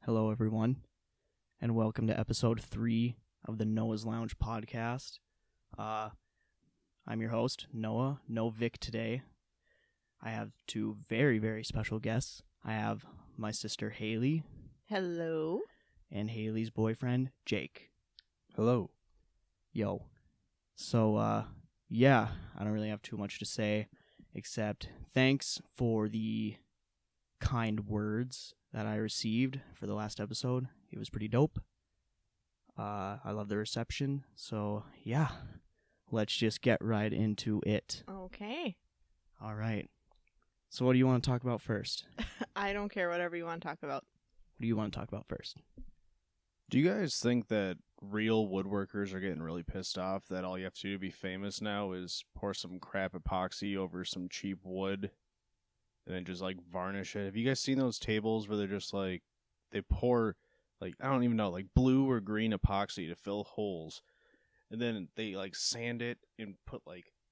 Hello, everyone, and welcome to episode 3 of the Noah's Lounge podcast. I'm your host, Noah. No Vic today. I have two very, very special guests. I have my sister, Haley. Hello. And Haley's boyfriend, Jake. Hello. Yo. So, I don't really have too much to say, except thanks for the kind words that I received for the last episode. It was pretty dope. I love the reception. So, yeah, let's just get right into it. Okay. All right. So what do you want to talk about first? I don't care, whatever you want to talk about. What do you want to talk about first? Do you guys think that real woodworkers are getting really pissed off that all you have to do to be famous now is pour some crap epoxy over some cheap wood and then just, varnish it? Have you guys seen those tables where they're just, they pour, I don't even know, blue or green epoxy to fill holes, and then they, sand it and put,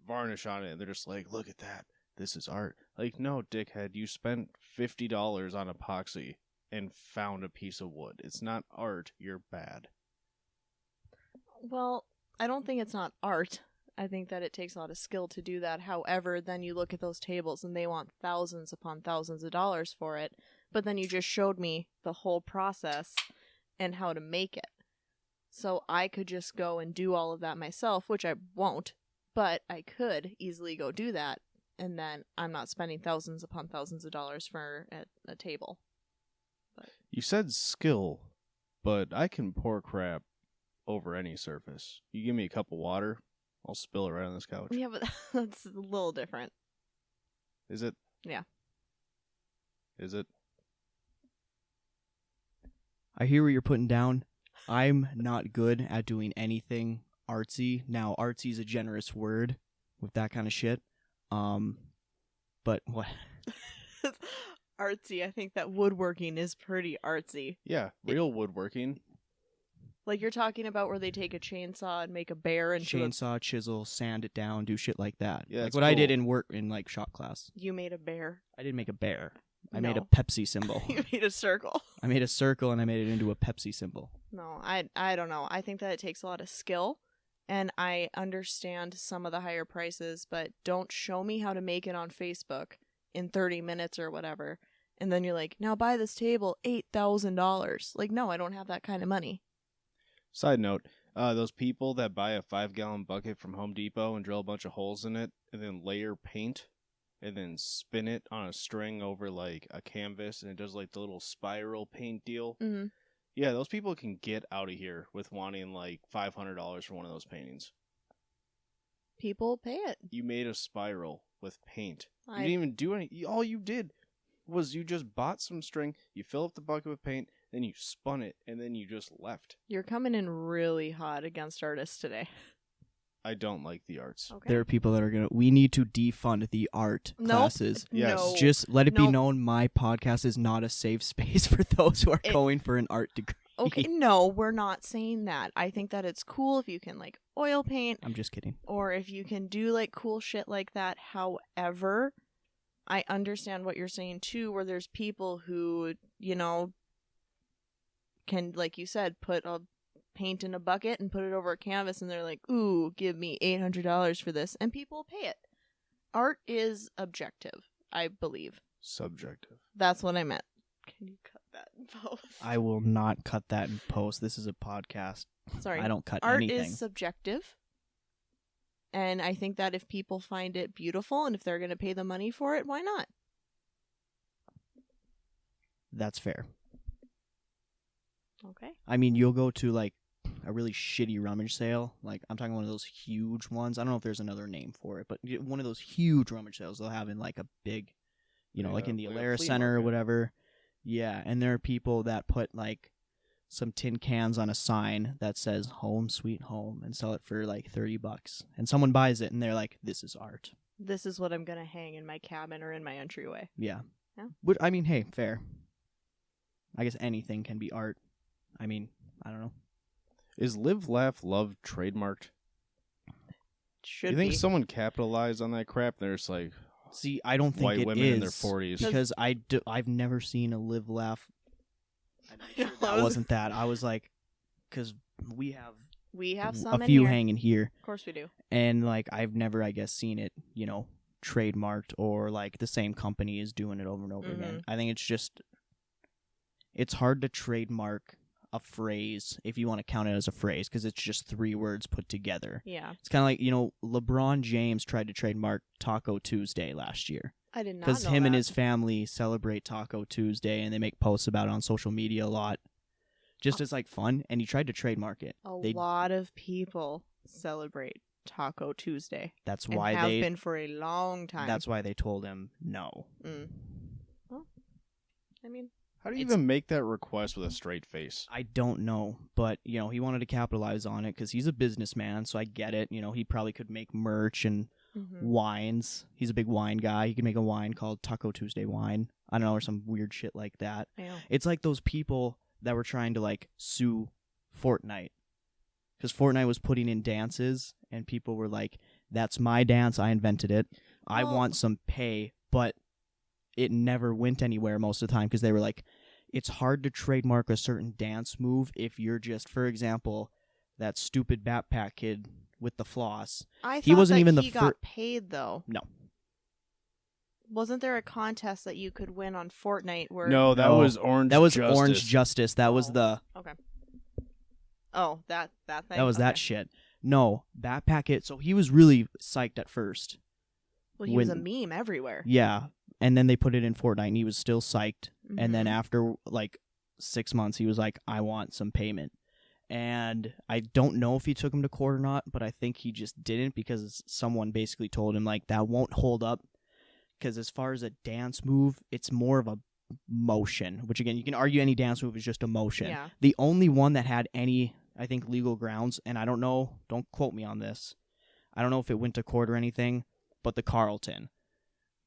varnish on it, and they're just look at that. This is art. No, dickhead, you spent $50 on epoxy and found a piece of wood. It's not art. You're bad. Well, I don't think it's not art. I think that it takes a lot of skill to do that. However, then you look at those tables and they want thousands upon thousands of dollars for it. But then you just showed me the whole process and how to make it. So I could just go and do all of that myself, which I won't. But I could easily go do that. And then I'm not spending thousands upon thousands of dollars for a table. But You said skill, but I can pour crap over any surface. You give me a cup of water, I'll spill it right on this couch. yeah, but that's a little different. Is it? Yeah. Is it? I hear what you're putting down. I'm not good at doing anything artsy. Now, artsy is a generous word with that kind of shit. But what? Artsy. I think that woodworking is pretty artsy. Yeah, real woodworking. Like you're talking about where they take a chainsaw and make a bear into Chainsaw, chisel, sand it down, do shit like that. Yeah, like it's what I did cool. in shop class. You made a bear. I didn't make a bear. I No. made a Pepsi symbol. You made a circle. I made a circle and I made it into a Pepsi symbol. No, I don't know. I think that it takes a lot of skill, and I understand some of the higher prices, but don't show me how to make it on Facebook in 30 minutes or whatever, and then you're like, now buy this table, $8,000. Like, no, I don't have that kind of money. Side note, those people that buy a 5-gallon bucket from Home Depot and drill a bunch of holes in it and then layer paint and then spin it on a string over a canvas and it does the little spiral paint deal. Mm-hmm. Yeah, those people can get out of here with wanting $500 for one of those paintings. People pay it. You made a spiral with paint. You didn't even do any. All you did was you just bought some string, you fill up the bucket with paint, then you spun it, and then you just left. You're coming in really hot against artists today. I don't like the arts. Okay. There are people that are we need to defund the art classes. Yes. No. Just let it be Nope. known my podcast is not a safe space for those who are going for an art degree. Okay, no, we're not saying that. I think that it's cool if you can oil paint I'm just kidding. or if you can do cool shit like that. However, I understand what you're saying too, where there's people who, can, like you said, put a paint in a bucket and put it over a canvas and they're like, ooh, give me $800 for this. And people pay it. Art is objective, I believe. Subjective. That's what I meant. Can you cut that in post? I will not cut that in post. This is a podcast. Sorry. I don't cut Art anything. is subjective. And I think that if people find it beautiful and if they're going to pay the money for it, why not? That's fair. Okay. I mean, you'll go to a really shitty rummage sale. I'm talking one of those huge ones. I don't know if there's another name for it, but one of those huge rummage sales they'll have in a big, in the like a Alara flea Center or market. whatever. Yeah, and there are people that put some tin cans on a sign that says "Home Sweet Home" and sell it for $30, and someone buys it and they're like, "This is art." This is what I'm going to hang in my cabin or in my entryway. Yeah. Yeah. But I mean, hey, fair. I guess anything can be art. I mean, I don't know. Is Live, Laugh, Love trademarked? Should You think be. someone capitalized on that crap? They're just See, I don't think white it women is in their 40s. because I've never seen a Live Laugh That wasn't that. I was like, because we have some a in few here. hanging here, Of course we do. and like I've never, I guess, seen it, trademarked or like the same company is doing it over and over again. I think it's hard to trademark a phrase if you want to count it as a phrase because it's just 3 words put together. Yeah. It's kind of like, LeBron James tried to trademark Taco Tuesday last year. I did not know because him and that. his family celebrate Taco Tuesday and they make posts about it on social media a lot. Just as like fun, and he tried to trademark it. A lot of people celebrate Taco Tuesday. That's why have been for a long time. That's why they told him no. Well, I mean, how do you even make that request with a straight face? I don't know, but he wanted to capitalize on it because he's a businessman, so I get it. He probably could make merch and wines. He's a big wine guy. He could make a wine called Taco Tuesday wine. I don't know, or some weird shit like that. Yeah. It's like those people that were trying to like sue Fortnite because Fortnite was putting in dances and people were like, that's my dance, I invented it, I want some pay, but it never went anywhere most of the time because they were like, it's hard to trademark a certain dance move if you're just, for example, that stupid backpack kid with the floss. He wasn't even he got paid though. No. Wasn't there a contest that you could win on Fortnite where... No, that was Orange Justice. That was Orange Justice. That was the... Okay. Oh, that thing? That was that shit. No, Backpack It. So he was really psyched at first. Well, he was a meme everywhere. Yeah. And then they put it in Fortnite and he was still psyched. And then after like 6 months, he was like, I want some payment. And I don't know if he took him to court or not, but I think he just didn't because someone basically told him like, that won't hold up. Because as far as a dance move, it's more of a motion, which again, you can argue any dance move is just a motion. Yeah. The only one that had any, I think, legal grounds, and I don't know, don't quote me on this, I don't know if it went to court or anything, but the Carlton.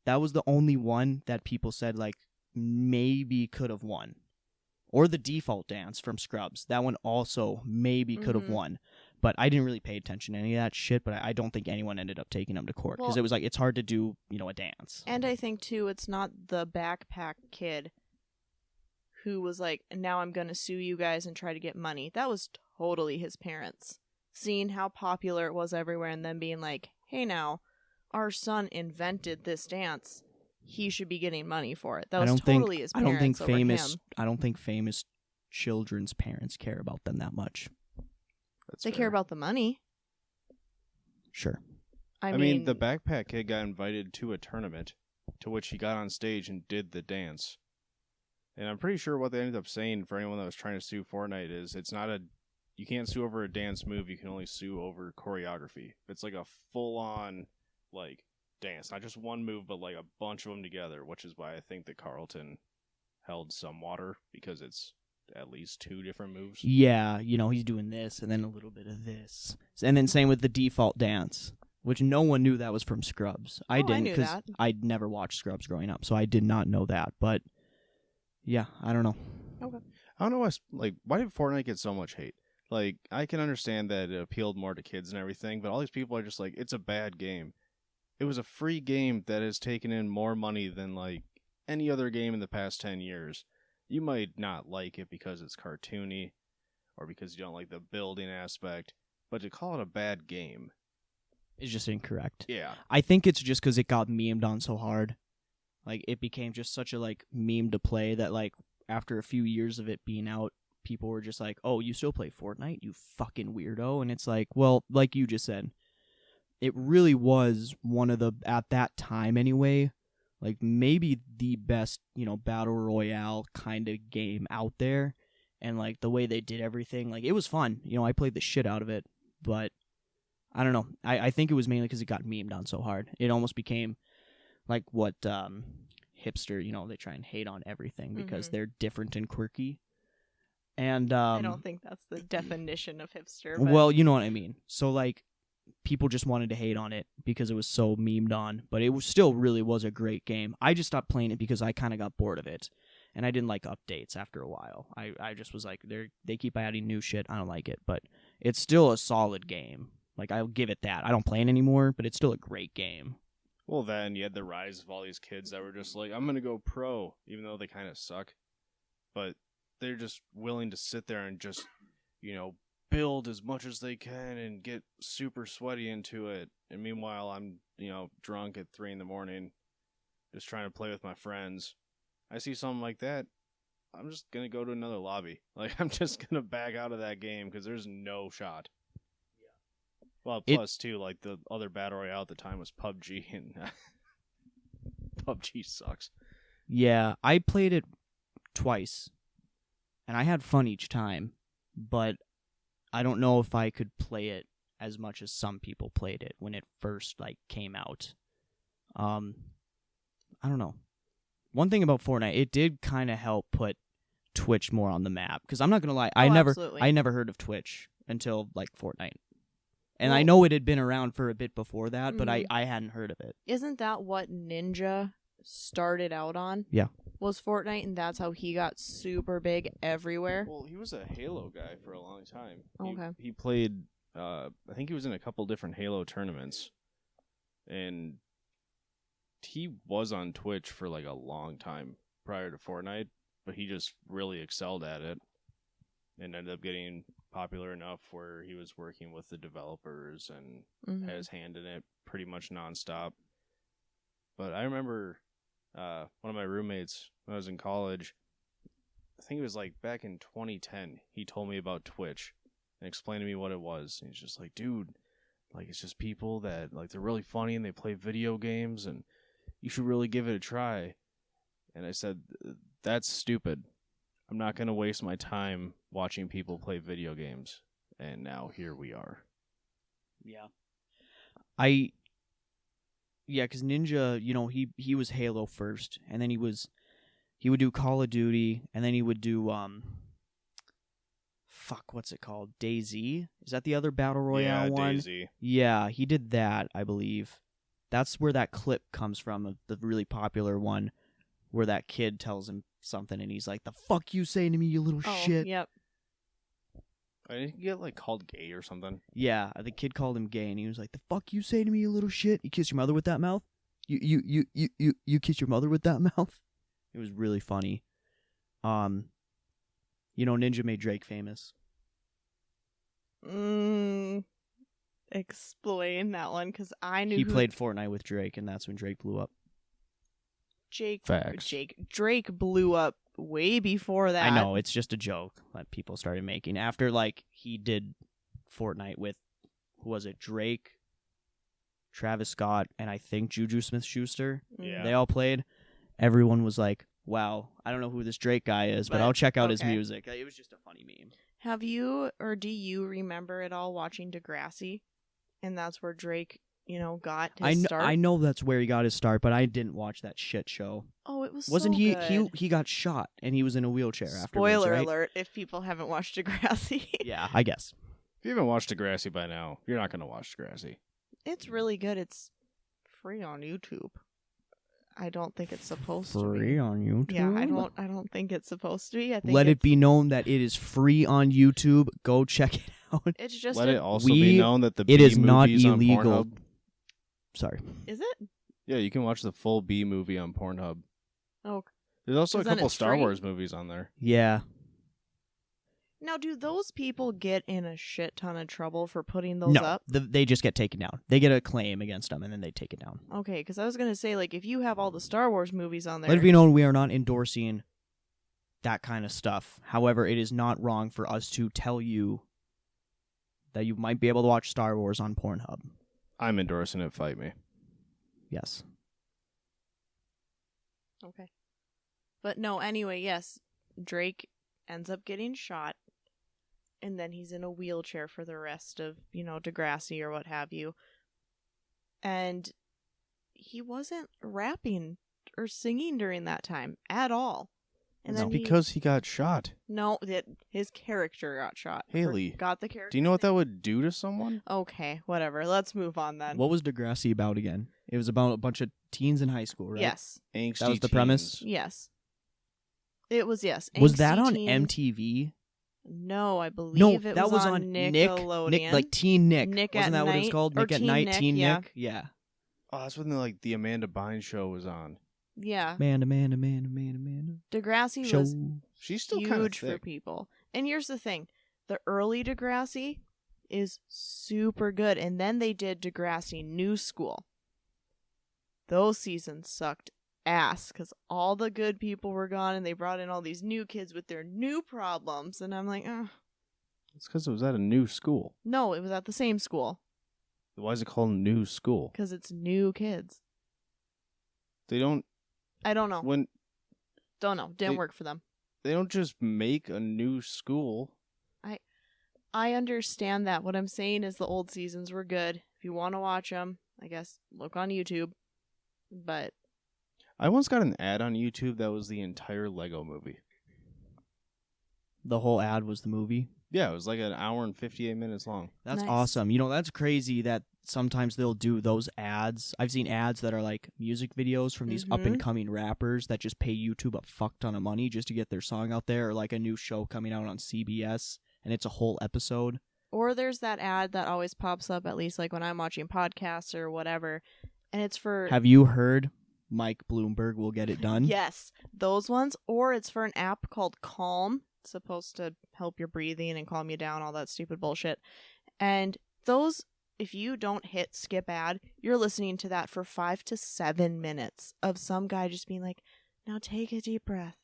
That was the only one that people said, like, maybe could have won. Or the default dance from Scrubs. That one also maybe could have won. But I didn't really pay attention to any of that shit, but I don't think anyone ended up taking him to court. Because it was like, it's hard to do, a dance. And I think, too, it's not the backpack kid who was like, now I'm going to sue you guys and try to get money. That was totally his parents. Seeing how popular it was everywhere and then being like, hey, now, our son invented this dance. He should be getting money for it. That was totally his parents over him. I don't think famous children's parents care about them that much. They care about the money. Sure. I mean, the backpack kid got invited to a tournament to which he got on stage and did the dance. And I'm pretty sure what they ended up saying for anyone that was trying to sue Fortnite is you can't sue over a dance move, you can only sue over choreography. If it's like a full-on, like, dance, not just one move, but like a bunch of them together, which is why I think that Carlton held some water, because it's at least 2 different moves. Yeah, he's doing this and then a little bit of this. And then same with the default dance, which no one knew that was from Scrubs. I didn't, because I'd never watched Scrubs growing up, so I did not know that. But yeah, I don't know. Okay. I don't know, like, why did Fortnite get so much hate? Like, I can understand that it appealed more to kids and everything, but all these people are just like, it's a bad game. It was a free game that has taken in more money than, like, any other game in the past 10 years. You might not like it because it's cartoony or because you don't like the building aspect, but to call it a bad game is just incorrect. Yeah. I think it's just because it got memed on so hard. Like, it became just such a, like, meme to play that, like, after a few years of it being out, people were just like, oh, you still play Fortnite, you fucking weirdo? And it's like, well, like you just said, it really was one of the, at that time anyway, like maybe the best, battle royale kind of game out there. And like the way they did everything, like it was fun. I played the shit out of it, but I don't know. I think it was mainly because it got memed on so hard. It almost became like what hipster, they try and hate on everything because they're different and quirky. And I don't think that's the definition of hipster. But... Well, you know what I mean. So like, people just wanted to hate on it because it was so memed on, but it was still really was a great game. I just stopped playing it because I kind of got bored of it, and I didn't like updates after a while. I just was like, they keep adding new shit. I don't like it, but it's still a solid game. Like, I'll give it that. I don't play it anymore, but it's still a great game. Well, then you had the rise of all these kids that were just like, I'm going to go pro, even though they kind of suck. But they're just willing to sit there and just, build as much as they can and get super sweaty into it. And meanwhile, I'm, drunk at 3 a.m, just trying to play with my friends. I see something like that, I'm just going to go to another lobby. Like, I'm just going to back out of that game because there's no shot. Yeah. Well, plus, too, like, the other Battle Royale at the time was PUBG, and PUBG sucks. Yeah, I played it twice, and I had fun each time, but I don't know if I could play it as much as some people played it when it first, came out. I don't know. One thing about Fortnite, it did kind of help put Twitch more on the map. Because I'm not gonna lie, I never heard of Twitch until Fortnite, and I know it had been around for a bit before that, but I hadn't heard of it. Isn't that what Ninja started out on? Yeah, was Fortnite, and that's how he got super big everywhere. Well, he was a Halo guy for a long time. Okay, he played. I think he was in a couple different Halo tournaments, and he was on Twitch for a long time prior to Fortnite, but he just really excelled at it and ended up getting popular enough where he was working with the developers and had his hand in it pretty much nonstop. But I remember one of my roommates when I was in college, I think it was back in 2010, he told me about Twitch and explained to me what it was. And he's just like, dude, it's just people that they're really funny and they play video games and you should really give it a try. And I said, that's stupid. I'm not going to waste my time watching people play video games. And now here we are. Yeah. Because Ninja, he was Halo first, and then he would do Call of Duty, and then he would do, what's it called? DayZ? Is that the other Battle Royale one? DayZ. Yeah, he did that, I believe. That's where that clip comes from, the really popular one, where that kid tells him something, and he's like, "The fuck you saying to me, you little shit?" Yep. I didn't get called gay or something. Yeah, the kid called him gay, and he was like, "The fuck you say to me, you little shit? You kiss your mother with that mouth? You kiss your mother with that mouth?" It was really funny. Ninja made Drake famous. Explain that one, because I knew he played Fortnite with Drake, and that's when Drake blew up. Drake blew up way before that. I know, it's just a joke that people started making after he did Fortnite with, who was it? Drake, Travis Scott, and I think Juju Smith-Schuster. Yeah. They all played. Everyone was like, "Wow, I don't know who this Drake guy is, but I'll check out his music." It was just a funny meme. Have you, or do you remember at all watching Degrassi? And that's where Drake, got his start? I know that's where he got his start, but I didn't watch that shit show. Oh, it was Wasn't so he? good. He got shot, and he was in a wheelchair afterwards. Spoiler right? alert! If people haven't watched Degrassi. Yeah, I guess. If you haven't watched Degrassi by now, you're not going to watch Degrassi. It's really good. It's free on YouTube. I don't think it's supposed to be. Free on YouTube? Yeah, I don't think it's supposed to be. I think Let it be known that it is free on YouTube. Go check it out. It's just Let it also be known that the it B is not movie's on illegal. Pornhub. Sorry. Is it? Yeah, you can watch the full B movie on Pornhub. Oh. There's also a couple it's Star free? Wars movies on there. Yeah. Now, do those people get in a shit ton of trouble for putting those up? They just get taken down. They get a claim against them, and then they take it down. Okay, because I was going to say, if you have all the Star Wars movies on there... Let it be known we are not endorsing that kind of stuff. However, it is not wrong for us to tell you that you might be able to watch Star Wars on Pornhub. I'm endorsing it. Fight me. Yes. Okay. But no, anyway, yes, Drake ends up getting shot, and then he's in a wheelchair for the rest of, Degrassi or what have you. And he wasn't rapping or singing during that time at all. And It's then because he got shot. No, his character got shot. Haley. Got the character. Do you know what that would do to someone? Okay, whatever. Let's move on then. What was Degrassi about again? It was about a bunch of teens in high school, right? Yes. Angsty That was the teens. premise? Yes. It was, yes. Was Angsty that on teen. MTV? No, I believe No, it that was on Nickelodeon. Nick, Teen Nick. Nick Wasn't at that what it was Night? called? Or Nick at Teen Night, Nick, Teen yeah. Nick? Yeah. Oh, that's when the Amanda Bynes show was on. Yeah. Amanda. Degrassi Show. was She's still kind of huge for thick. people. And here's the thing. The early Degrassi is super good. And then they did Degrassi New School. Those seasons sucked ass because all the good people were gone and they brought in all these new kids with their new problems. And I'm like, It's because it was at a new school. no, it was at the same school Why is it called new school? because it's new kids. They don't I don't know. when Don't know. Didn't They- work for them. they don't just make a new school. I understand that. What I'm saying is the old seasons were good. If you want to watch them, I guess look on YouTube. But I once got an ad on YouTube that was the entire Lego movie. The whole ad was the movie. Yeah, it was like an hour and 58 minutes long. That's Nice. awesome. You know, that's crazy that sometimes they'll do those ads. I've seen ads that are like music videos from these Mhm. up-and-coming rappers that just pay YouTube a fuck ton of money just to get their song out there, or like a new show coming out on CBS, and it's a whole episode. or there's that ad that always pops up, at least like when I'm watching podcasts or whatever, and it's for Have you heard Mike Bloomberg will get it done? yes, those ones, or it's for an app called Calm. It's supposed to help your breathing and calm you down, all that stupid bullshit. And those, if you don't hit skip ad, you're listening to that for 5 to 7 minutes of some guy just being like, now take a deep breath.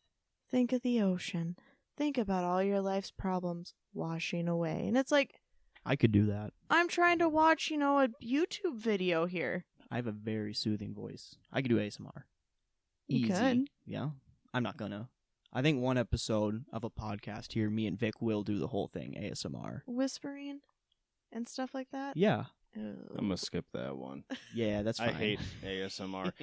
Think of the ocean. Think about all your life's problems washing away. And it's like, I could do that. I'm trying to watch, a YouTube video here. I have a very soothing voice. I could do ASMR. You Easy. could. Yeah. I'm not gonna. I think one episode of a podcast here, me and Vic will do the whole thing ASMR. Whispering and stuff like that. Yeah. Ugh. I'm going to skip that one. Yeah, that's fine. I hate ASMR.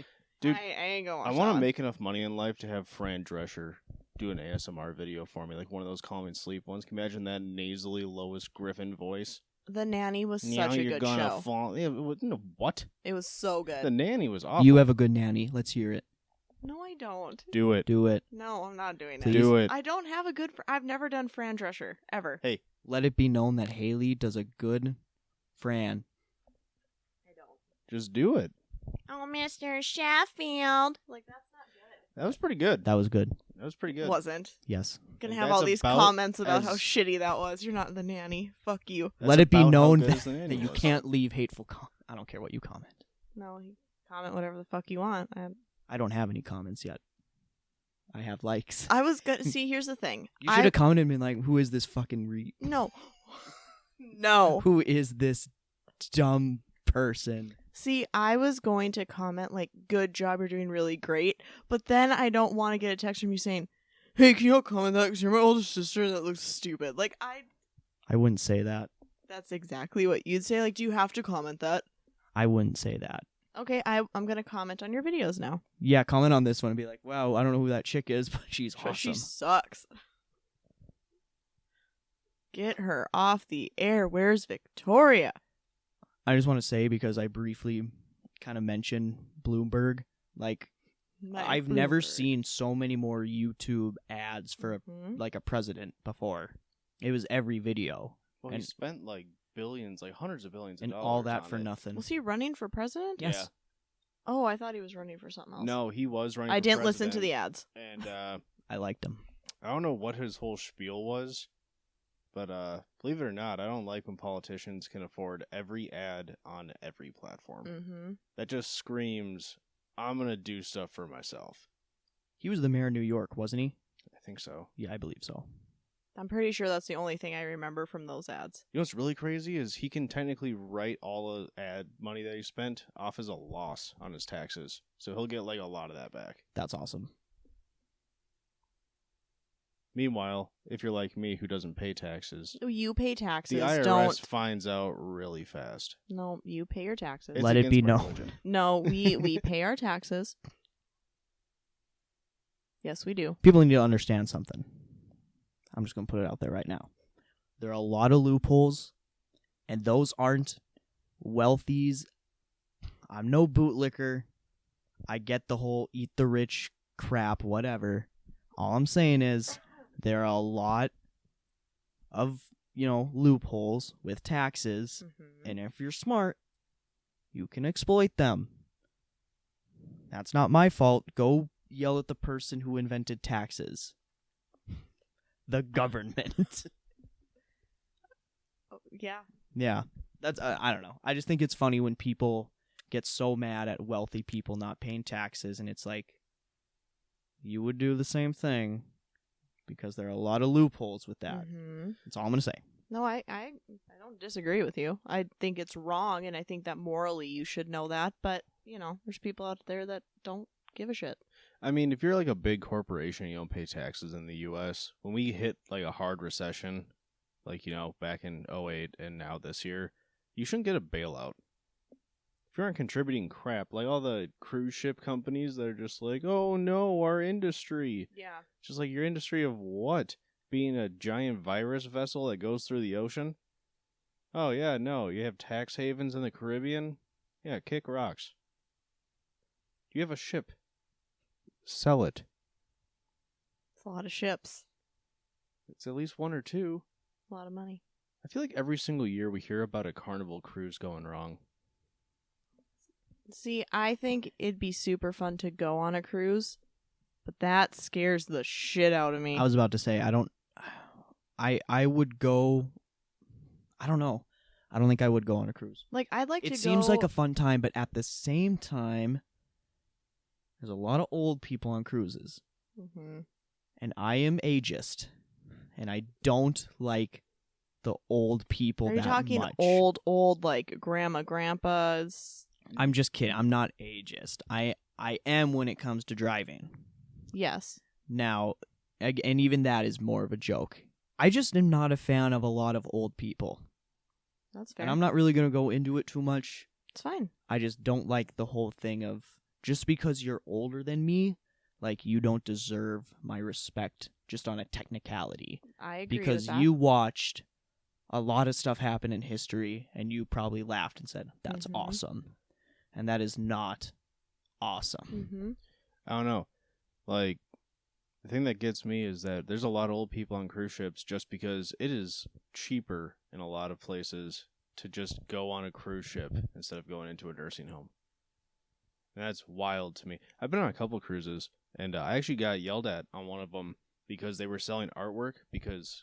Dude, I ain't gonna watch I want that. to make enough money in life to have Fran Drescher do an ASMR video for me, like one of those calming sleep ones. Can you imagine that nasally Lois Griffin voice? The Nanny was Now such a you're good gonna show. fall. Yeah, no, what? It was so good. The Nanny was awful. You have a good nanny. Let's hear it. No, I don't. Do it. Do it. No, I'm not doing Please. it. Do it. I don't have a good. I've never done Fran Drescher ever. Hey, Let it be known that Haley does a good Fran. I don't. just do it. Oh, Mr. Sheffield. Like that's not good. That was pretty good. That was good. That was pretty good. Wasn't Yes. gonna And have that's all these about comments about how as- shitty that was. You're not the nanny. Fuck you. That's Let it be about how known good that, as the Nanny that you was. can't leave hateful I don't care what you comment. No, you comment whatever the fuck you want. I don't have any comments yet. I have likes. I was gonna see. Here's the thing. You should have commented and been like, who is this fucking No. No. Who is this dumb person? See, I was going to comment like, "Good job, you're doing really great," but then I don't want to get a text from you saying, "Hey, can you comment that because you're my older sister and that looks stupid." Like, I wouldn't say that. that's exactly what you'd say. Like, do you have to comment that? I wouldn't say that. Okay, I'm gonna comment on your videos now. Yeah, comment on this one and be like, wow, I don't know who that chick is, but she's awesome. She sucks. Get her off the air. Where's Victoria? I just want to say, because I briefly kind of mentioned Bloomberg, like, My I've never Bloomberg. seen so many more YouTube ads for a president before. It was every video. Well, and- he spent like billions, like hundreds of billions And of all dollars that on for it. nothing. Was he running for president? Yes. Yeah. Oh, I thought he was running for something else. No, he was running. I for didn't listen to the president, ads. And I liked him. I don't know what his whole spiel was, but believe it or not, I don't like when politicians can afford every ad on every platform. Mm-hmm. That just screams, "I'm gonna do stuff for myself." He was the mayor of New York, wasn't he? I think so. Yeah, I believe so. I'm pretty sure that's the only thing I remember from those ads. You know what's really crazy is he can technically write all the ad money that he spent off as a loss on his taxes, so he'll get like a lot of that back. That's awesome. Meanwhile, if you're like me who doesn't pay taxes, You pay taxes. the IRS Don't. finds out really fast. No, you pay your taxes. It's Let it against be my known. religion. No, we pay our taxes. Yes, we do. People need to understand something. I'm just going to put it out there right now. There are a lot of loopholes, and those aren't wealthies. I'm no bootlicker. I get the whole eat the rich crap, whatever. All I'm saying is there are a lot of, loopholes with taxes, and if you're smart, you can exploit them. That's not my fault. Go yell at the person who invented taxes. the government. Yeah. Yeah, that's I don't know. I just think it's funny when people get so mad at wealthy people not paying taxes, and it's like you would do the same thing because there are a lot of loopholes with that. Mm-hmm. That's all I'm gonna say. No, I don't disagree with you. I think it's wrong, and I think that morally you should know that. But there's people out there that don't give a shit. I mean, if you're like a big corporation and you don't pay taxes in the U.S., when we hit like a hard recession, like, back in '08 and now this year, you shouldn't get a bailout. If you aren't contributing crap, like all the cruise ship companies that are just like, oh no, our industry. Yeah. Just like your industry of what? Being a giant virus vessel that goes through the ocean? Oh yeah, no, you have tax havens in the Caribbean? Yeah, kick rocks. You have a ship. Sell it. It's a lot of ships. It's at least one or two. A lot of money. I feel like every single year we hear about a Carnival cruise going wrong. See, I think it'd be super fun to go on a cruise, but that scares the shit out of me. I was about to say I would go. I don't know. I don't think I would go on a cruise. Like, I'd like to go. It seems like a fun time, but at the same time, there's a lot of old people on cruises. Mm-hmm. And I am ageist, and I don't like the old people Are you that talking much. old, like grandma, grandpas? I'm just kidding. I'm not ageist. I am when it comes to driving. Yes. Now, and even that is more of a joke. I just am not a fan of a lot of old people. That's fair. And I'm not really going to go into it too much. It's fine. I just don't like the whole thing of just because you're older than me, like you don't deserve my respect just on a technicality. I agree Because with that. you watched a lot of stuff happen in history and you probably laughed and said, that's Mhm. awesome. And that is not awesome. Mm-hmm. I don't know. Like, the thing that gets me is that there's a lot of old people on cruise ships just because it is cheaper in a lot of places to just go on a cruise ship instead of going into a nursing home. And that's wild to me. I've been on a couple cruises, and I actually got yelled at on one of them because they were selling artwork because,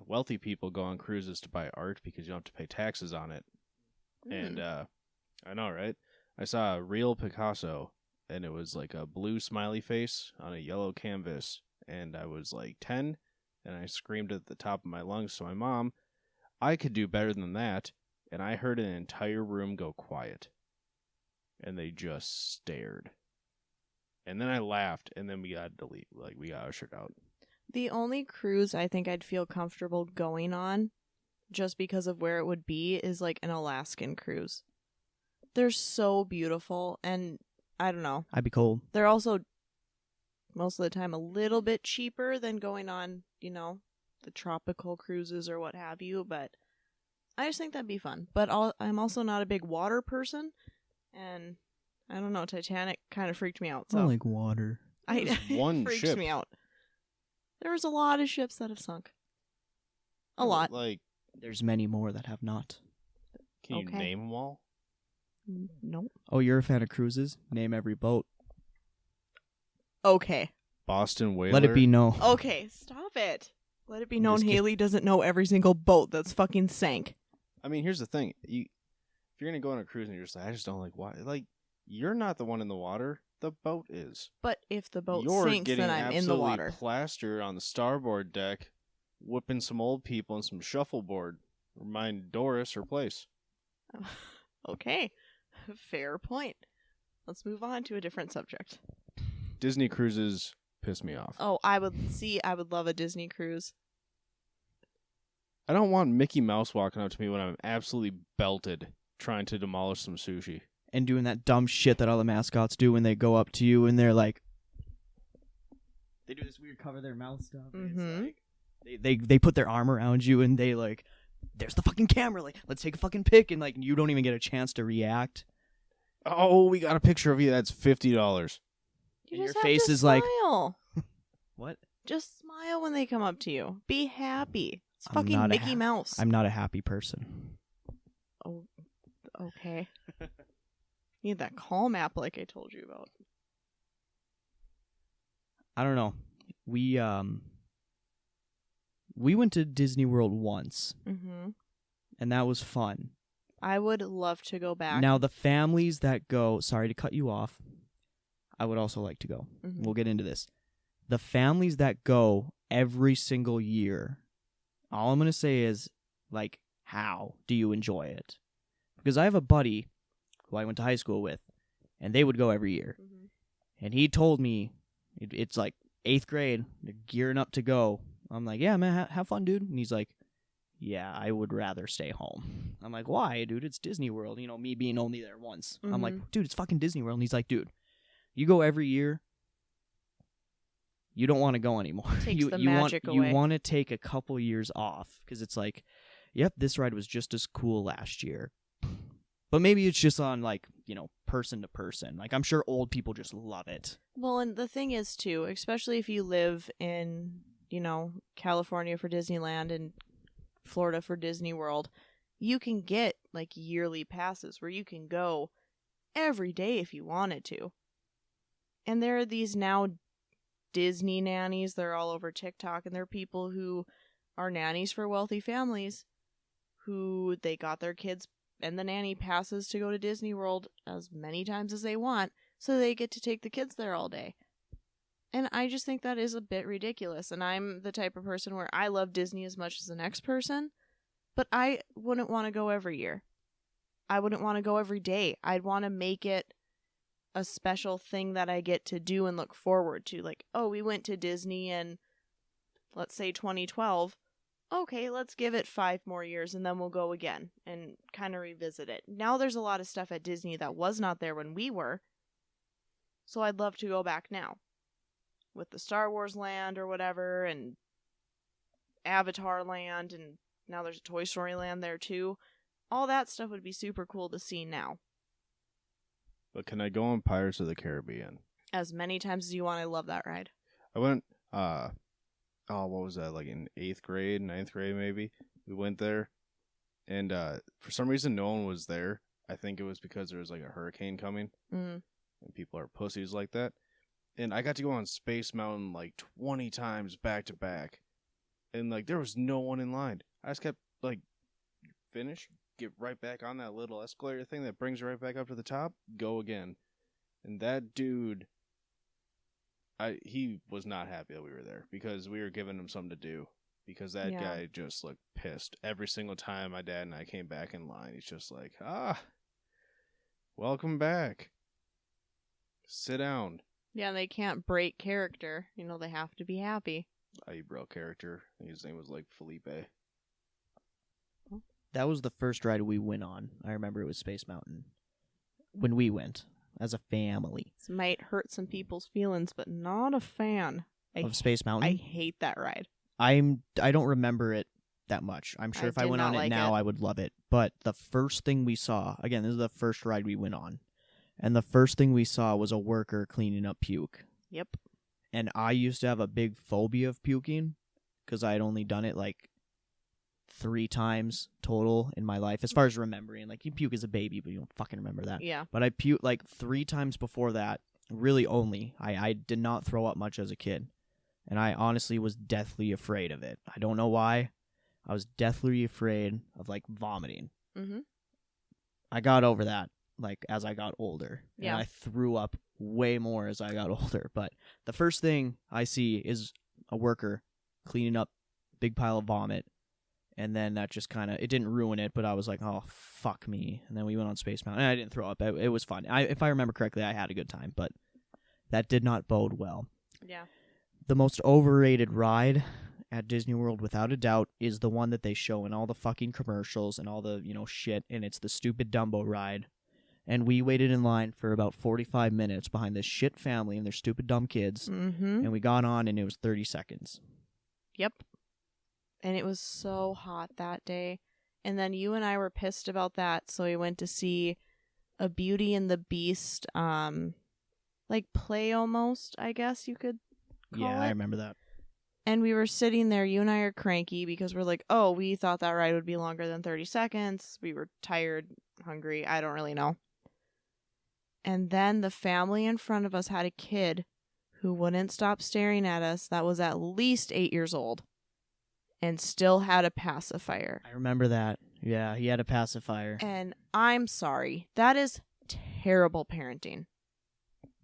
wealthy people go on cruises to buy art because you don't have to pay taxes on it. And I know, right? I saw a real Picasso, and it was like a blue smiley face on a yellow canvas. And I was like 10, and I screamed at the top of my lungs to my mom, I could do better than that. And I heard an entire room go quiet. And they just stared. And then I laughed, and then we got we got ushered out. The only cruise I think I'd feel comfortable going on, just because of where it would be, is like an Alaskan cruise. They're so beautiful, and I don't know. I'd be cold. They're also, most of the time, a little bit cheaper than going on, the tropical cruises or what have you, but I just think that'd be fun. But I'm also not a big water person, and I don't know, Titanic kind of freaked me out. I So don't like water. There's one freaks ship. me out. There was a lot of ships that have sunk. A lot. Like, There's many more that have not. can you Okay. name them all? Nope. Oh, you're a fan of cruises? Name every boat. Okay. Boston Whaler. Let it be known. Okay, stop it. Let it be I'm known just kidding. Haley doesn't know every single boat that's fucking sank. I mean, here's the thing. If you're going to go on a cruise and you're just like, I just don't like water. Like, you're not the one in the water. The boat is. But if the boat You're sinks, getting then I'm in the absolutely water. plastered on the starboard deck, whipping some old people in some shuffleboard. Remind Doris her place. Okay. Fair point. Let's move on to a different subject. Disney cruises piss me off. Oh, I would love a Disney cruise. I don't want Mickey Mouse walking up to me when I'm absolutely belted trying to demolish some sushi. And doing that dumb shit that all the mascots do when they go up to you and they're like, they do this weird cover their mouth stuff. and Mhm. It's like they put their arm around you and they like, there's the fucking camera. Like, let's take a fucking pic, and like you don't even get a chance to react. Oh, we got a picture of you. That's $50. You And just your have face to is like- smile. What? Just smile when they come up to you. Be happy. It's I'm fucking not a Mickey Mouse. I'm not a happy person. Oh, okay. Need that Calm app like I told you about. I don't know. We We went to Disney World once, Mm-hmm. and that was fun. I would love to go back. Now, the families that go, sorry to cut you off, I would also like to go. Mhm. We'll get into this. The families that go every single year, all I'm going to say is, like, how do you enjoy it? Because I have a buddy who I went to high school with, and they would go every year. Mhm. And he told me, it's like 8th grade, they're gearing up to go. I'm like, yeah, man, have fun, dude. And he's like, yeah, I would rather stay home. I'm like, why, dude? It's Disney World. You know, me being only there once. I'm like, dude, it's fucking Disney World. And he's like, dude, you go every year, you don't want to go anymore. Takes the you magic want, away. You want to take a couple years off because it's like, yep, this ride was just as cool last year. But maybe it's just on, like, you know, person to person. Like, I'm sure old people just love it. Well, and the thing is, too, especially if you live in, you know, California for Disneyland and Florida for Disney World, you can get, like, yearly passes where you can go every day if you wanted to. And there are these now Disney nannies. They're all over TikTok, and they're people who are nannies for wealthy families who they got their kids and the nanny passes to go to Disney World as many times as they want, so they get to take the kids there all day. And I just think that is a bit ridiculous. And I'm the type of person where I love Disney as much as the next person, but I wouldn't want to go every year. I wouldn't want to go every day. I'd want to make it a special thing that I get to do and look forward to. Like, oh, we went to Disney in, let's say, 2012. Okay, let's give it 5 more years and then we'll go again and kind of revisit it. Now there's a lot of stuff at Disney that was not there when we were, so I'd love to go back now. With the Star Wars Land or whatever, and Avatar Land, and now there's a Toy Story Land there too. All that stuff would be super cool to see now. But can I go on Pirates of the Caribbean? As many times as you want. I love that ride. I went, what was that, like in 8th grade, 9th grade maybe? We went there, and for some reason no one was there. I think it was because there was like a hurricane coming, and people are pussies like that. And I got to go on Space Mountain like 20 times back to back, and like there was no one in line. I just kept like, finish, get right back on that little escalator thing that brings you right back up to the top, go again. And that dude, he was not happy that we were there because we were giving him something to do. Because that guy just looked pissed. Every single time my dad and I came back in line, he's just like, welcome back. Sit down. Yeah, they can't break character. You know, they have to be happy. He broke character. His name was like Felipe. That was the first ride we went on. I remember it was Space Mountain. When we went as a family. This might hurt some people's feelings, but not a fan. Of Space Mountain? I hate that ride. I don't remember it that much. I'm sure if I went on it now, I would love it. But the first thing we saw, again, this is the first ride we went on, and the first thing we saw was a worker cleaning up puke. Yep. And I used to have a big phobia of puking because I had only done it like 3 times total in my life, as far as remembering. Like, you puke as a baby, but you don't fucking remember that. Yeah. But I puked like 3 times before that, really only. I did not throw up much as a kid. And I honestly was deathly afraid of it. I don't know why. I was deathly afraid of, like, vomiting. Mm-hmm. I got over that, like, as I got older. Yeah. And I threw up way more as I got older. But the first thing I see is a worker cleaning up a big pile of vomit. And then that just kind of, it didn't ruin it, but I was like, oh, fuck me. And then we went on Space Mountain. And I didn't throw up. It was fun. If I remember correctly, I had a good time. But that did not bode well. Yeah. The most overrated ride at Disney World, without a doubt, is the one that they show in all the fucking commercials and all the, shit, and it's the stupid Dumbo ride. And we waited in line for about 45 minutes behind this shit family and their stupid dumb kids, and we got on, and it was 30 seconds. Yep. And it was so hot that day. And then you and I were pissed about that, so we went to see a Beauty and the Beast, like play almost, I guess you could call it. I remember that. And we were sitting there, you and I are cranky because we're like, oh, we thought that ride would be longer than 30 seconds. We were tired, hungry, I don't really know. And then the family in front of us had a kid who wouldn't stop staring at us that was at least 8 years old. and still had a pacifier. I remember that. Yeah, he had a pacifier. And I'm sorry. That is terrible parenting.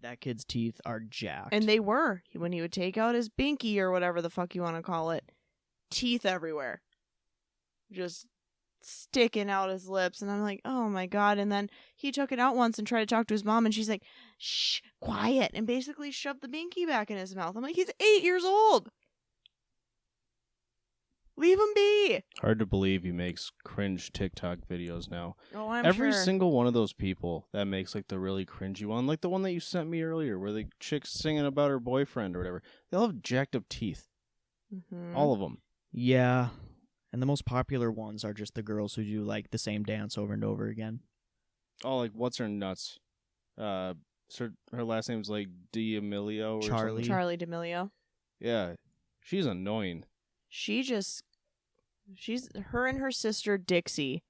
That kid's teeth are jacked. And they were. When he would take out his binky or whatever the fuck you want to call it, teeth everywhere. Just sticking out his lips. And I'm like, oh my God. And then he took it out once and tried to talk to his mom. And she's like, shh, quiet. And basically shoved the binky back in his mouth. I'm like, he's 8 years old. Leave him be. Hard to believe he makes cringe TikTok videos now. Oh, I'm Every sure. single one of those people that makes like the really cringy one, like the one that you sent me earlier, where the chick's singing about her boyfriend or whatever, they all have jacked up teeth. Mm-hmm. All of them. Yeah. And the most popular ones are just the girls who do like the same dance over and over again. Oh, like what's her nuts? So her last name's like D'Amelio or Charlie. something. Charlie D'Amelio. Yeah, she's annoying. Her and her sister Dixie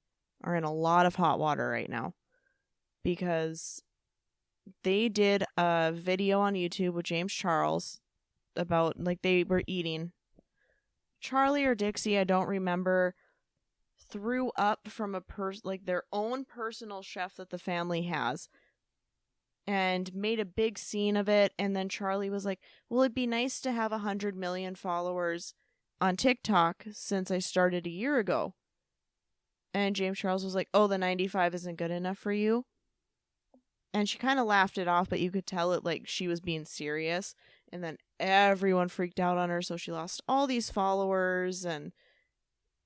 are in a lot of hot water right now because they did a video on YouTube with James Charles about like they were eating. Charlie or Dixie, I don't remember, threw up from like their own personal chef that the family has and made a big scene of it. And then Charlie was like, well, it'd be nice to have 100 million followers on TikTok since I started a year ago. And James Charles was like, oh, the 95 isn't good enough for you. And she kind of laughed it off, but you could tell it like she was being serious. And then everyone freaked out on her, so she lost all these followers. And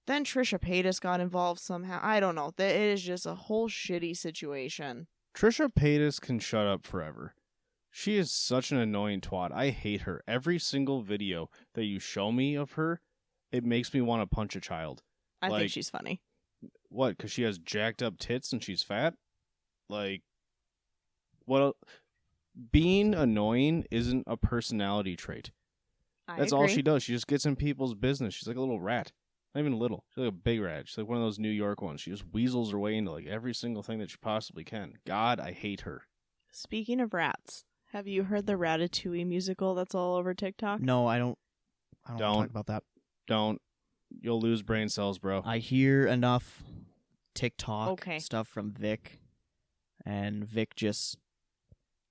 then Trisha Paytas got involved somehow. I don't know. It is just a whole shitty situation. Trisha Paytas can shut up forever. She is such an annoying twat. I hate her. Every single video that you show me of her, it makes me want to punch a child. I Like, think she's funny. What? Because she has jacked up tits and she's fat? Like, what? Being annoying isn't a personality trait. That's all she does. She just gets in people's business. She's like a little rat. Not even little. She's like a big rat. She's like one of those New York ones. She just weasels her way into like every single thing that she possibly can. God, I hate her. Speaking of rats, have you heard the Ratatouille musical that's all over TikTok? No, I don't want to talk about that. Don't. You'll lose brain cells, bro. I hear enough TikTok Okay. stuff from Vic, and Vic just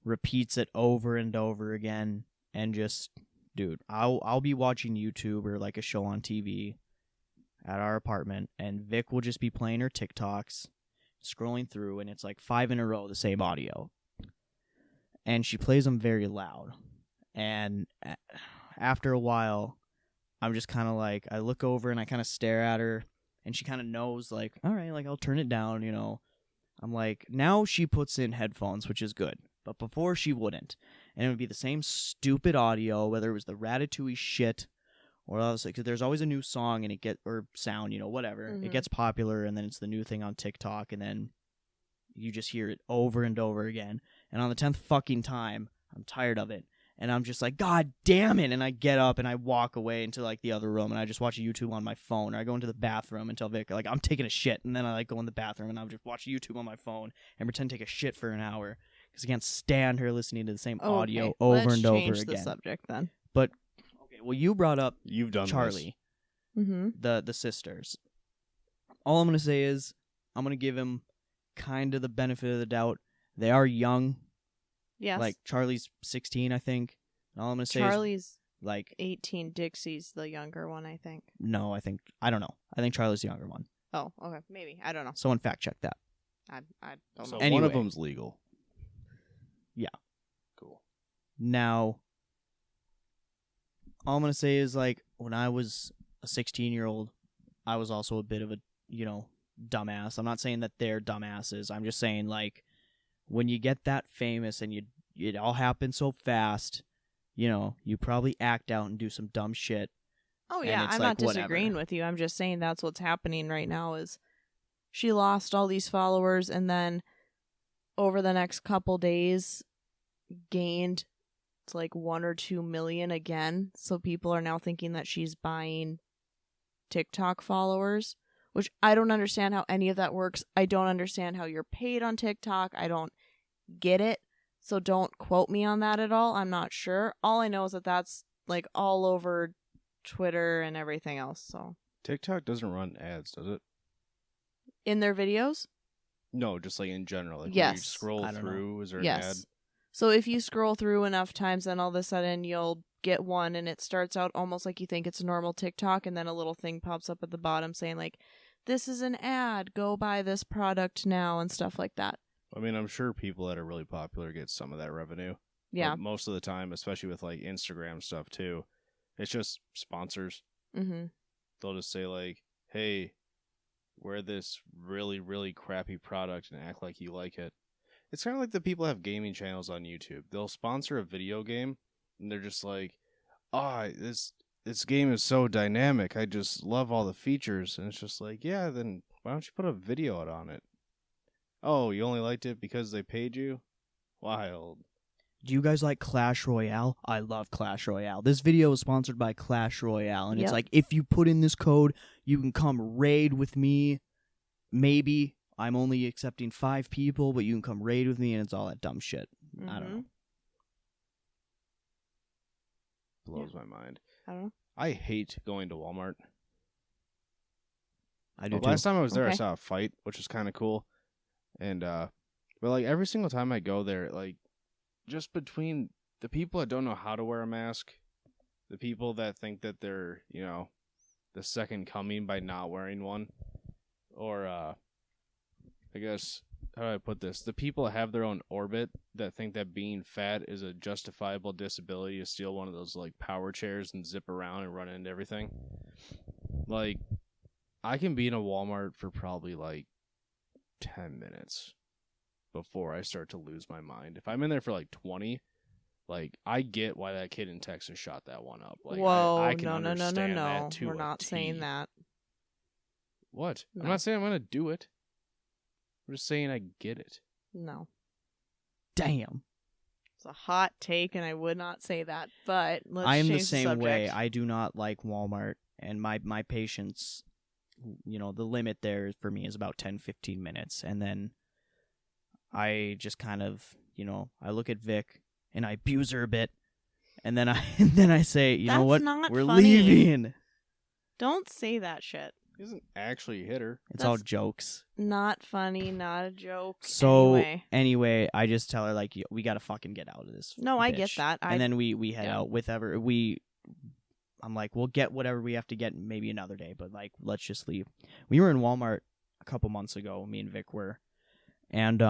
repeats it over and over again. And just, dude, I'll be watching YouTube or like a show on TV at our apartment, and Vic will just be playing her TikToks, scrolling through, and it's like 5 in a row the same audio. And she plays them very loud. And after a while, I'm just kind of like, I look over and I kind of stare at her, and she kind of knows, like, all right, like, I'll turn it down, you know. I'm like, now she puts in headphones, which is good. But before, she wouldn't. And it would be the same stupid audio, whether it was the Ratatouille shit, or else, because there's always a new song, and or sound, you know, whatever. Mhm. It gets popular, and then it's the new thing on TikTok, and then you just hear it over and over again. And on the 10th fucking time, I'm tired of it. And I'm just like, God damn it. And I get up and I walk away into like the other room, and I just watch YouTube on my phone. Or I go into the bathroom and tell Vic, like, I'm taking a shit. And then I like go in the bathroom and I'll just watch YouTube on my phone and pretend to take a shit for an hour. Because I can't stand her listening to the same audio over and over again. Let's change the subject then. But, okay, well, you brought up You've done Charlie, Mm-hmm. the sisters. All I'm going to say is I'm going to give him kind of the benefit of the doubt. They are young. Yes. Like, Charlie's 16, I think. And all I'm going to say is, Charlie's like, 18. Dixie's the younger one, I think. no, I don't know. I think Charlie's the younger one. Oh, okay. Maybe. I don't know. Someone fact check that. I don't So know. one Anyway. of them's legal. Yeah. Cool. Now, all I'm going to say is, like, when I was a 16-year-old, I was also a bit of a, you know, dumbass. I'm not saying that they're dumbasses. I'm just saying, like, when you get that famous and it all happens so fast, you know, you probably act out and do some dumb shit. Oh, and yeah. it's I'm like, not disagreeing whatever. with you. I'm just saying that's what's happening right now is she lost all these followers and then over the next couple days gained to like 1 or 2 million again. So people are now thinking that she's buying TikTok followers, which I don't understand how any of that works. I don't understand how you're paid on TikTok. I don't get it. So don't quote me on that at all. I'm not sure. All I know is that that's like all over Twitter and everything else. So TikTok doesn't run ads, does it? In their videos? No, just like in general. Like when you Yes. scroll I don't know. through, is there an ad? Yes. So if you scroll through enough times, then all of a sudden you'll get one, and it starts out almost like you think it's a normal TikTok, and then a little thing pops up at the bottom saying like, "This is an ad. Go buy this product now," and stuff like that. I mean, I'm sure people that are really popular get some of that revenue. Yeah. But most of the time, especially with like Instagram stuff too, it's just sponsors. Mm-hmm. They'll just say like, "Hey, wear this really, really crappy product and act like you like it." It's kind of like the people that have gaming channels on YouTube. They'll sponsor a video game, and they're just like, "Ah, this game is so dynamic. I just love all the features." And it's just like, yeah, then why don't you put a video out on it? Oh, you only liked it because they paid you? Wild. Do you guys like Clash Royale? I love Clash Royale. This video is sponsored by Clash Royale, and Yep. it's like, if you put in this code, you can come raid with me. Maybe I'm only accepting 5 people, but you can come raid with me, and it's all that dumb shit. I don't know. Blows my mind. I don't know. I hate going to Walmart. I do But too. last time I was there, I Okay. saw a fight, which was kind of cool. And, but like every single time I go there, like just between the people that don't know how to wear a mask, the people that think that they're, you know, the second coming by not wearing one, or, I guess, how do I put this? The people that have their own orbit that think that being fat is a justifiable disability to steal one of those like power chairs and zip around and run into everything. Like, I can be in a Walmart for probably like 10 minutes before I start to lose my mind. If I'm in there for like 20, like I get why that kid in Texas shot that one up. Like, Whoa, I can no. understand that to We're a not T. saying that. What? No. I'm not saying I'm gonna do it. I'm just saying I get it. No. Damn. It's a hot take, and I would not say that, but let's I am change the same way. subject. I do not like Walmart, and my patience, the limit there for me is about 10-15 minutes, and then I just kind of, I look at Vic and I abuse her a bit, and then I say, you know That's what, not we're funny. leaving. Don't say that shit. He doesn't actually hit her. It's all That's- jokes. Not funny, not a joke. So anyway. I just tell her like, we gotta fucking get out of this. No, I get bitch. that. And then we head yeah. out with I'm like, we'll get whatever we have to get maybe another day, but like, let's just leave. We were in Walmart a couple months ago, me and Vic were, and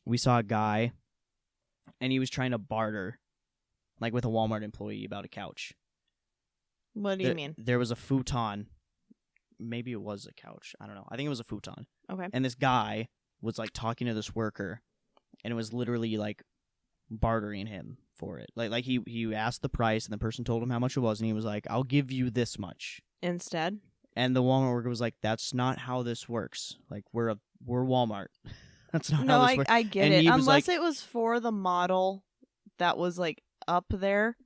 we saw a guy, and he was trying to barter, like with a Walmart employee about a couch. What do you mean? There was a futon. Maybe it was a couch. I don't know. I think it was a futon. Okay. And this guy was like talking to this worker, and it was literally like bartering him for it. Like he asked the price, and the person told him how much it was, and he was like, "I'll give you this much." Instead? And the Walmart worker was like, "That's not how this works. Like we're Walmart. That's not No, how this works." I get And it. he was Unless like- it was for the model that was like up there,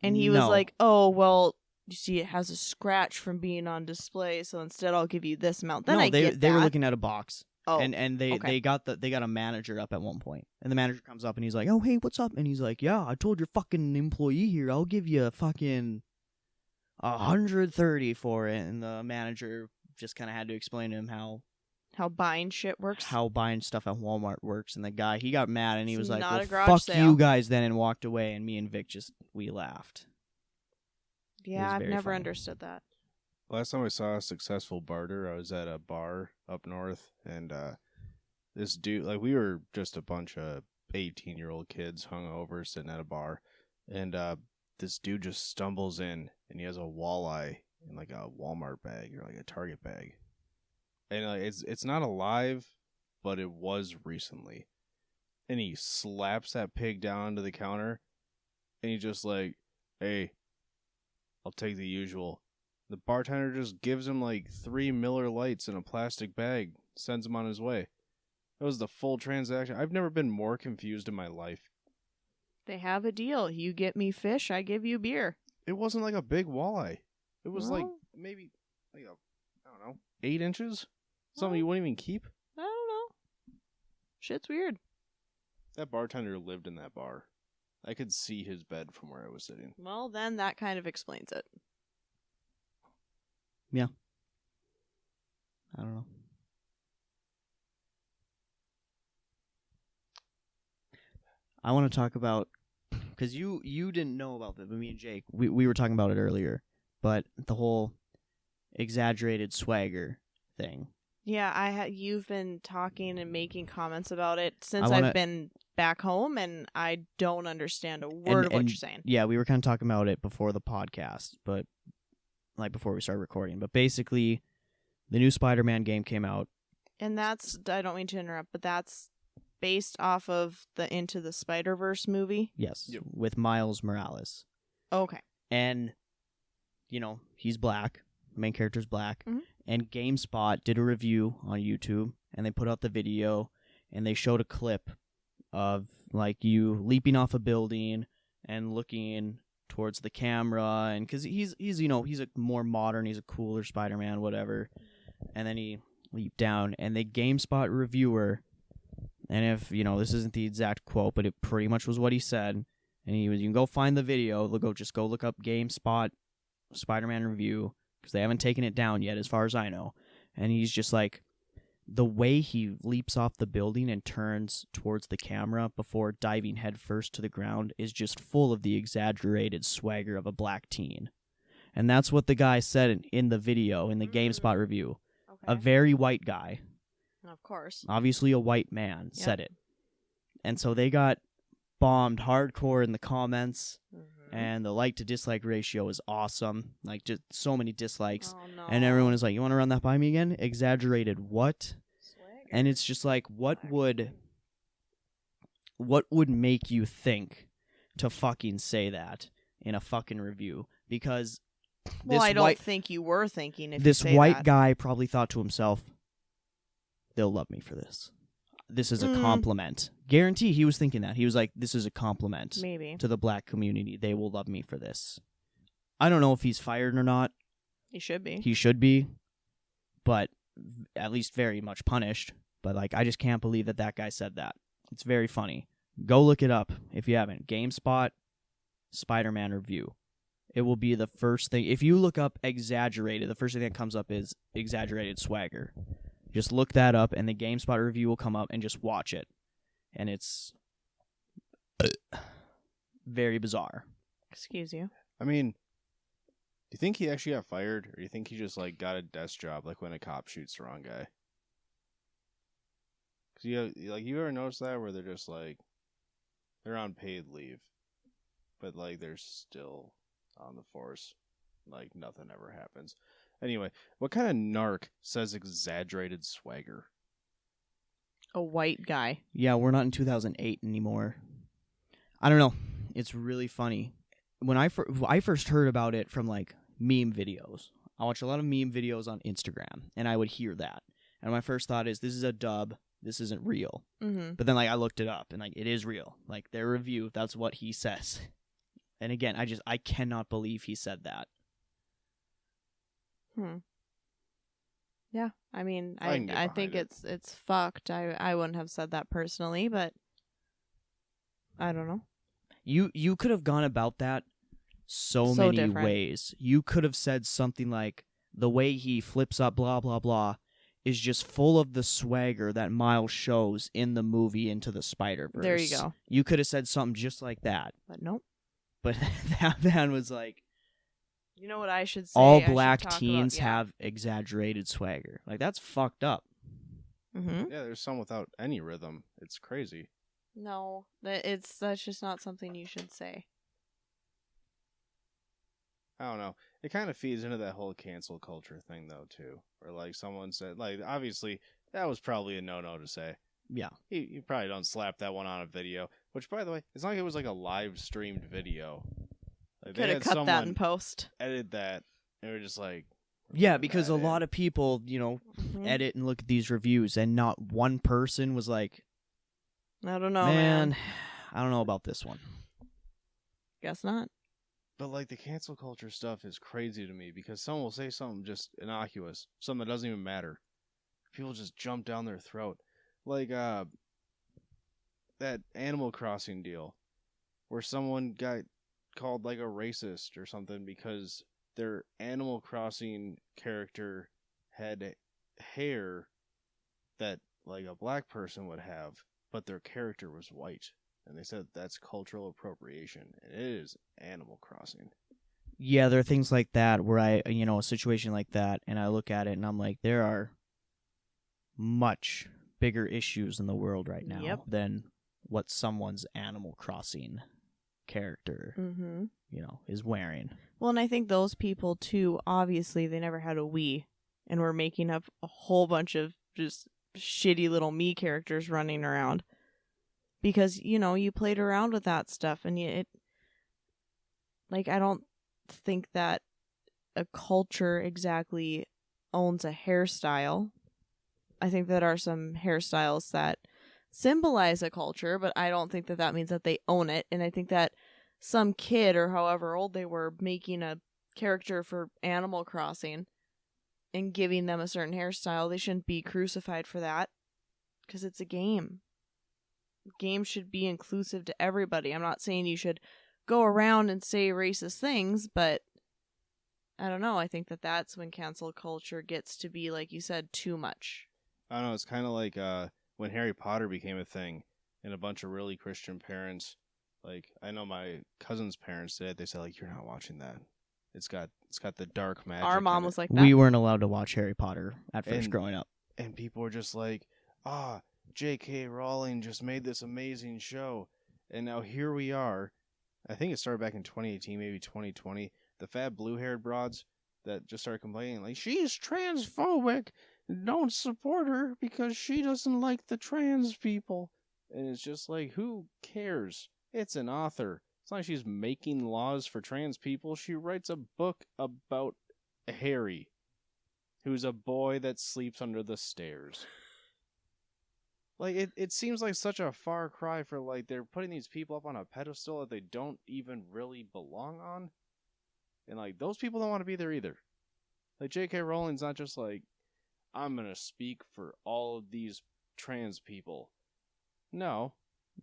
and he was No. like, "Oh well, you see, it has a scratch from being on display, so instead I'll give you this amount." Then no, I get they were that. looking at a box. Oh, And they okay. got a manager up at one point, and the manager comes up and he's like, "Oh hey, what's up?" And he's like, "Yeah, I told your fucking employee here, I'll give you fucking 130 for it." And the manager just kind of had to explain to him how buying shit works. buying stuff at Walmart works. And the guy, he got mad and he It's was like, not "Well, a garage fuck sale." you guys then," and walked away. And me and Vic we laughed. Yeah, was I've very never funny. understood that. Last time I saw a successful barter, I was at a bar up north, and this dude, like, we were just a bunch of 18-year-old kids hungover sitting at a bar, and this dude just stumbles in, and he has a walleye in like a Walmart bag or like a Target bag, and like it's not alive, but it was recently, and he slaps that pig down to the counter, and he just like, "Hey, I'll take the usual." The bartender just gives him like 3 Miller Lights in a plastic bag, sends him on his way. That was the full transaction. I've never been more confused in my life. They have a deal. You get me fish, I give you beer. It wasn't like a big walleye. It was like Well- maybe like I don't know, 8 inches? Something you wouldn't even keep? I don't know. Shit's weird. That bartender lived in that bar. I could see his bed from where I was sitting. Well, then that kind of explains it. I don't know. I want to talk about, because you didn't know about this, but me and Jake, we were talking about it earlier, but the whole exaggerated swagger thing. Yeah, you've been talking and making comments about it since wanna- I've been back home, and I don't understand a word of what you're saying. Yeah, we were kind of talking about it before the podcast, but like before we started recording. But basically, the new Spider-Man game came out. And that's, I don't mean to interrupt, but that's based off of the Into the Spider-Verse movie? Yes, Yep. with Miles Morales. Okay. And, he's black. The main character's black. Mhm. And GameSpot did a review on YouTube, and they put out the video, and they showed a clip of, like, you leaping off a building and looking towards the camera, and because he's a more modern, he's a cooler Spider-Man, whatever. And then he leaped down, and the GameSpot reviewer, and if, this isn't the exact quote, but it pretty much was what he said, and you can go find the video, just go look up GameSpot Spider-Man review, because they haven't taken it down yet, as far as I know. And he's just like, the way he leaps off the building and turns towards the camera before diving headfirst to the ground is just full of the exaggerated swagger of a black teen. And that's what the guy said in the video, in the GameSpot review. Okay. A very white guy, Of course. obviously a white man, said it. And so they got bombed hardcore in the comments. And the like to dislike ratio is awesome. Like, just so many dislikes. Oh, no. And everyone is like, you want to run that by me again? Exaggerated what? Swagger. And it's just like, what would make you think to fucking say that in a fucking review? Because Well, I don't think you were thinking if this you say white that. guy probably thought to himself, they'll love me for this. This is a compliment. Guarantee he was thinking that. He was like, this is a compliment Maybe. to the black community. They will love me for this. I don't know if he's fired or not. He should be. He should be, but at least very much punished. But, like, I just can't believe that guy said that. It's very funny. Go look it up if you haven't. GameSpot Spider-Man review. It will be the first thing. If you look up exaggerated, the first thing that comes up is exaggerated swagger. Just look that up, and the GameSpot review will come up, and just watch it. And it's very bizarre. Excuse you. I mean, do you think he actually got fired, or do you think he just like got a desk job, like when a cop shoots the wrong guy? Because you ever notice that where they're just like they're on paid leave, but like they're still on the force, like nothing ever happens. Anyway, what kind of narc says exaggerated swagger? A white guy. Yeah, we're not in 2008 anymore. I don't know. It's really funny. When I first heard about it from, like, meme videos. I watch a lot of meme videos on Instagram, and I would hear that. And my first thought is, this is a dub. This isn't real. Mm-hmm. But then, like, I looked it up, and, like, it is real. Like, their review, that's what he says. And again, I cannot believe he said that. Yeah, I mean, I can get I think behind it's fucked. I wouldn't have said that personally, but I don't know. You could have gone about that so many different. ways. You could have said something like, the way he flips up blah blah blah is just full of the swagger that Miles shows in the movie Into the Spider-Verse. There you go. You could have said something just like that. But nope. But that man was like, You know what I should say? all I should black talk teens about, yeah. have exaggerated swagger. Like, that's fucked up. Mm-hmm. Yeah, there's some without any rhythm. It's crazy. No, that's just not something you should say. I don't know. It kind of feeds into that whole cancel culture thing, though, too. Where, like, someone said, like, obviously, that was probably a no-no to say. Yeah. You probably don't slap that one on a video. Which, by the way, it's not like it was, like, a live-streamed video. Like, Could have cut that in post. Edit that, and we're just like... Yeah, because a lot of people, edit and look at these reviews, and not one person was like, I don't know, man, I don't know about this one. Guess not. But, like, the cancel culture stuff is crazy to me, because someone will say something just innocuous, something that doesn't even matter. People just jump down their throat. Like, that Animal Crossing deal, where someone got called, like, a racist or something because their Animal Crossing character had hair that like a black person would have, but their character was white. And they said that's cultural appropriation. And it is Animal Crossing. Yeah, there are things like that where a situation like that, and I look at it and I'm like, there are much bigger issues in the world right now Yep. than what someone's Animal Crossing character, Mm-hmm. is wearing. Well, and I think those people, too, obviously, they never had a Wii, and were making up a whole bunch of just shitty little me characters running around. Because, you played around with that stuff, and I don't think that a culture exactly owns a hairstyle. I think that are some hairstyles that symbolize a culture, but I don't think that that means that they own it. And I think that some kid, or however old they were, making a character for Animal Crossing and giving them a certain hairstyle, they shouldn't be crucified for that, because it's a game. Games should be inclusive to everybody. I'm not saying you should go around and say racist things, but I don't know. I think that that's when cancel culture gets to be, like you said, too much. I don't know. It's kind of like when Harry Potter became a thing, and a bunch of really Christian parents, like I know my cousin's parents did. They said like, "You're not watching that. It's got the dark magic." Our mom in was it." like that. We weren't allowed to watch Harry Potter at first And- growing up. And people were just like, J.K. Rowling just made this amazing show. And now here we are. I think it started back in 2018, maybe 2020. The fat blue-haired broads that just started complaining, like, she's transphobic. Don't support her because she doesn't like the trans people. And it's just like, who cares? It's an author. It's not like she's making laws for trans people. She writes a book about Harry, who's a boy that sleeps under the stairs. Like, it seems like such a far cry for, like, they're putting these people up on a pedestal that they don't even really belong on. And, like, those people don't want to be there either. Like, J.K. Rowling's not just like, I'm going to speak for all of these trans people. No.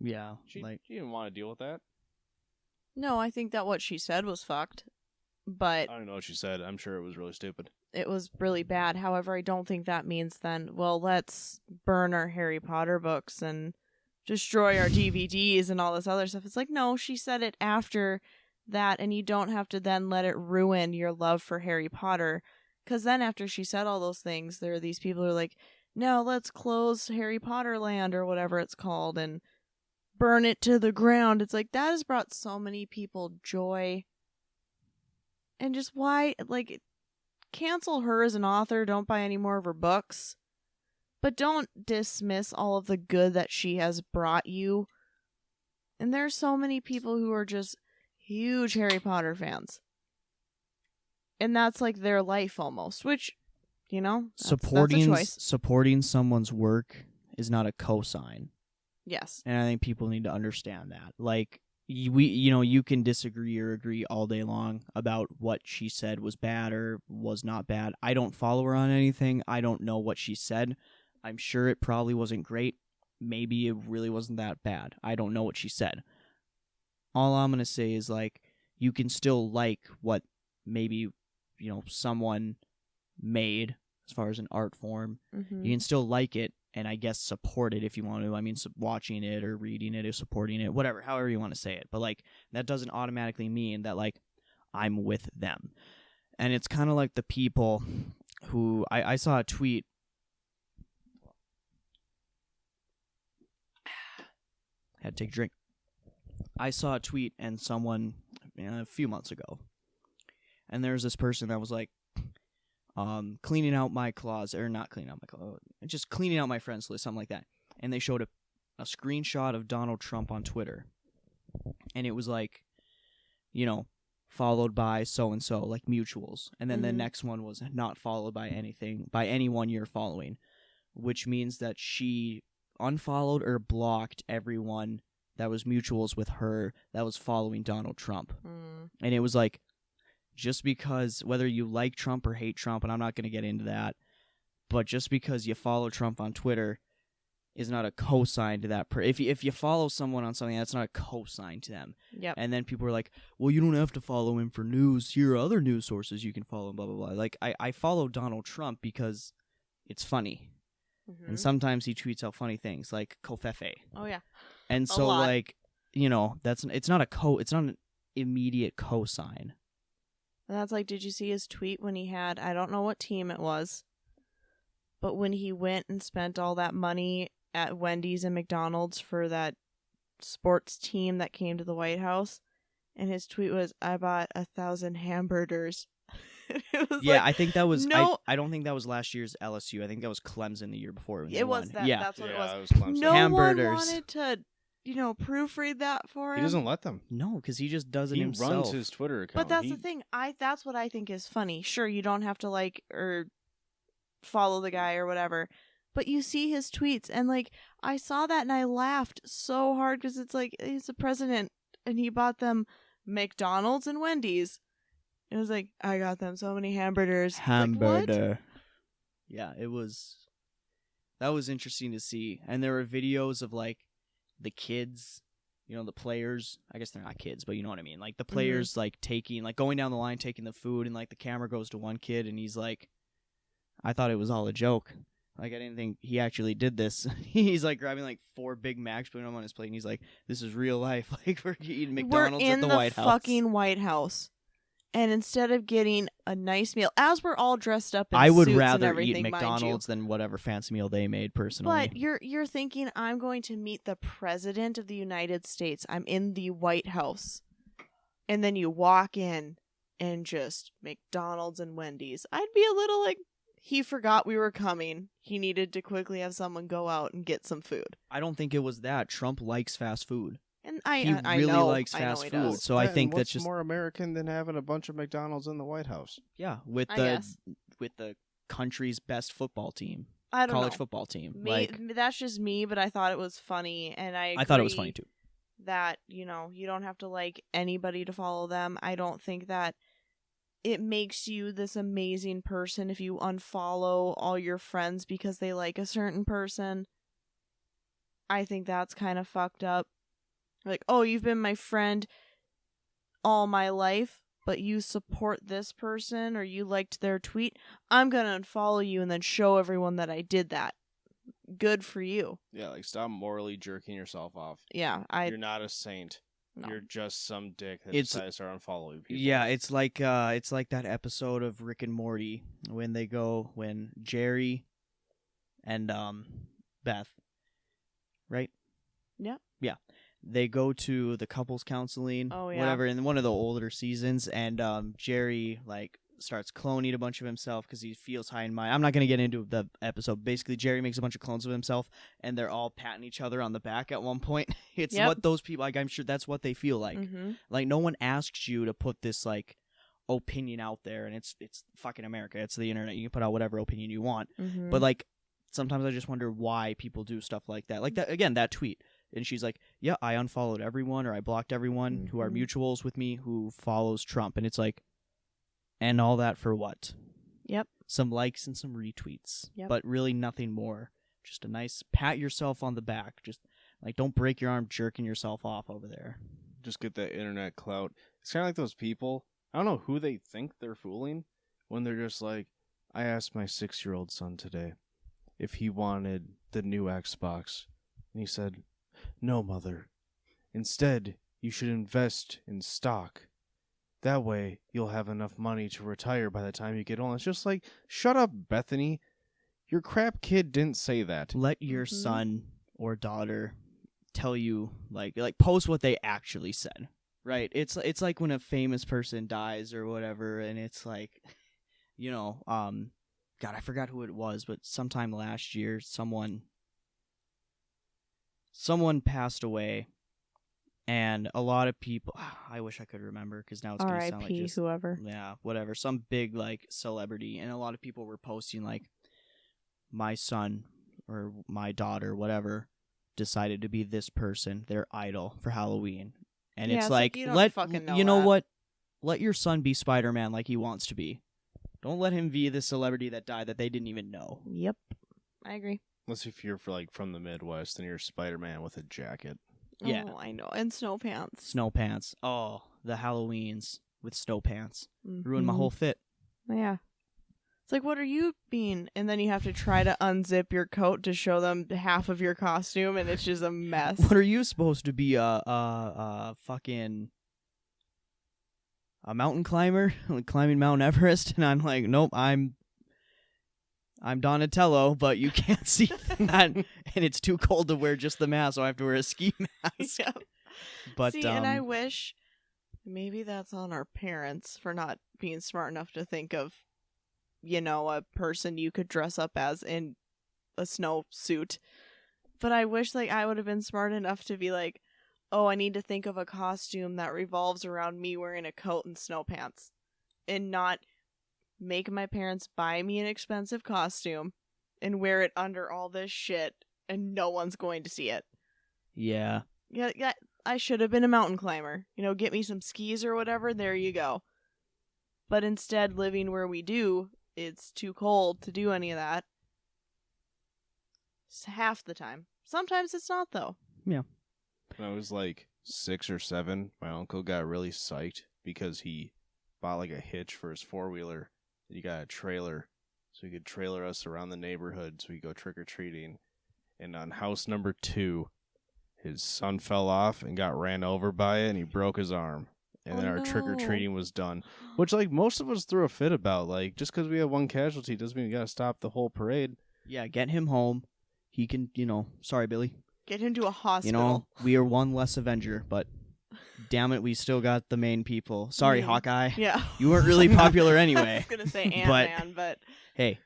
Yeah, She didn't want to deal with that. No, I think that what she said was fucked, but I don't know what she said. I'm sure it was really stupid. it was really bad. However, I don't think that means then, well, let's burn our Harry Potter books and destroy our DVDs and all this other stuff. It's like, no, she said it after that, and you don't have to then let it ruin your love for Harry Potter. Because then after she said all those things, there are these people who are like, no, let's close Harry Potter Land or whatever it's called and burn it to the ground. It's like, that has brought so many people joy. And just why, like, cancel her as an author, don't buy any more of her books, but don't dismiss all of the good that she has brought you. And there are so many people who are just huge Harry Potter fans, and that's like their life almost, which, that's a choice. Supporting someone's work is not a cosign, Yes. and I think people need to understand that. Like, you can disagree or agree all day long about what she said was bad or was not bad. I don't follow her on anything. I don't know what she said. I'm sure it probably wasn't great. Maybe it really wasn't that bad. I don't know what she said. All I'm going to say is, like, you can still like what maybe, someone made as far as an art form. Mm-hmm. You can still like it and I guess support it if you want to. I mean, watching it or reading it or supporting it, whatever, however you want to say it. But, like, that doesn't automatically mean that, like, I'm with them. And it's kind of like the people who I saw a tweet. Had to take a drink. I saw a tweet and someone a few months ago, and there's this person that was like, cleaning out my closet, or not cleaning out my closet, just cleaning out my friends list, something like that. And they showed a screenshot of Donald Trump on Twitter, and it was like, followed by so and so, like mutuals, and then the next one was not followed by anyone you're following, which means that she unfollowed or blocked everyone that was mutuals with her that was following Donald Trump. And it was like, just because, whether you like Trump or hate Trump, and I'm not going to get into that, but just because you follow Trump on Twitter, is not a cosign to that if you follow someone on something, that's not a cosign to them. Yep. And then people are like, well, you don't have to follow him for news. Here are other news sources you can follow, blah, blah, blah. Like, I follow Donald Trump because it's funny. Mhm. And sometimes he tweets out funny things, like Kofefe. Oh, yeah. And so, lot. like, you know, it's not an immediate cosign. That's like, did you see his tweet when he had, I don't know what team it was, but when he went and spent all that money at Wendy's and McDonald's for that sports team that came to the White House, and his tweet was, I bought 1,000 hamburgers. It was Yeah, like, I think that was, no, I don't think that was last year's LSU. I think that was Clemson the year before. When they it was won. that. Yeah. That's what it Yeah, was. it was Clemson. No Hamburgers. one wanted to, proofread that for him. He doesn't let them. No, because he just does it He himself. runs his Twitter account. But that's the thing. That's what I think is funny. Sure, you don't have to like or follow the guy or whatever, but you see his tweets, and like I saw that and I laughed so hard because it's like he's the president and he bought them McDonald's and Wendy's. It was like, I got them so many hamburgers. It's like, what? Hamburger. Yeah, that was interesting to see. And there were videos of like the kids, the players. I guess they're not kids, but you know what I mean. Like the players like going down the line, taking the food, and like the camera goes to one kid and he's like, I thought it was all a joke. Like I didn't think he actually did this. He's like grabbing like 4 Big Macs, putting them on his plate, and he's like, this is real life. Like we're eating McDonald's we're in at the White House. fucking White House. And instead of getting a nice meal, as we're all dressed up in I would suits and rather everything, eat mind you. McDonald's than whatever fancy meal they made personally. But you're thinking, I'm going to meet the president of the United States. I'm in the White House. And then you walk in and just McDonald's and Wendy's. I'd be a little like, he forgot we were coming. He needed to quickly have someone go out and get some food. I don't think it was that. Trump likes fast food. And He I really know, likes I know fast he food. does. So I Yeah, think and that's what's just more American than having a bunch of McDonald's in the White House. yeah, with I the guess. with the country's best football team, I don't college know. football team. That's just me, but I thought it was funny, and I thought it was agree funny too. that, you don't have to like anybody to follow them. I don't think that it makes you this amazing person if you unfollow all your friends because they like a certain person. I think that's kind of fucked up. Like, oh, you've been my friend all my life, but you support this person or you liked their tweet. I'm going to unfollow you and then show everyone that I did that. Good for you. Yeah, like stop morally jerking yourself off. Yeah, You're not a saint. No. You're just some dick that It's- decides to start unfollowing people. Yeah, it's like that episode of Rick and Morty when Jerry and Beth, right? Yeah. Yeah. They go to the couples counseling, Oh, yeah. whatever, in one of the older seasons, and Jerry like starts cloning a bunch of himself because he feels high and mighty. I'm not going to get into the episode. Basically, Jerry makes a bunch of clones of himself, and they're all patting each other on the back at one point. It's Yep. what those people, like, I'm sure that's what they feel like. Mm-hmm. Like, no one asks you to put this, like, opinion out there, and it's fucking America. It's the internet. You can put out whatever opinion you want. Mm-hmm. But, like, sometimes I just wonder why people do stuff like that. Like, that again, that tweet. And she's like, yeah, I unfollowed everyone, or I blocked everyone who are Mhm. mutuals with me who follows Trump. And it's like, and all that for what? Yep. Some likes and some retweets. Yep. But really nothing more. Just a nice pat yourself on the back. Just, like, don't break your arm jerking yourself off over there. Just get that internet clout. It's kind of like those people. I don't know who they think they're fooling when they're just like, I asked my 6-year-old son today if he wanted the new Xbox. And he said, no, mother. Instead, you should invest in stock. That way, you'll have enough money to retire by the time you get old. It's just like, shut up, Bethany. Your crap kid didn't say that. Let your Mhm. son or daughter tell you, like post what they actually said, right? It's like when a famous person dies or whatever, and it's like, God, I forgot who it was, but sometime last year, someone passed away, and a lot of people, I wish I could remember, because now it's going to sound like R.I.P. just, whoever. yeah, whatever, some big, like, celebrity, and a lot of people were posting, like, my son or my daughter, whatever, decided to be this person, their idol, for Halloween. And Yeah, it's it's like, like, you don't fucking know you know that. what? Let your son be Spider-Man like he wants to be. Don't let him be the celebrity that died that they didn't even know. Yep. I agree. Unless if you're from the Midwest and you're Spider-Man with a jacket. Yeah. Oh, I know. And snow pants. Snow pants. Oh, the Halloweens with snow pants. Mhm. Ruined my whole fit. Yeah. It's like, what are you being? And then you have to try to unzip your coat to show them half of your costume, and it's just a mess. What are you supposed to be? Fucking a mountain climber, like climbing Mount Everest? And I'm like, nope, I'm Donatello, but you can't see that, and it's too cold to wear just the mask, so I have to wear a ski mask. Yeah. But See, and I wish maybe that's on our parents for not being smart enough to think of, a person you could dress up as in a snow suit. But I wish I would have been smart enough to be like, oh, I need to think of a costume that revolves around me wearing a coat and snow pants, and not make my parents buy me an expensive costume and wear it under all this shit and no one's going to see it. yeah. Yeah, I should have been a mountain climber. Get me some skis or whatever, there you go. But instead, living where we do, it's too cold to do any of that. It's half the time. Sometimes it's not, though. Yeah. When I was 6 or 7, my uncle got really psyched because he bought a hitch for his 4-wheeler. He got a trailer so he could trailer us around the neighborhood so we could go trick-or-treating. And on house number 2, his son fell off and got ran over by it, and he broke his arm. And then our trick-or-treating was done. Which, most of us threw a fit about. Just because we have one casualty doesn't mean we gotta stop the whole parade. Yeah, get him home. He can, sorry, Billy. Get him to a hospital. We are one less Avenger, but damn it, we still got the main people. Sorry, Hawkeye. Yeah. You weren't really popular anyway. I was going to say Ant-Man, but... Hey.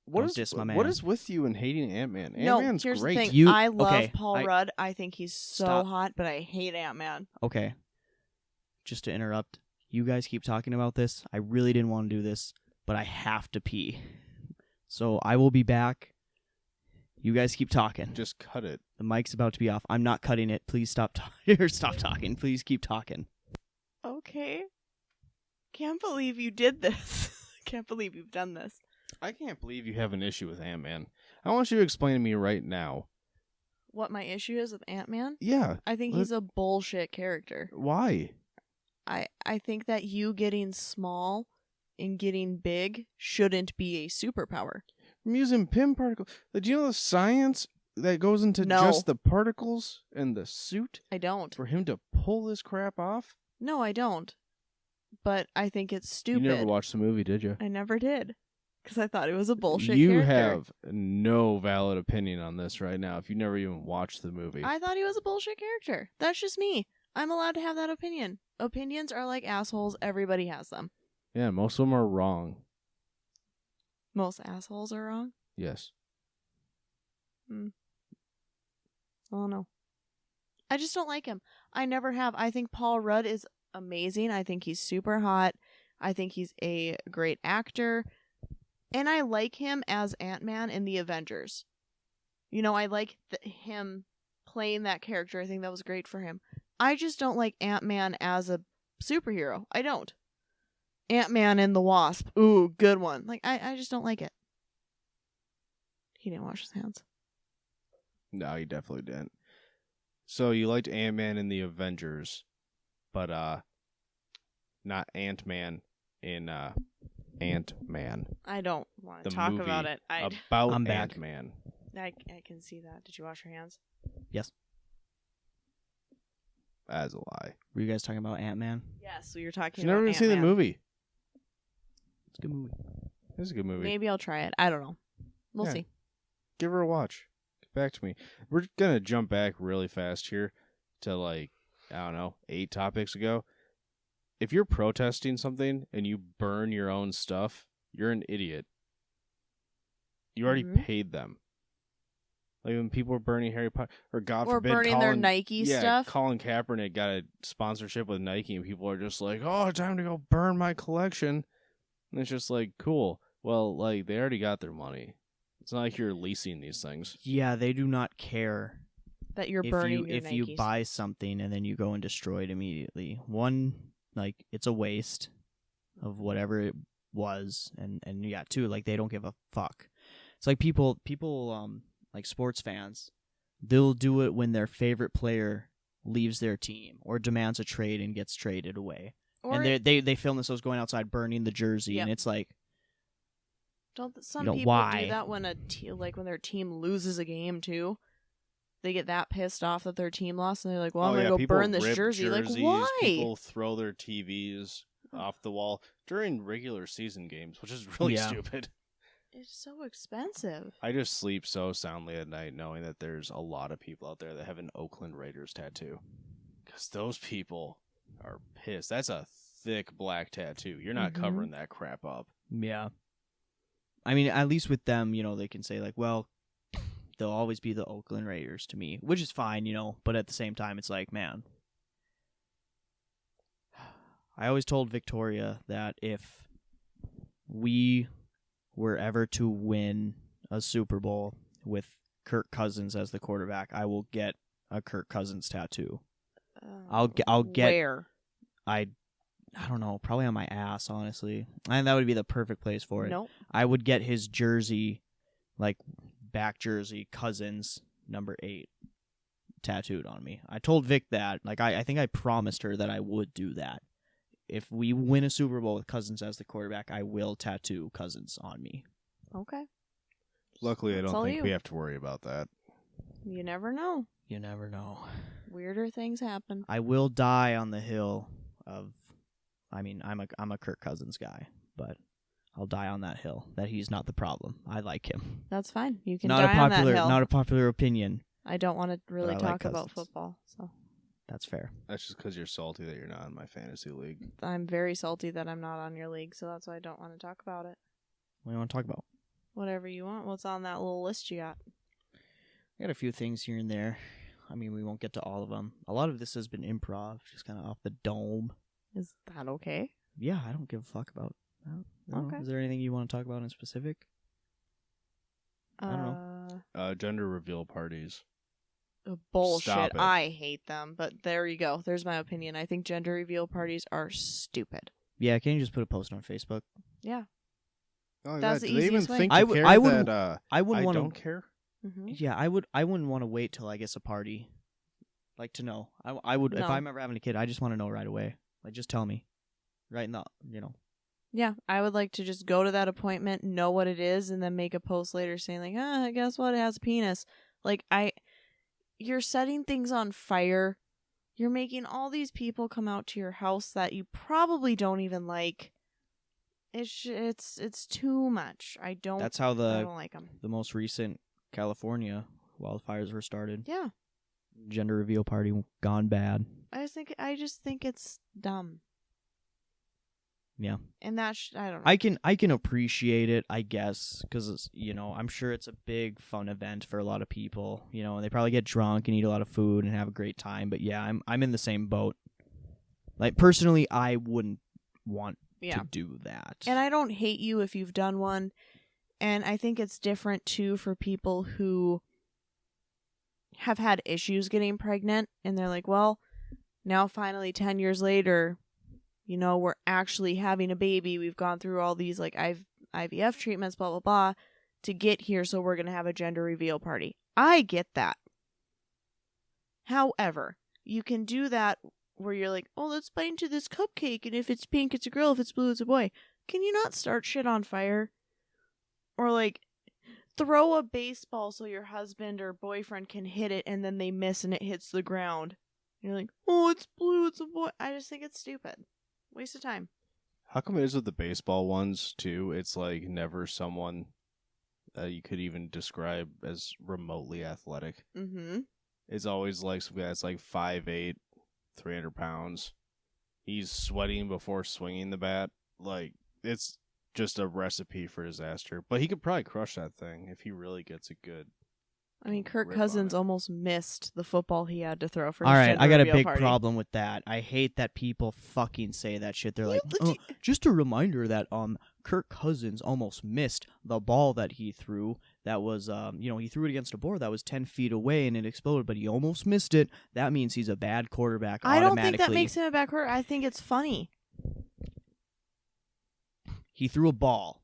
What diss my man. What is with you and hating Ant-Man? No, Ant-Man's here's great. the thing. I love Paul Rudd. I think he's so Stop. hot, but I hate Ant-Man. Okay. Just to interrupt, you guys keep talking about this. I really didn't want to do this, but I have to pee. So I will be back. You guys keep talking. Just cut it. The mic's about to be off. I'm not cutting it. Please stop talking. Stop talking. Please keep talking. Okay. Can't believe you did this. Can't believe you've done this. I can't believe you have an issue with Ant-Man. I want you to explain to me right now. What my issue is with Ant-Man? Yeah. I think he's a bullshit character. Why? I think that you getting small and getting big shouldn't be a superpower. I'm using pin particles. Do you know the science that goes into No. just the particles and the suit I don't. for him to pull this crap off? No, I don't. But I think it's stupid. You never watched the movie, did you? I never did. Because I thought it was a bullshit You character. have no valid opinion on this right now if you never even watched the movie. I thought he was a bullshit character. That's just me. I'm allowed to have that opinion. Opinions are like assholes. Everybody has them. Yeah, most of them are wrong. Most assholes are wrong? Yes. Oh, no. I just don't like him. I never have. I think Paul Rudd is amazing. I think he's super hot. I think he's a great actor. And I like him as Ant-Man in the Avengers. I like him playing that character. I think that was great for him. I just don't like Ant-Man as a superhero. I don't. Ant-Man and the Wasp. Ooh, good one. I just don't like it. He didn't wash his hands. No, he definitely didn't. So you liked Ant-Man in the Avengers, but not Ant-Man in Ant-Man. I don't want to The talk movie about it. about I'm back. Ant-Man. I can see that. Did you wash your hands? Yes. That's a lie. Were you guys talking about Ant-Man? Yes, we were talking She's about never even seen the Ant-Man. movie. It's a good movie. It's a good movie. Maybe I'll try it. I don't know. We'll Yeah. see. Give her a watch. Get back to me. We're gonna jump back really fast here to 8 topics ago. If you're protesting something and you burn your own stuff, you're an idiot. You already Mhm. paid them. Like when people were burning Harry Potter, or God Or forbid, burning their Nike stuff. Colin Kaepernick got a sponsorship with Nike, and people are just like, "Oh, time to go burn my collection." And it's just like, cool. Well, they already got their money. It's not like you're leasing these things. Yeah, they do not care That you're burning your if you Nikes. buy something and then you go and destroy it immediately. One, it's a waste of whatever it was, and yeah, two, they don't give a fuck. It's like people like sports fans, they'll do it when their favorite player leaves their team or demands a trade and gets traded away. Or And they film themselves going outside burning the jersey, Yep. and it's like, don't some you know, people why? do that when like when their team loses a game too? They get that pissed off that their team lost, and they're like, "Well, I'm gonna go people burn this rip jersey." Like, jerseys, why? People throw their TVs off the wall during regular season games, which is really stupid. It's so expensive. I just sleep so soundly at night knowing that there's a lot of people out there that have an Oakland Raiders tattoo. Because those people are pissed. That's a thick black tattoo. You're not covering that crap up. Yeah. I mean, at least with them, you know, they can say, like, well, they'll always be the Oakland Raiders to me, which is fine, you know, but at the same time, it's like, man. I always told Victoria that if we were ever to win a Super Bowl with Kirk Cousins as the quarterback, I will get a Kirk Cousins tattoo. I'll get where? I don't know, probably on my ass, honestly. And that would be the perfect place for it. Nope. I would get his jersey, like back jersey, Cousins, number 8, tattooed on me. I told Vic that. Like, I think I promised her that I would do that. If we win a Super Bowl with Cousins as the quarterback, I will tattoo Cousins on me. Okay. Luckily, I That's don't all think you. we have to worry about that. You never know. You never know. Weirder things happen. I will die on the hill of, I mean, I'm a Kirk Cousins guy, but I'll die on that hill that he's not the problem. I like him. That's fine. You can Not die a on that popular, hill. not a popular opinion. I don't want to really I like talk about Cousins. football, so That's fair. That's just because you're salty that you're not in my fantasy league. I'm very salty that I'm not on your league, so that's why I don't want to talk about it. What do you want to talk about? Whatever you want. What's on that little list you got? I got a few things here and there. I mean, we won't get to all of them. A lot of this has been improv, just kind of off the dome. Is that okay? Yeah, I don't give a fuck about that. No. Okay. Is there anything you want to talk about in specific? I don't know. Gender reveal parties. Bullshit. Stop it. I hate them, but there you go. There's my opinion. I think gender reveal parties are stupid. Yeah, can you just put a post on Facebook? Yeah. Oh, That's do the they even easiest way. think I to would- care I wouldn't- that I I wouldn't want don't to. care? Mm-hmm. Yeah, I wouldn't want to wait till I guess a party, like to know. I would if No. I'm ever having a kid. I just want to know right away. Like, just tell me, right in the Yeah, I would like to just go to that appointment, know what it is, and then make a post later saying like, guess what? It has a penis. Like, you're setting things on fire. You're making all these people come out to your house that you probably don't even like. It's too much. That's how I don't like them. the most recent California wildfires were started. Yeah, Gender reveal party gone bad. I just think it's dumb. Yeah. And I don't know. I can appreciate it, I guess, because I'm sure it's a big fun event for a lot of people. And they probably get drunk and eat a lot of food and have a great time. But yeah, I'm in the same boat. Like, personally, I wouldn't want to do that. And I don't hate you if you've done one. And I think it's different too for people who have had issues getting pregnant and they're like, well, now finally 10 years later, we're actually having a baby. We've gone through all these like IVF treatments, blah, blah, blah, to get here. So we're going to have a gender reveal party. I get that. However, you can do that where you're like, oh, let's bite into this cupcake. And if it's pink, it's a girl. If it's blue, it's a boy. Can you not start shit on fire? Or like throw a baseball so your husband or boyfriend can hit it and then they miss and it hits the ground. You're like, oh, it's blue, it's a boy. I just think it's stupid. Waste of time. How come it is with the baseball ones, too? It's like never someone that you could even describe as remotely athletic. Mm-hmm. It's always like some guy that's like 5'8", 300 pounds. He's sweating before swinging the bat. Like, it's just a recipe for disaster. But he could probably crush that thing if he really gets it good. I mean, Kirk Rip on Cousins it. almost missed the football he had to throw for All his right, gender I got a reveal big party. problem with that. I hate that people fucking say that shit. They're like, look just a reminder that Kirk Cousins almost missed the ball that he threw. That was he threw it against a board that was 10 feet away and it exploded, but he almost missed it. That means he's a bad quarterback I don't automatically. think that makes him a bad quarterback. I think it's funny. He threw a ball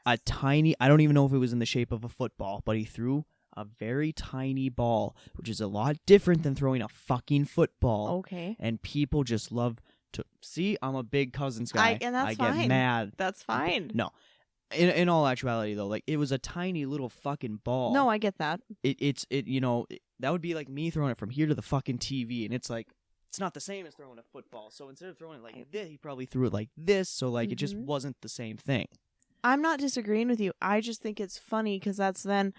a tiny, I don't even know if it was in the shape of a football, but he threw a very tiny ball, which is a lot different than throwing a fucking football. Okay. And people just love to see. I'm a big Cousins guy. And that's I get fine. mad. That's fine. No, in all actuality though, like it was a tiny little fucking ball. No, I get that. That would be like me throwing it from here to the fucking TV, and it's like it's not the same as throwing a football. So instead of throwing it like this, he probably threw it like this. So like it just wasn't the same thing. I'm not disagreeing with you. I just think it's funny because that's then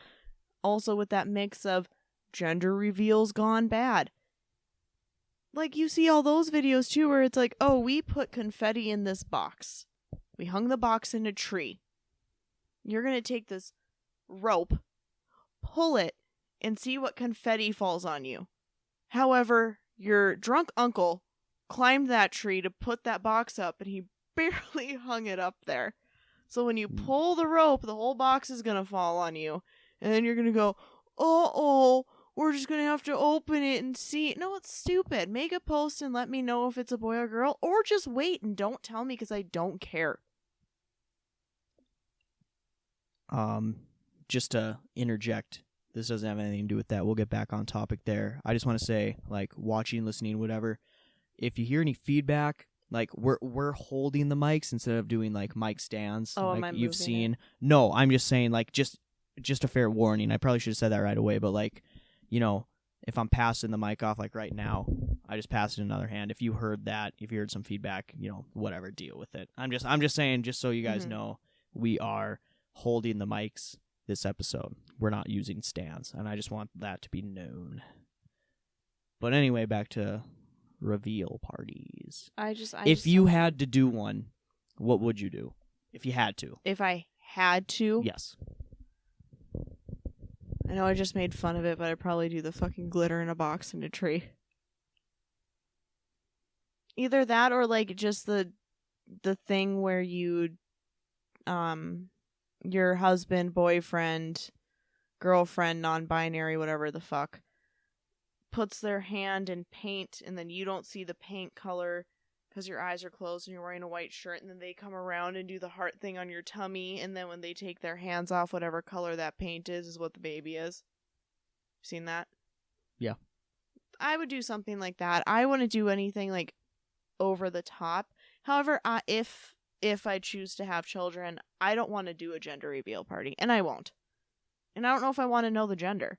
also with that mix of gender reveals gone bad. Like you see all those videos too where it's like, oh, we put confetti in this box. We hung the box in a tree. You're going to take this rope, pull it, and see what confetti falls on you. However, your drunk uncle climbed that tree to put that box up and he barely hung it up there. So when you pull the rope, the whole box is going to fall on you. And then you're going to go, uh-oh, we're just going to have to open it and see. No, it's stupid. Make a post and let me know if it's a boy or girl. Or just wait and don't tell me because I don't care. Just to interject, this doesn't have anything to do with that. We'll get back on topic there. I just want to say, like, watching, listening, whatever, if you hear any feedback, like, we're holding the mics instead of doing, like, mic stands. Oh, like am I you've moving seen. it? No, I'm just saying, like, just a fair warning. I probably should have said that right away, but, like, you know, if I'm passing the mic off, like, right now, I just passed it in another hand. If you heard that, if you heard some feedback, you know, whatever, deal with it. I'm just saying, just so you guys know, we are holding the mics this episode. We're not using stands, and I just want that to be known. But anyway, back to reveal parties. If you had to do one, what would you do? If you had to. If I had to? Yes. I know I just made fun of it, but I'd probably do the fucking glitter in a box in a tree. Either that or like just the thing where you'd your husband, boyfriend, girlfriend, non-binary, whatever the fuck, puts their hand in paint and then you don't see the paint color because your eyes are closed and you're wearing a white shirt, and then they come around and do the heart thing on your tummy, and then when they take their hands off, whatever color that paint is what the baby is. Seen that? Yeah. I would do something like that. I wouldn't do anything like over the top. However, if I choose to have children, I don't want to do a gender reveal party, and I won't. And I don't know if I want to know the gender.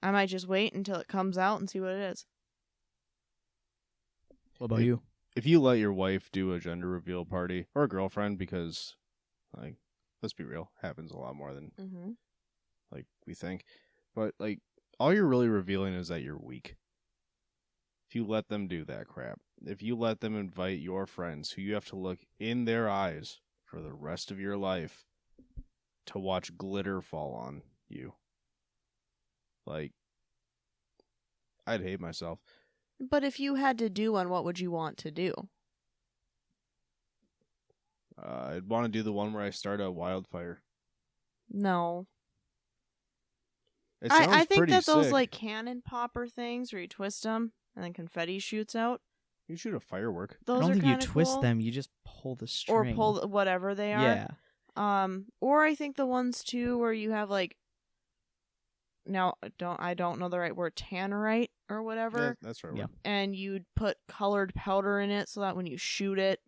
I might just wait until it comes out and see what it is. What about you? If you let your wife do a gender reveal party, or a girlfriend, because, like, let's be real, happens a lot more than, like, we think. But, like, all you're really revealing is that you're weak. If you let them do that crap, if you let them invite your friends who you have to look in their eyes for the rest of your life to watch glitter fall on you, like, I'd hate myself. But if you had to do one, what would you want to do? I'd want to do the one where I start a wildfire. No. It sounds I think pretty that those sick. like cannon popper things where you twist them and then confetti shoots out. You shoot a firework. Those I don't are think you kinda twist cool. them. You just pull the string. Or pull whatever they are. Yeah. Or I think the ones too where you have like, now I don't know the right word, tannerite or whatever. Yeah, that's right. Yeah. And you'd put colored powder in it so that when you shoot it,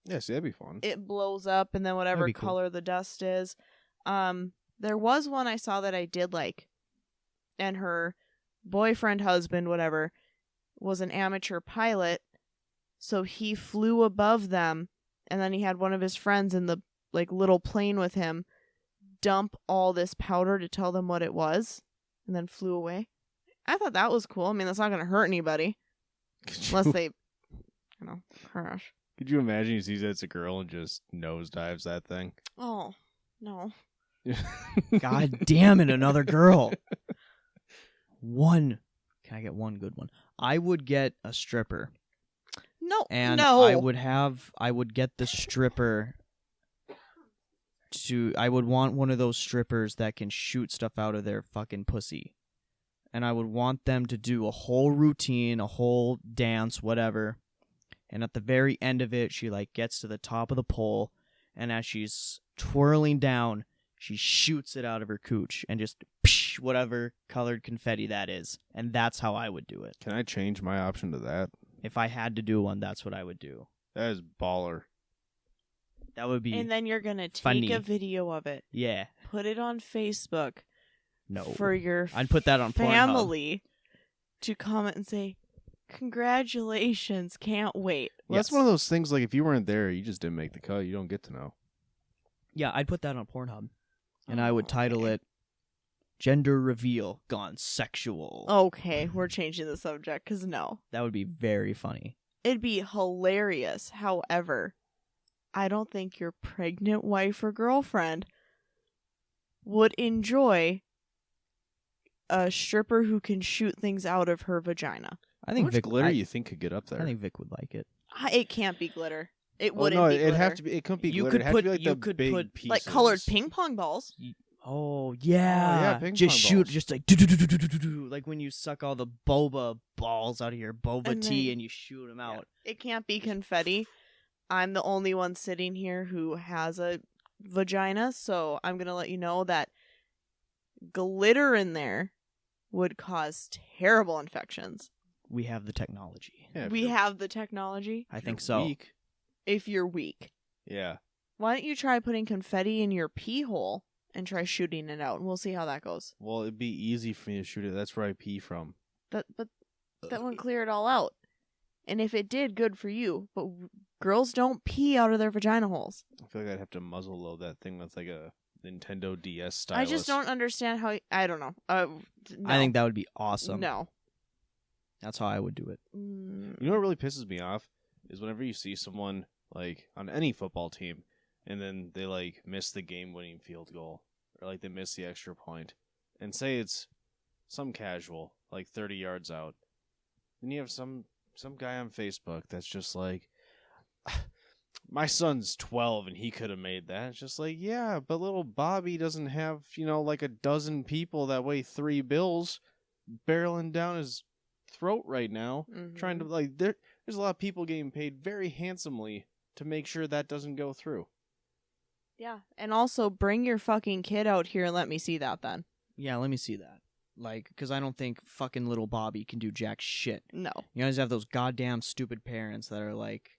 Yeah, see, that'd be fun. it blows up, and then whatever That'd be cool. color the dust is. There was one I saw that I did like, and her boyfriend, husband, whatever, was an amateur pilot, so he flew above them, and then he had one of his friends in the like little plane with him dump all this powder to tell them what it was, and then flew away. I thought that was cool. I mean, that's not going to hurt anybody unless they, crash. Could you imagine he sees it's a girl and just nosedives that thing? Oh, no. God damn it, another girl. Can I get one good one? I would get a stripper. No, And no. I would get the stripper I would want one of those strippers that can shoot stuff out of their fucking pussy. And I would want them to do a whole routine, a whole dance, whatever. And at the very end of it, she like gets to the top of the pole, and as she's twirling down. She shoots it out of her cooch and just whatever colored confetti that is. And that's how I would do it. Can I change my option to that? If I had to do one, that's what I would do. That is baller. That would be And then you're going to take funny. a video of it. Yeah. Put it on Facebook. No. For your I'd put that on family to comment and say, congratulations, can't wait. Well, that's one of those things, like, if you weren't there, you just didn't make the cut. You don't get to know. Yeah, I'd put that on Pornhub. And I would title it Gender Reveal Gone Sexual. Okay, we're changing the subject, because no. That would be very funny. It'd be hilarious. However, I don't think your pregnant wife or girlfriend would enjoy a stripper who can shoot things out of her vagina. I How think much Vic glitter you think could get up there? I think Vic would like it. It can't be glitter. It Well, wouldn't no, be it'd glitter. have to be. It couldn't be You glitter. could It'd have put- to be like you the could big put, pieces. Like colored ping pong balls. Oh, yeah. yeah, ping just pong shoot, balls. just like do, like when you suck all the boba balls out of your boba And tea then- and you shoot them out. It can't be confetti. I'm the only one sitting here who has a vagina, so I'm going to let you know that glitter in there would cause terrible infections. We have the technology. Yeah, if We you're- have the technology I if think you're so. weak. if you're weak. Yeah. Why don't you try putting confetti in your pee hole and try shooting it out, and we'll see how that goes. Well, it'd be easy for me to shoot it. That's where I pee from. But that wouldn't clear it all out. And if it did, good for you. But girls don't pee out of their vagina holes. I feel like I'd have to muzzle load that thing with like a Nintendo DS style. I just don't understand how. I don't know. No. I think that would be awesome. No. That's how I would do it. Mm, You know what really pisses me off is whenever you see someone like on any football team, and then they like miss the game-winning field goal, or like they miss the extra point, and say it's some casual like 30 yards out, then you have some guy on Facebook that's just like, my son's 12 and he could have made that. It's just like, yeah, but little Bobby doesn't have, like a dozen people that weigh 3 bills barreling down his throat right now, mhm. trying to like there's a lot of people getting paid very handsomely to make sure that doesn't go through. Yeah. And also, bring your fucking kid out here and let me see that then. Yeah, let me see that. Like, because I don't think fucking little Bobby can do jack shit. No. You always have those goddamn stupid parents that are like,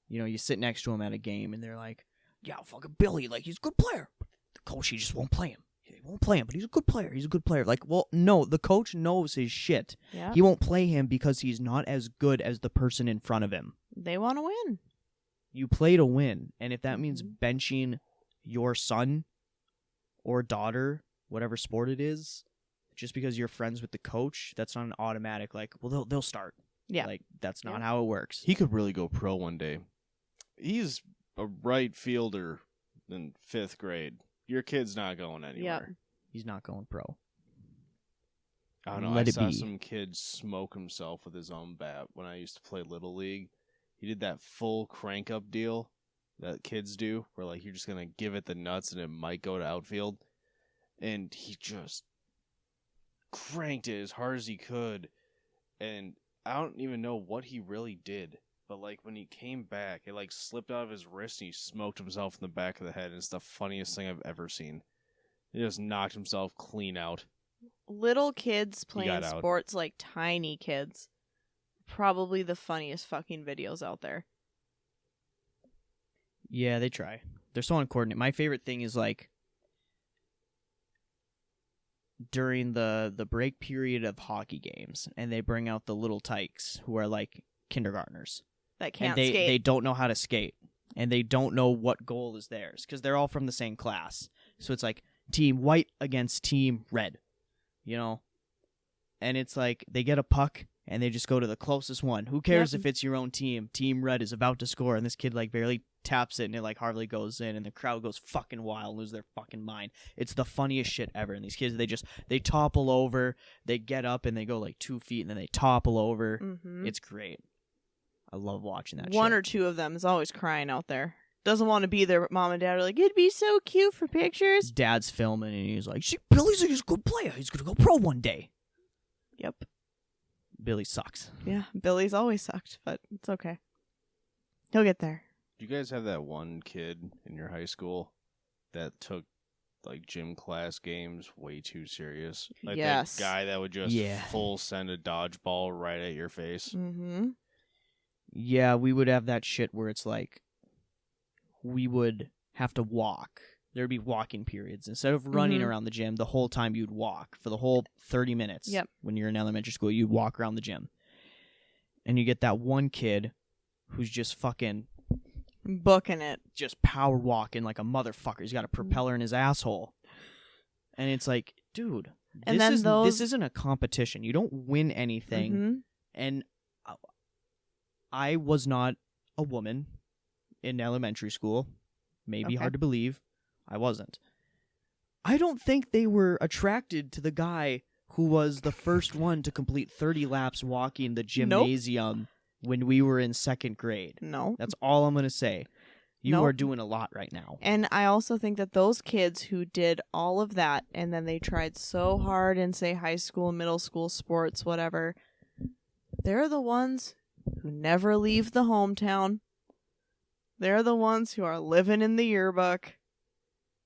you sit next to him at a game and they're like, yeah, fucking Billy, like, he's a good player. But the coach, he just won't play him. He won't play him, but he's a good player. He's a good player. Like, well, no, the coach knows his shit. Yeah. He won't play him because he's not as good as the person in front of him. They want to win. You play to win. And if that means Mhm. benching your son or daughter, whatever sport it is, just because you're friends with the coach, that's not an automatic, like, well, they'll start. Yeah. Like, that's not Yeah. how it works. He could really go pro one day. He's a right fielder in 5th grade. Your kid's not going anywhere. He's not going pro. I don't know. Let I it saw be. some kid smoke himself with his own bat when I used to play Little League. He did that full crank up deal that kids do, where like you're just gonna give it the nuts and it might go to outfield. And he just cranked it as hard as he could. And I don't even know what he really did. But like when he came back, it like slipped out of his wrist and he smoked himself in the back of the head. And it's the funniest thing I've ever seen. He just knocked himself clean out. Little kids got playing out. sports like tiny kids. Probably the funniest fucking videos out there. Yeah, they try. They're so uncoordinated. My favorite thing is like during the break period of hockey games, and they bring out the little tykes who are like kindergartners, That can't and skate. they don't know how to skate, and they don't know what goal is theirs because they're all from the same class. So it's like team white against team red, and it's like they get a puck and they just go to the closest one. Who cares Yep. if it's your own team? Team red is about to score, and this kid like barely taps it, and it like hardly goes in, and the crowd goes fucking wild, lose their fucking mind. It's the funniest shit ever. And these kids, they topple over, they get up, and they go like 2 feet, and then they topple over. Mhm. It's great. I love watching that. One shit. or two of them is always crying out there. Doesn't want to be there, but mom and dad are like, it'd be so cute for pictures. Dad's filming, and he's like, "See, Billy's a good player. He's gonna go pro one day." Yep. Billy sucks. Yeah, Billy's always sucked, but it's okay. He'll get there. Do you guys have that one kid in your high school that took like gym class games way too serious. Like Yes. that guy that would just Yeah. full send a dodgeball right at your face. Mm-hmm. Yeah, we would have that shit where it's like we would have to walk. There'd be walking periods. Instead of running Mhm. around the gym, the whole time you'd walk for the whole 30 minutes. Yep. When you're in elementary school, you'd walk around the gym. And you get that one kid who's just fucking Booking it. just power walking like a motherfucker. He's got a propeller in his asshole. And it's like, dude, And this then this isn't a competition. You don't win anything. Mhm. And I was not a woman in elementary school. Maybe Okay. hard to believe. I wasn't. I don't think they were attracted to the guy who was the first one to complete 30 laps walking the gymnasium when we were in second grade. No. That's all I'm going to say. You Nope. are doing a lot right now. And I also think that those kids who did all of that and then they tried so hard in, say, high school, middle school, sports, whatever, they're the ones who never leave the hometown. They're the ones who are living in the yearbook.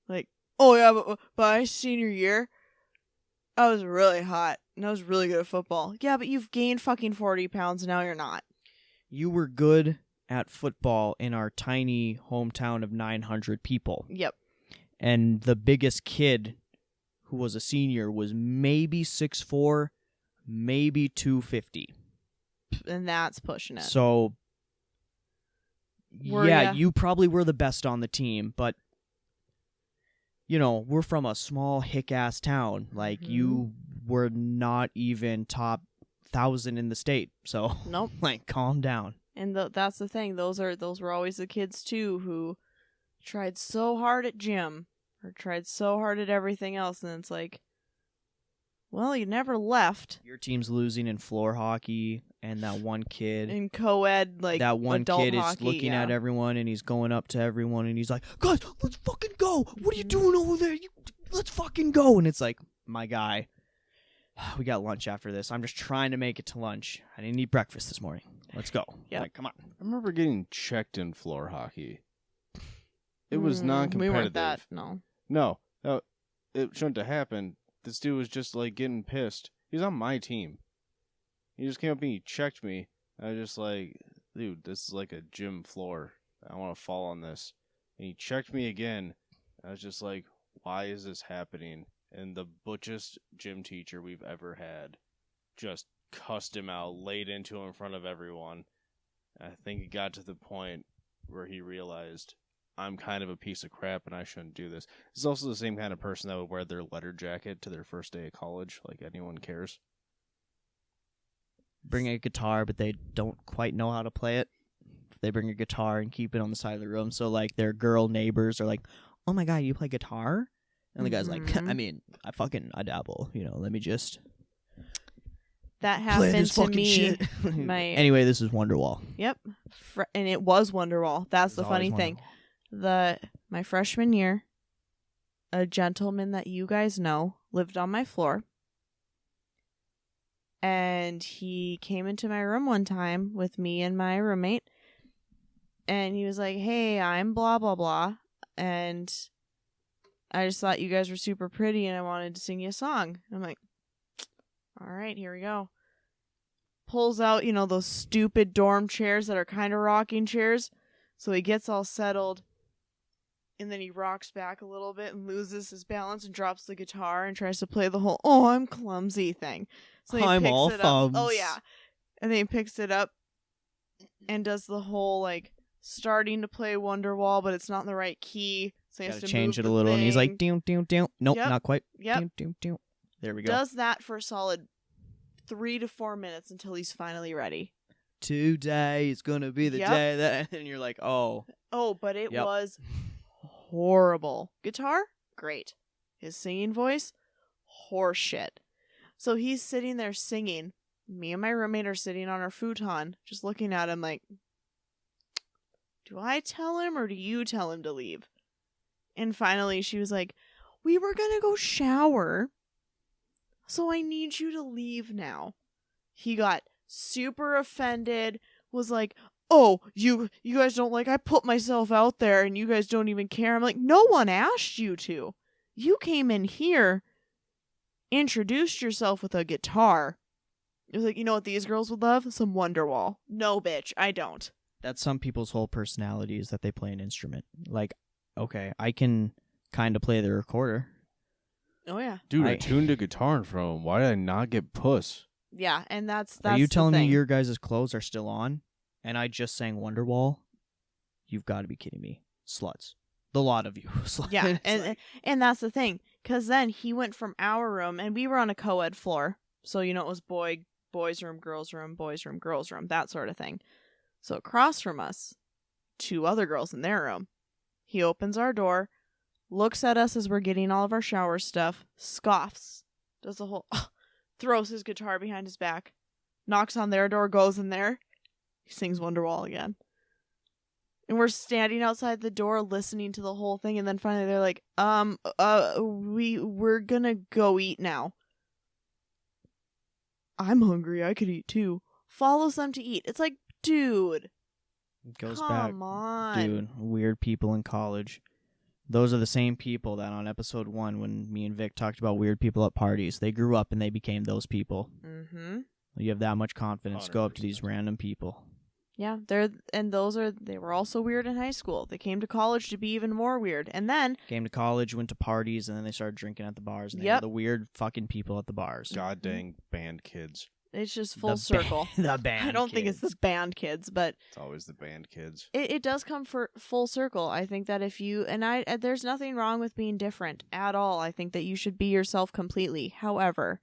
Like, oh yeah, but my senior year, I was really hot and I was really good at football. Yeah, but you've gained fucking 40 pounds, now you're not. You were good at football in our tiny hometown of 900 people. Yep. And the biggest kid who was a senior was maybe 6'4", maybe 250. And that's pushing it. So, Were yeah, ya? you probably were the best on the team, but, you know, we're from a small hick-ass town. Like, you were not even top 1,000 in the state. So, Nope. like, calm down. And that's the thing. Those were always the kids too who tried so hard at gym or tried so hard at everything else, and it's like, well, you never left. Your team's losing in floor hockey, and that one kid... In co-ed, like, that one adult kid hockey, is looking yeah. at everyone and he's going up to everyone and he's like, guys, let's fucking go. What are you doing over there? Let's fucking go. And it's like, my guy, we got lunch after this. I'm just trying to make it to lunch. I didn't eat breakfast this morning. Let's go. Yep. Like, come on. I remember getting checked in floor hockey. It was non-competitive. We weren't that, no. No, it shouldn't have happened. This dude was just like getting pissed. He's on my team. He just came up and he checked me. I was just like, dude, this is like a gym floor. I want to fall on this. And he checked me again. I was just like, why is this happening? And the butchest gym teacher we've ever had just cussed him out, laid into him in front of everyone. I think it got to the point where he realized, I'm kind of a piece of crap and I shouldn't do this. He's also the same kind of person that would wear their letter jacket to their first day of college, like anyone cares. Bring a guitar, but they don't quite know how to play it. They bring a guitar and keep it on the side of the room. So, like, their girl neighbors are like, oh my God, you play guitar? And the guy's like, I mean, I dabble, you know, let me just That play happened this to fucking me. shit. Anyway, this is Wonderwall. Yep. And it was Wonderwall. That's the It's funny always thing. Wonderwall. My freshman year, a gentleman that you guys know lived on my floor. And he came into my room one time with me and my roommate. And he was like, hey, I'm blah, blah, blah. And I just thought you guys were super pretty and I wanted to sing you a song. And I'm like, all right, here we go. Pulls out, you know, those stupid dorm chairs that are kind of rocking chairs. So he gets all settled. And then he rocks back a little bit and loses his balance and drops the guitar and tries to play the whole, oh, I'm clumsy thing. So he I'm picks all it up. thumbs. Oh, yeah. And then he picks it up and does the whole, like, starting to play Wonderwall, but it's not in the right key. So he has Gotta to change move it a the little. And he's like, thing. doom, doom, doom. Nope, Yep. not quite. Yep. Doom, doom, doom. There we go. Does that for a solid 3 to 4 minutes until he's finally ready. Today is going to be the Yep. day that... And you're like, oh. Oh, but it Yep. was horrible. Guitar? Great. His singing voice? Horseshit. So he's sitting there singing. Me and my roommate are sitting on our futon, just looking at him like, do I tell him or do you tell him to leave? And finally she was like, we were going to go shower, so I need you to leave now. He got super offended, was like, oh, you guys don't I put myself out there and you guys don't even care. I'm like, no one asked you to. You came in here, introduced yourself with a guitar. It was like, you know what these girls would love? Some Wonderwall. No, bitch, I don't. That's some people's whole personality is that they play an instrument. Like, okay, I can kind of play the recorder. Oh, yeah. Dude, I tuned a guitar in front of him. Why did I not get puss? Yeah, and that's Are you the telling me thing. your guys' clothes are still on? And I just sang Wonderwall? You've got to be kidding me. Sluts. The lot of you. Sluts. Yeah, It's and that's the thing. Because then he went from our room, and we were on a co-ed floor. So, it was boys' room, girls' room, boys' room, girls' room, that sort of thing. So across from us, 2 other girls in their room. He opens our door, looks at us as we're getting all of our shower stuff, scoffs, does the whole, throws his guitar behind his back, knocks on their door, goes in there, he sings Wonderwall again. And we're standing outside the door listening to the whole thing, and then finally they're like, we're gonna go eat now. I'm hungry, I could eat too. Follows them to eat. It's like, dude. It goes come back. on. Dude, weird people in college. Those are the same people that on episode 1, when me and Vic talked about weird people at parties, they grew up and they became those people. Mm-hmm. You have that much confidence. Go up to 100%. these random people. Yeah, they were also weird in high school. They came to college to be even more weird. And then Came to college, went to parties, and then they started drinking at the bars. And they were Yep. the weird fucking people at the bars. God dang band kids. it's just The full circle. the band I don't think it's the kids. band kids, but It's always the band kids. it does come for full circle. I think that if you there's nothing wrong with being different at all. I think that you should be yourself completely. However,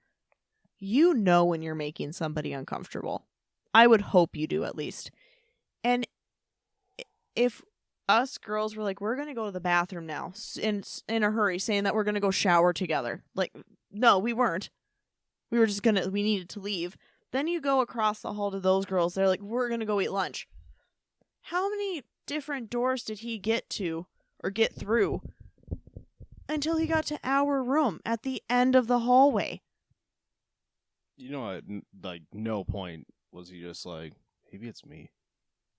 when you're making somebody uncomfortable. I would hope you do, at least. And if us girls were like, we're going to go to the bathroom now in a hurry, saying that we're going to go shower together. Like, no, we weren't. We needed to leave. Then you go across the hall to those girls. They're like, we're going to go eat lunch. How many different doors did he get to or get through until he got to our room at the end of the hallway? You know what? Like, no point was he just like, maybe it's me.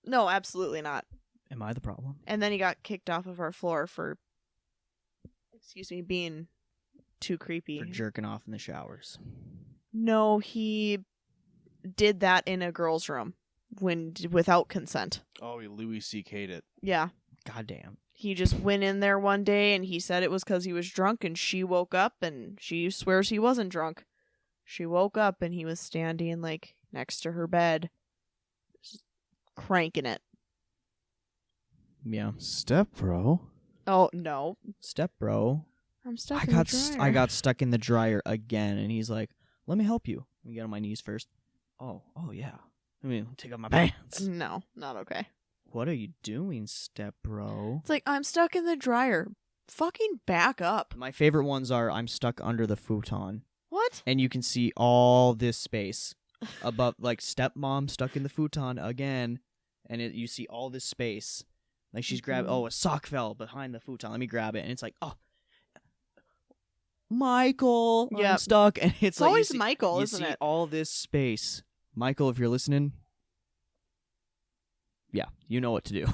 No, absolutely not. Am I the problem? And then he got kicked off of our floor for, being too creepy. For jerking off in the showers. No, he did that in a girl's room without consent. Oh, he Louis C.K'd it. Yeah. Goddamn. He just went in there one day and he said it was because he was drunk, and she woke up and she swears he wasn't drunk. She woke up and he was standing next to her bed, just cranking it. Yeah. Step bro. Oh, no. Step bro. I'm stuck I in got the dryer. I got stuck in the dryer again, and he's like, "Let me help you." Let me get on my knees first. Oh yeah. Let me take off my pants. No, not okay. What are you doing, step bro? It's like, I'm stuck in the dryer. Fucking back up. My favorite ones are I'm stuck under the futon, What? and you can see all this space above, like stepmom stuck in the futon again, and you see all this space. Like she's grabbed. Mhm. Oh, a sock fell behind the futon. Let me grab it, and it's like, oh, Michael, I'm Yep. stuck, and it's It's like always you see, Michael, you isn't see it? all this space. Michael, if you're listening, yeah, you know what to do.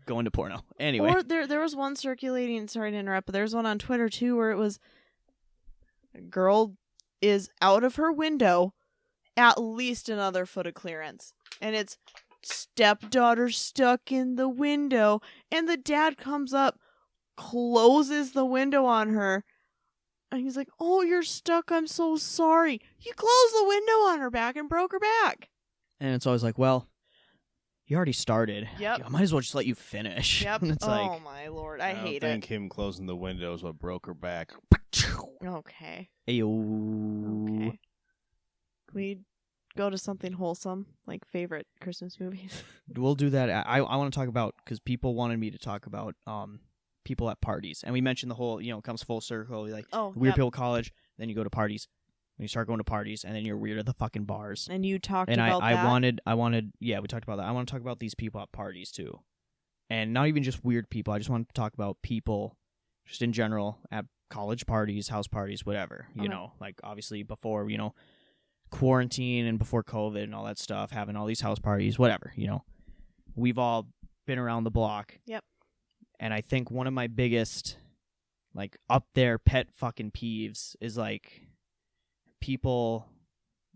Go into porno. Anyway, Or there was one circulating, sorry to interrupt, but there's one on Twitter too where it was a girl is out of her window at least another foot of clearance. And it's stepdaughter stuck in the window, and the dad comes up, closes the window on her, and he's like, "Oh, you're stuck, I'm so sorry." You closed the window on her back and broke her back. and it's always like, well, you already started. Yep. I might as well just let you finish. Yep. It's Oh like, my lord, I don't hate think it. him closing the window is what broke her back. Okay. ayo. Okay. Can we go to something wholesome, like favorite Christmas movies? We'll do that. I want to talk about, because people wanted me to talk about people at parties, and we mentioned the whole, it comes full circle. Like Oh, weird yep. people at college, then you go to parties. When you start going to parties, and then you're weird at the fucking bars. And you talked And about I that. wanted, yeah, we talked about that. I want to talk about these people at parties too, and not even just weird people. I just want to talk about people, just in general, at college parties, house parties, whatever. You Okay. know, like obviously before, quarantine and before COVID and all that stuff, having all these house parties, whatever. we've all been around the block. Yep. And I think one of my biggest, like, up there pet fucking peeves is, like, people,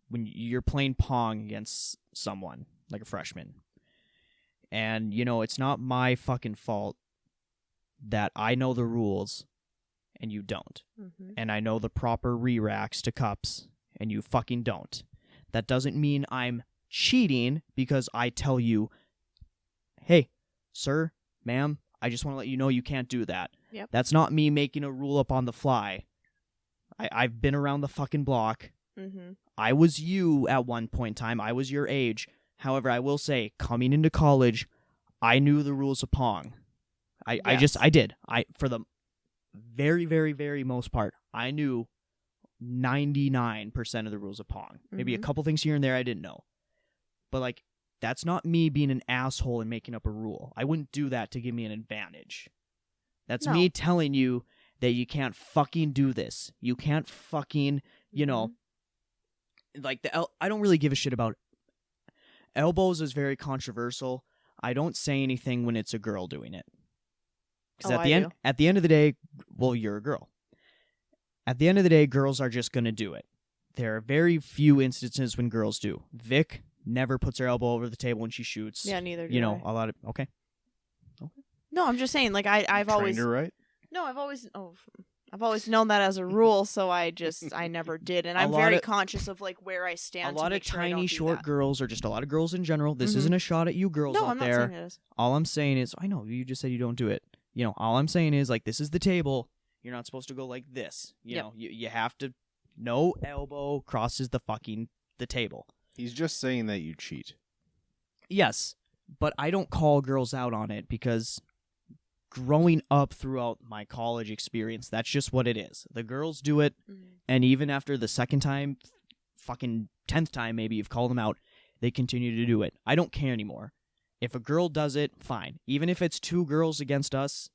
when you're playing Pong against someone, like a freshman, and, you know, it's not my fucking fault that I know the rules and you don't. Mm-hmm. And I know the proper re-racks to cups and you fucking don't. That doesn't mean I'm cheating because I tell you, hey, sir, ma'am, I just want to let you know you can't do that. Yep. That's not me making a rule up on the fly. I've been around the fucking block. Mm-hmm. I was you at one point in time. I was your age. However, I will say, coming into college, I knew the rules of Pong. I did. For the very, very, very most part, I knew 99% of the rules of Pong. Maybe a couple things here and there I didn't know. But, like, that's not me being an asshole and making up a rule. I wouldn't do that to give me an advantage. That's me telling you that you can't fucking do this. You can't fucking, you know, like, I don't really give a shit about elbows is very controversial. I don't say anything when it's a girl doing it. Because at the end of the day, well, you're a girl. At the end of the day, girls are just going to do it. There are very few instances when girls do. Vic never puts her elbow over the table when she shoots. Yeah, neither do you know, I. a lot of okay. No, I'm just saying, like, I've always Trained her right? No, I've always known that as a rule, so I never did, and I'm very conscious of, like, where I stand. A lot to of make sure I tiny, don't do short that. girls, or just a lot of girls in general. This isn't a shot at you girls No, out I'm not there. saying it is. All I'm saying is, I know you just said you don't do it. You know, all I'm saying is, like, this is the table. You're not supposed to go like this. You know, you have to. No elbow crosses the table. He's just saying that you cheat. Yes, but I don't call girls out on it because growing up throughout my college experience, that's just what it is. The girls do it, and even after the second time, fucking 10th time maybe you've called them out, they continue to do it. I don't care anymore. If a girl does it, fine. Even if it's two girls against us,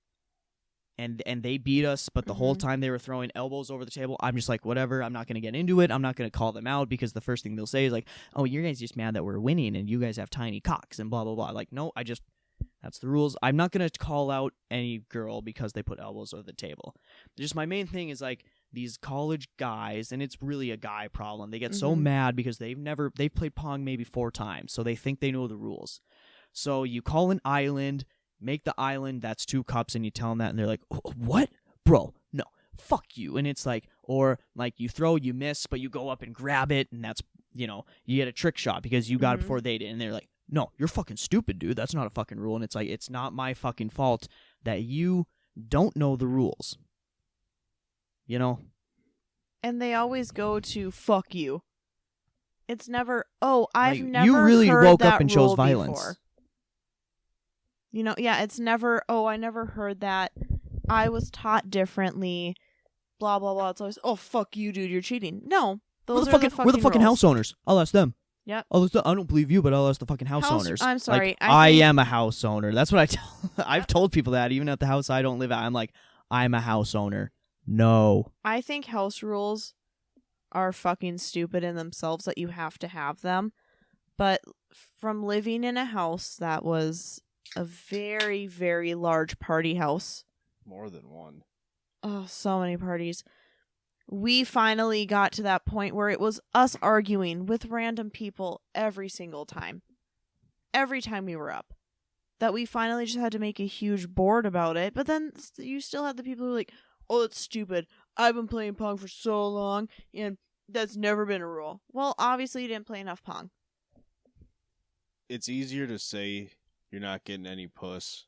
and they beat us, but the whole time they were throwing elbows over the table, I'm just like, whatever, I'm not going to get into it. I'm not going to call them out because the first thing they'll say is like, oh, you guys just mad that we're winning and you guys have tiny cocks and blah, blah, blah. Like, no, that's the rules. I'm not going to call out any girl because they put elbows over the table. Just my main thing is, like, these college guys, and it's really a guy problem. They get so mad because they've played Pong maybe 4 times, so they think they know the rules. So you call an island, make the island, that's 2 cups, and you tell them that, and they're like, oh, what? Bro, no, fuck you. And it's like, or like you throw, you miss, but you go up and grab it, and that's, you know, you get a trick shot because you got it before they did, and they're like, no, you're fucking stupid, dude. That's not a fucking rule. And it's like, it's not my fucking fault that you don't know the rules. You know? And they always go to fuck you. It's never, oh, I've never you really heard woke that up and chose rule violence. before. You know, yeah, it's never, oh, I never heard that. I was taught differently. Blah, blah, blah. It's always, oh, fuck you, dude, you're cheating. No, those are the fucking we're the fucking rules. house owners. I'll ask them. Yep. I don't believe you, but I'll ask the fucking house owners. I'm sorry. Like, I am a house owner. That's what I tell. I've told people that even at the house I don't live at. I'm like, I'm a house owner. No. I think house rules are fucking stupid in themselves that you have to have them. But from living in a house that was a very, very large party house. More than one. Oh, so many parties. We finally got to that point where it was us arguing with random people every single time. Every time we were up. That we finally just had to make a huge board about it. But then you still had the people who were like, oh, it's stupid. I've been playing Pong for so long, and that's never been a rule. Well, obviously you didn't play enough Pong. It's easier to say you're not getting any puss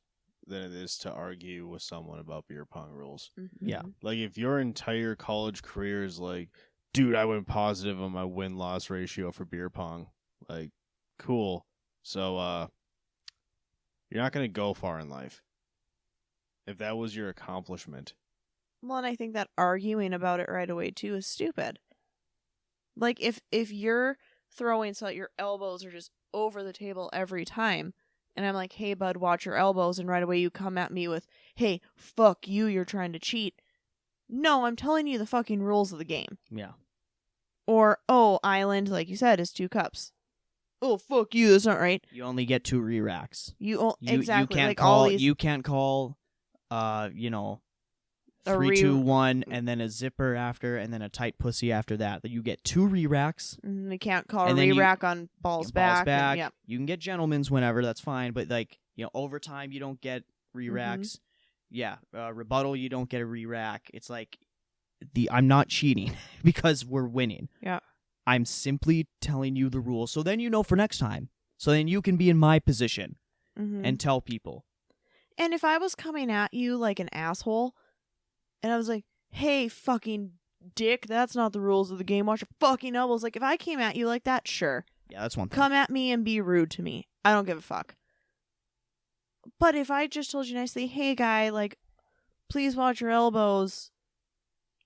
than it is to argue with someone about beer pong rules. Yeah. Like, if your entire college career is like, dude, I went positive on my win-loss ratio for beer pong. Like, cool. So, you're not going to go far in life. If that was your accomplishment. Well, and I think that arguing about it right away, too, is stupid. Like, if you're throwing so that your elbows are just over the table every time, and I'm like, hey, bud, watch your elbows, and right away you come at me with, hey, fuck you, you're trying to cheat. No, I'm telling you the fucking rules of the game. Yeah. Or, oh, island, like you said, is 2 cups. oh, fuck you, that's not right. You only get 2 re-racks. Exactly. You can't like call. all these... You can't call. A 3, 2, 1, and then a zipper after, and then a tight pussy after that. You get 2 re-racks. We can't call a And then re-rack on balls back. And, yeah. You can get gentlemen's whenever, that's fine. But, like, overtime, you don't get re-racks. Yeah, rebuttal, you don't get a re-rack. It's like, I'm not cheating because we're winning. Yeah. I'm simply telling you the rules. So then you know for next time. So then you can be in my position and tell people. And if I was coming at you like an asshole, and I was like, hey, fucking dick, that's not the rules of the game. Watch your fucking elbows. Like, if I came at you like that, sure. Yeah, that's one thing. Come at me and be rude to me. I don't give a fuck. But if I just told you nicely, hey, guy, like, please watch your elbows,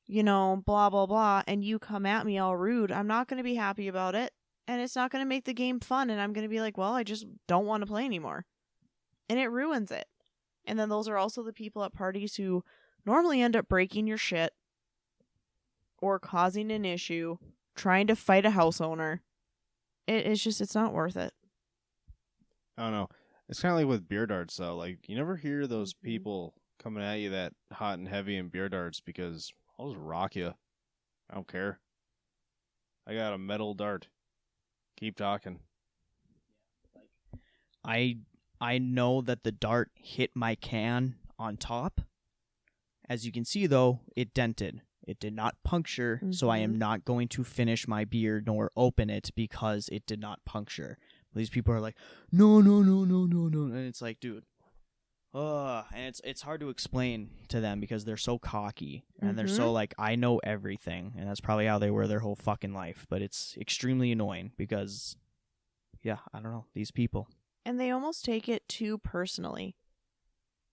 blah, blah, blah, and you come at me all rude, I'm not going to be happy about it. And it's not going to make the game fun. And I'm going to be like, well, I just don't want to play anymore. And it ruins it. And then those are also the people at parties who normally end up breaking your shit or causing an issue, trying to fight a house owner. It's not worth it. I don't know. It's kind of like with beer darts, though. Like, you never hear those people coming at you that hot and heavy in beer darts because I'll just rock you. I don't care. I got a metal dart. Keep talking. I know that the dart hit my can on top. As you can see, though, it dented. It did not puncture, so I am not going to finish my beer nor open it because it did not puncture. These people are like, no. And it's like, dude. And it's hard to explain to them because they're so cocky. And they're so like, I know everything. And that's probably how they were their whole fucking life. But it's extremely annoying because, yeah, I don't know, these people. And they almost take it too personally.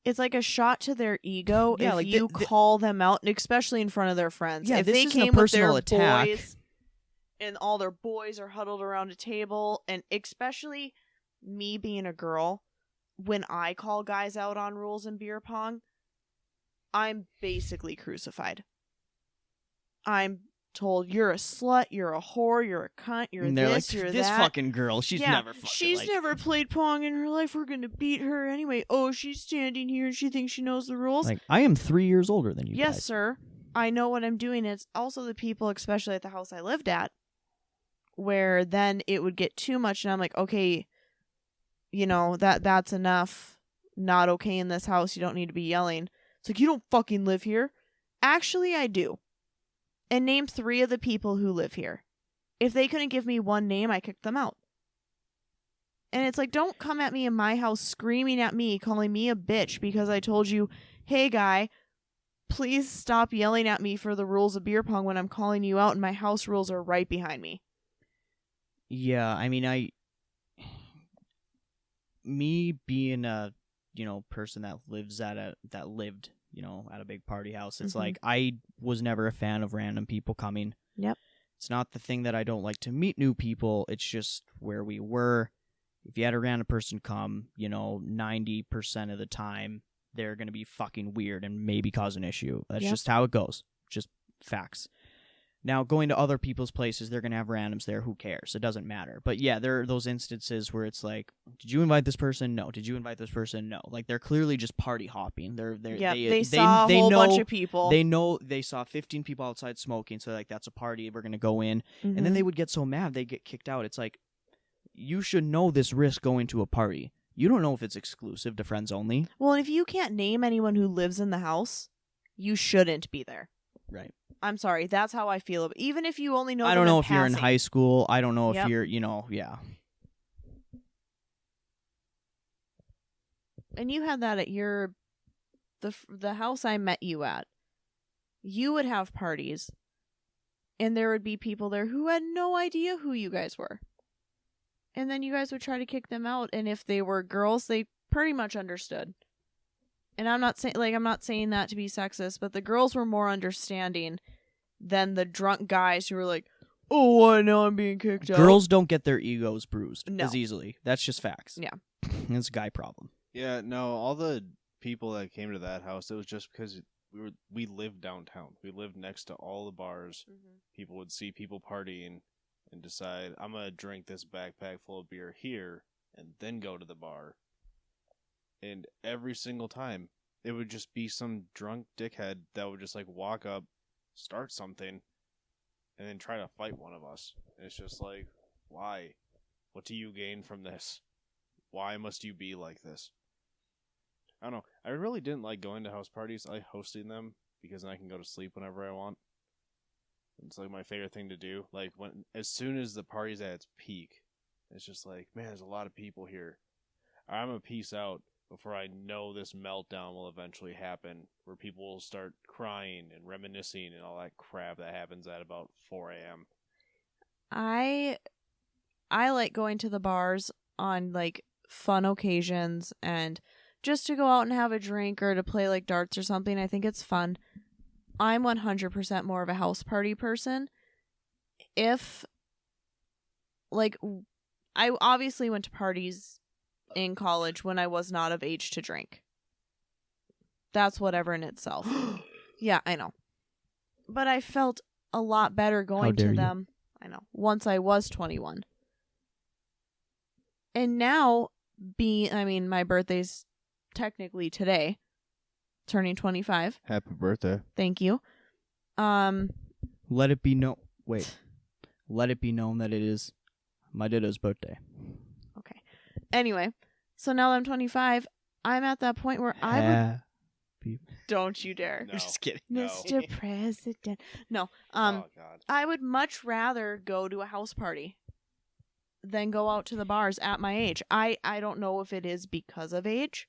It's like a shot to their ego if you call them out, especially in front of their friends. Yeah, if this they isn't came a personal with their attack. boys and all their boys are huddled around a table, and especially me being a girl, when I call guys out on rules in beer pong, I'm basically crucified. I'm told you're a slut, you're a whore, you're a cunt, you're and they're this, like, you're this that. fucking girl, she's never fucking She's never played Pong in her life. We're going to beat her anyway. Oh, she's standing here and she thinks she knows the rules. Like, I am 3 years older than you Yes, guys. sir. I know what I'm doing. It's also the people, especially at the house I lived at, where then it would get too much and I'm like, okay, that's enough. Not okay in this house. You don't need to be yelling. It's like, you don't fucking live here. Actually, I do. And name 3 of the people who live here. If they couldn't give me one name, I kicked them out. And it's like, don't come at me in my house screaming at me, calling me a bitch because I told you, hey, guy, please stop yelling at me for the rules of beer pong when I'm calling you out and my house rules are right behind me. Yeah, I mean, me being a, person that lived, at a big party house, it's like, I was never a fan of random people coming. Yep. It's not the thing that I don't like to meet new people. It's just where we were. If you had a random person come, 90% of the time, they're going to be fucking weird and maybe cause an issue. That's just how it goes. Just facts. Now, going to other people's places, they're going to have randoms there. Who cares? It doesn't matter. But yeah, there are those instances where it's like, did you invite this person? No. Did you invite this person? No. Like, they're clearly just party hopping. They saw a whole bunch of people. They know they saw 15 people outside smoking, so like, that's a party. We're going to go in. And then they would get so mad, they get kicked out. It's like, you should know this risk going to a party. You don't know if it's exclusive to friends only. Well, if you can't name anyone who lives in the house, you shouldn't be there. Right. I'm sorry. That's how I feel. Even if you only know I don't know if you're in high school. I don't know if you're, yeah. And you had that at the house I met you at. You would have parties, and there would be people there who had no idea who you guys were. And then you guys would try to kick them out, and if they were girls, they pretty much understood. And I'm not saying that to be sexist, but the girls were more understanding than the drunk guys who were like, oh, I know I'm being kicked out. Girls don't get their egos bruised No. as easily. That's just facts. Yeah. It's a guy problem. Yeah, no, all the people that came to that house, it was just because we lived downtown. We lived next to all the bars. People would see people partying. and decide I'm going to drink this backpack full of beer here and then go to the bar. And every single time, it would just be some drunk dickhead that would just like walk up, start something, and then try to fight one of us. And it's just like, why? What do you gain from this? Why must you be like this? I don't know. I really didn't like going to house parties. I like hosting them because then I can go to sleep whenever I want. It's like my favorite thing to do. Like as soon as the party's at its peak, it's just like, man, there's a lot of people here. I'm gonna peace out before I know this meltdown will eventually happen, where people will start crying and reminiscing and all that crap that happens at about 4 a.m. I like going to the bars on like fun occasions and just to go out and have a drink or to play like darts or something. I think it's fun. I'm 100% more of a house party person. If like I obviously went to parties in college when I was not of age to drink. That's whatever in itself. Yeah, I know. But I felt a lot better going to them. I know. Once I was 21. And now, my birthday's technically today, turning 25. Happy birthday. Thank you. Let it be known. Wait. Let it be known that it is my ditto's birthday. Okay. Anyway, so now that I'm 25, I'm at that point where I would... Don't you dare. No. I'm just kidding. No. Mr. President. No. Oh, God. I would much rather go to a house party than go out to the bars at my age. I don't know if it is because of age.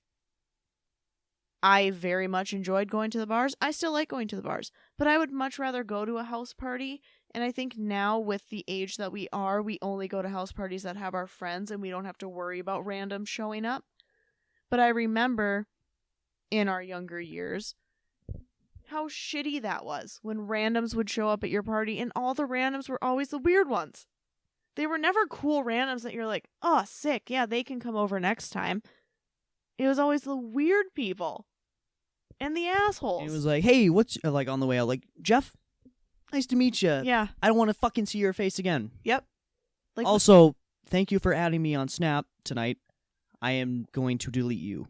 I very much enjoyed going to the bars. I still like going to the bars. But I would much rather go to a house party. And I think now with the age that we are, we only go to house parties that have our friends and we don't have to worry about random showing up. But I remember in our younger years how shitty that was when randoms would show up at your party and all the randoms were always the weird ones. They were never cool randoms that you're like, oh, sick. Yeah, they can come over next time. It was always the weird people and the assholes. And it was like, hey, what's like on the way out? Like, Jeff, nice to meet you. Yeah. I don't want to fucking see your face again. Yep. Like also, thank you for adding me on Snap tonight. I am going to delete you.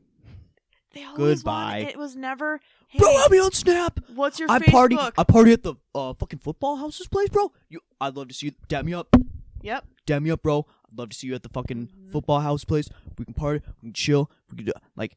They always Goodbye. It was never, hey, Bro, add me on Snap. what's your I Facebook? party at the fucking football house's place, bro. I'd love to see you. Dab me up. Yep. Dab me up, bro. I'd love to see you at the fucking football house place. We can party. We can chill. We can do, like,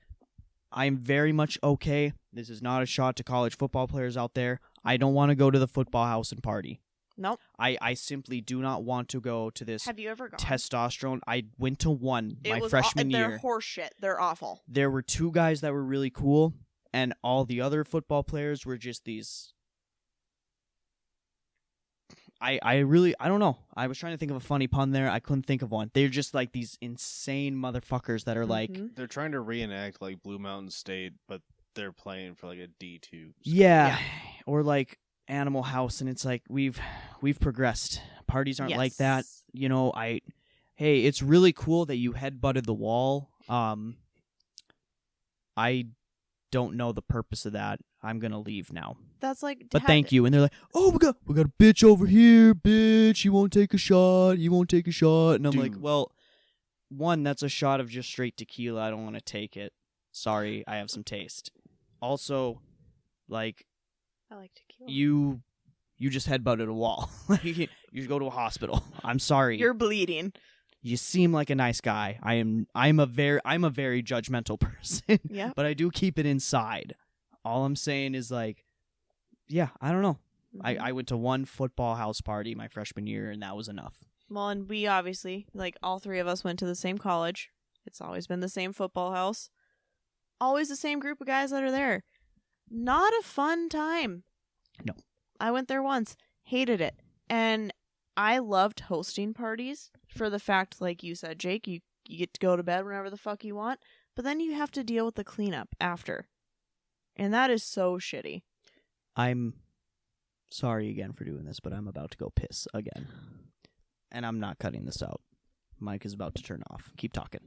I'm very much okay. This is not a shot to college football players out there. I don't want to go to the football house and party. Nope. I simply do not want to go to this Have you ever gone? testosterone. I went to one my was freshman they're year. horseshit. They're awful. There were two guys that were really cool, and all the other football players were just these. I don't know. I was trying to think of a funny pun there. I couldn't think of one. They're just like these insane motherfuckers that are like, Mhm. They're trying to reenact like Blue Mountain State, but they're playing for like a D2. yeah, or like Animal House, and it's like we've progressed. Parties aren't like that. Yes. You know, hey, it's really cool that you headbutted the wall. I don't know the purpose of that. I'm gonna leave now. That's like. But thank you. And they're like, oh, we got a bitch over here, bitch. He won't take a shot. He won't take a shot. And I'm like, Dude. well, one, that's a shot of just straight tequila. I don't want to take it. Sorry, I have some taste. Also, like, I like tequila. you just headbutted a wall. You go to a hospital. I'm sorry. You're bleeding. You seem like a nice guy. I'm a very judgmental person. Yeah. But I do keep it inside. All I'm saying is like, yeah, I don't know. Mhm. I went to one football house party my freshman year, and that was enough. Well, and we obviously, like, all three of us went to the same college. It's always been the same football house. Always the same group of guys that are there. Not a fun time. No. I went there once. Hated it. And I loved hosting parties for the fact, like you said, Jake, you get to go to bed whenever the fuck you want. But then you have to deal with the cleanup after. And that is so shitty. I'm sorry again for doing this, but I'm about to go piss again. And I'm not cutting this out. Mike is about to turn off. Keep talking.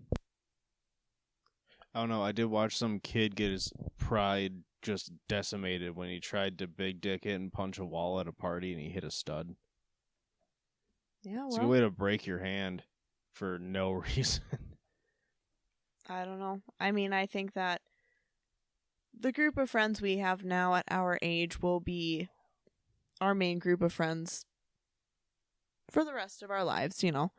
I don't know. I did watch some kid get his pride just decimated when he tried to big dick it and punch a wall at a party and he hit a stud. Yeah, It's a good way to break your hand for no reason. I don't know. I mean, I think that the group of friends we have now at our age will be our main group of friends for the rest of our lives, you know.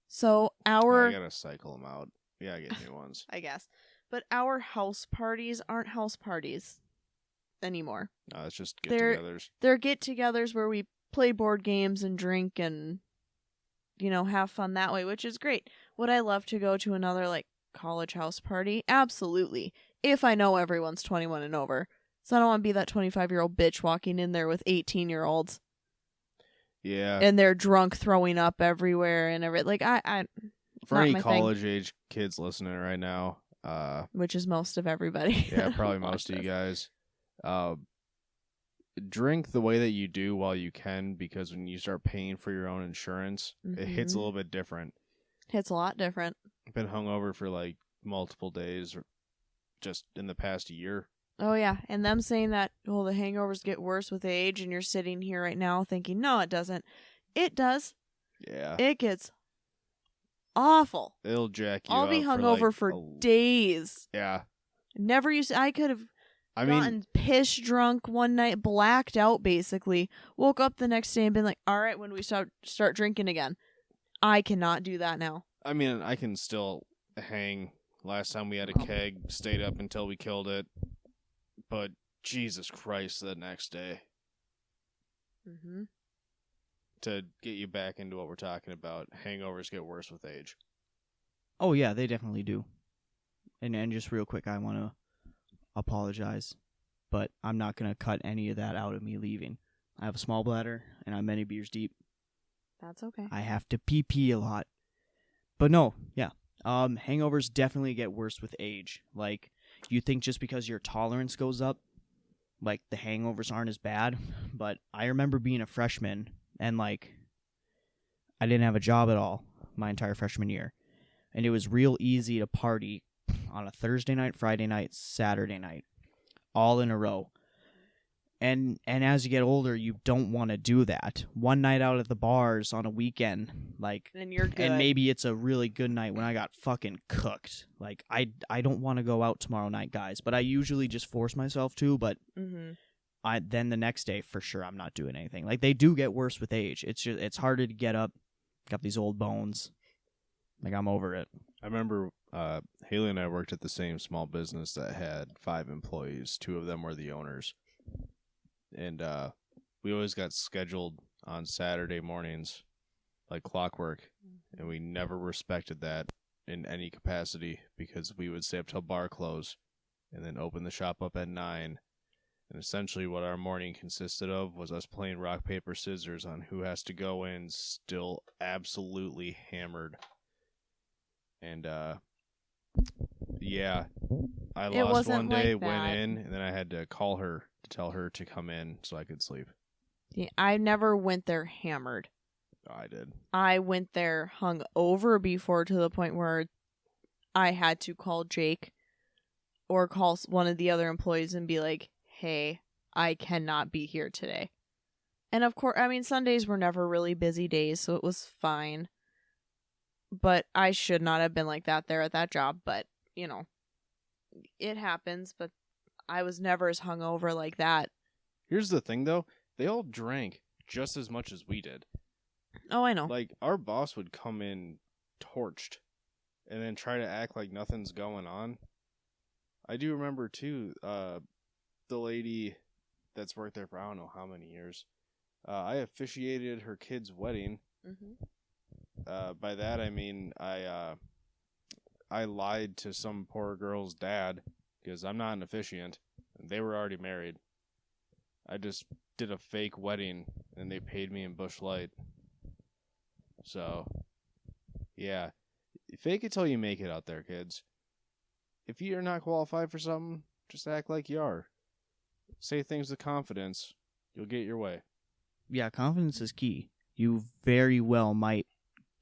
So I our, gotta cycle them out. Yeah, I get new ones. I guess, but our house parties aren't house parties anymore. No, it's just They're- get-togethers. They're get-togethers where we play board games and drink and, you know, have fun that way, which is great. Would I love to go to another, like, college house party? Absolutely. If I know everyone's 21 and over. So I don't want to be that 25-year-old bitch walking in there with 18-year-olds Yeah. and they're drunk, throwing up everywhere and everything. Like, I For not any my thing. college-age kids listening right now, which is most of everybody. yeah, probably most of you guys, drink the way that you do while you can, because when you start paying for your own insurance, it hits a Mhm. little bit different. It's a lot different. I've been hungover for like multiple days just in the past year. Oh, yeah. And them saying that, well, the hangovers get worse with age, and you're sitting here right now thinking, no, it doesn't. It does. Yeah. It gets awful. It'll jack you I'll up be hungover for days. Yeah. Never used I could have I mean, gotten piss drunk one night, blacked out basically, woke up the next day and been like, all right, when we start drinking again. I cannot do that now. I can still hang. Last time we had a keg, stayed up until we killed it. But Jesus Christ, the next day. Mm-hmm. To get you back into what we're talking about, hangovers get worse with age. Oh, yeah, they definitely do. And just real quick, I want to apologize, but I'm not going to cut any of that out of me leaving. I have a small bladder, and I'm many beers deep. That's okay. I have to pee a lot. But no, yeah. Hangovers definitely get worse with age. Like, you think just because your tolerance goes up, like, the hangovers aren't as bad. But I remember being a freshman, and, like, I didn't have a job at all my entire freshman year. And it was real easy to party on a Thursday night, Friday night, Saturday night, all in a row. And as you get older, you don't want to do that. One night out at the bars on a weekend, like, Then you're good. and maybe it's a really good night when I got fucking cooked. Like, I don't want to go out tomorrow night, guys, but I usually just force myself to. But then the next day, for sure, I'm not doing anything. Like, they do get worse with age. It's harder to get up. Got these old bones. Like, I'm over it. I remember Haley and I worked at the same small business that had 5 employees. 2 of them were the owners. And we always got scheduled on Saturday mornings, like clockwork, and we never respected that in any capacity, because we would stay up till bar close and then open the shop up at 9. And essentially what our morning consisted of was us playing rock, paper, scissors on who has to go in still absolutely hammered. And yeah, I It lost wasn't one day, like went that. in, and then I had to call her to tell her to come in so I could sleep. Yeah, I never went there hammered. I did. I went there hung over before, to the point where I had to call Jake or call one of the other employees and be like, hey, I cannot be here today. And of course, I mean, Sundays were never really busy days, so it was fine. But I should not have been like that there at that job. But, you know, it happens. But I was never as hungover like that. Here's the thing, though. They all drank just as much as we did. Oh, I know. Like, our boss would come in torched and then try to act like nothing's going on. I do remember, too, the lady that's worked there for I don't know how many years. I officiated her kid's wedding. Mm-hmm. By that, I mean I lied to some poor girl's dad because I'm not an officiant. They were already married. I just did a fake wedding, and they paid me in Busch Light. So, yeah. Fake it till you make it out there, kids. If you're not qualified for something, just act like you are. Say things with confidence. You'll get your way. Yeah, confidence is key. You very well might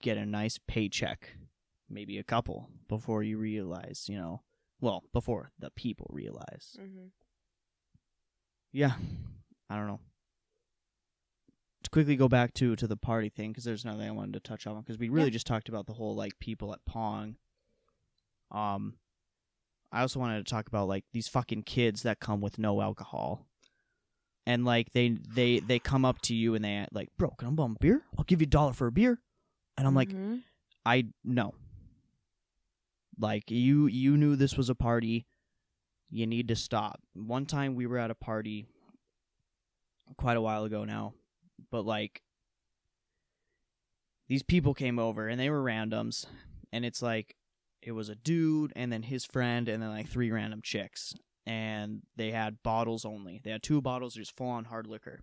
get a nice paycheck, maybe a couple, before you realize, before the people realize. Mm-hmm. Yeah, I don't know. quickly go back to the party thing, because there's another thing I wanted to touch on, because we really Yeah. just talked about the whole like people at Pong. I also wanted to talk about like these fucking kids that come with no alcohol, and like they come up to you and they like, bro, can I bum a beer? I'll give you $1 for a beer, and I'm like, Mhm. no. Like you knew this was a party. You need to stop. One time we were at a party quite a while ago now, but like these people came over and they were randoms, and it's like it was a dude and then his friend and then like 3 random chicks, and they had bottles only. They had 2 bottles, just full on hard liquor,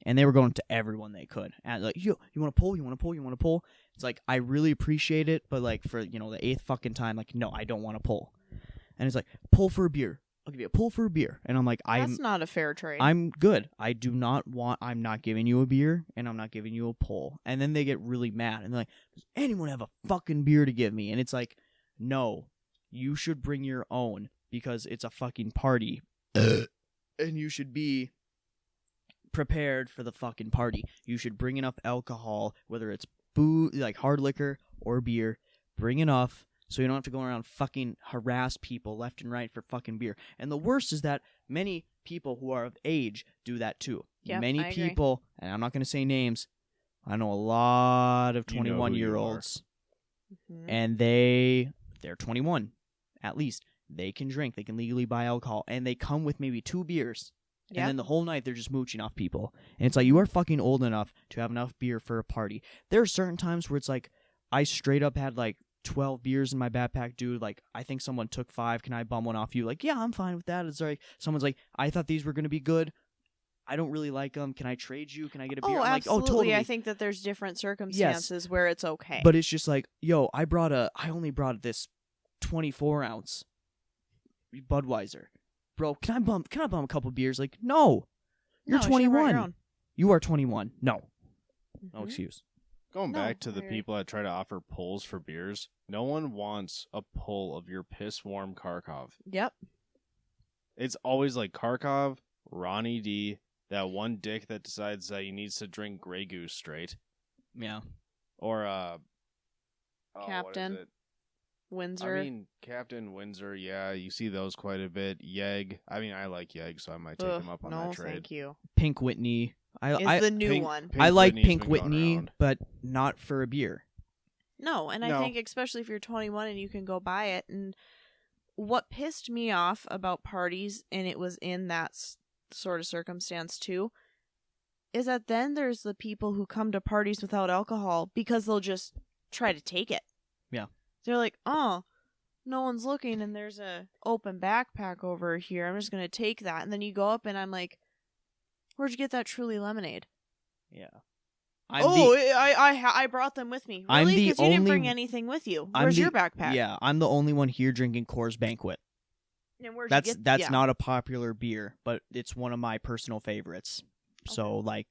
and they were going to everyone they could. And like, yo, you want to pull? You want to pull? You want to pull? It's like, I really appreciate it, but like for the 8th fucking time, like, no, I don't want to pull. And it's like, pull for a beer. I'll give you a pull for a beer. And I'm like, That's not a fair trade. I'm good. I'm not giving you a beer, and I'm not giving you a pull. And then they get really mad, and they're like, does anyone have a fucking beer to give me? And it's like, no, you should bring your own, because it's a fucking party. And you should be prepared for the fucking party. You should bring enough alcohol, whether it's booze, like hard liquor or beer. Bring enough so you don't have to go around fucking harass people left and right for fucking beer. And the worst is that many people who are of age do that too. Yep, Many I agree. people, and I'm not going to say names, I know a lot of You know who you 21-year-olds, Mhm. and they're 21 at least. They can drink. They can legally buy alcohol, and they come with maybe 2 beers. Yep. And then the whole night they're just mooching off people. And it's like, you are fucking old enough to have enough beer for a party. There are certain times where it's like, I straight up had like 12 beers in my backpack, dude. Like, I think someone took 5. Can I bum one off you? Like, yeah, I'm fine with that. It's like, someone's like, I thought these were going to be good. I don't really like them. Can I trade you? Can I get a beer? Oh, I'm absolutely. like, oh, totally. I think that there's different circumstances where it's okay. But it's just like, yo, I only brought this 24 ounce Budweiser. Bro, can I bum a couple beers? Like, no. You're No, you should've brought your 21. own. You are 21. No. No Mhm. excuse. Going No, back to I the agree. people that try to offer pulls for beers, no one wants a pull of your piss warm Kharkov. Yep. It's always like Kharkov, Ronnie D, that one dick that decides that he needs to drink Grey Goose straight, Yeah. or what is Captain. it? Windsor. I mean, Captain Windsor. Yeah, you see those quite a bit. Yeg. I mean, I like Yeg, so I might take Ugh, him up on no, that trade. thank you. Pink Whitney. Is the new Pink- one. Pink I like Whitney's Pink been going Whitney, around. but not for a beer. No, and I No. think especially if you're 21 and you can go buy it. And what pissed me off about parties, and it was in that sort of circumstance too, is that then there's the people who come to parties without alcohol because they'll just try to take it. Yeah. They're like, oh, no one's looking and there's a open backpack over here. I'm just going to take that. And then you go up and I'm like, where'd you get that Truly lemonade? Yeah. I brought them with me. I'm Really? the Because you didn't bring only- anything with you. I'm Where's your the- backpack? Yeah, I'm the only one here drinking Coors Banquet. And where'd That's you get that's yeah. not a popular beer, but it's one of my personal favorites. So like,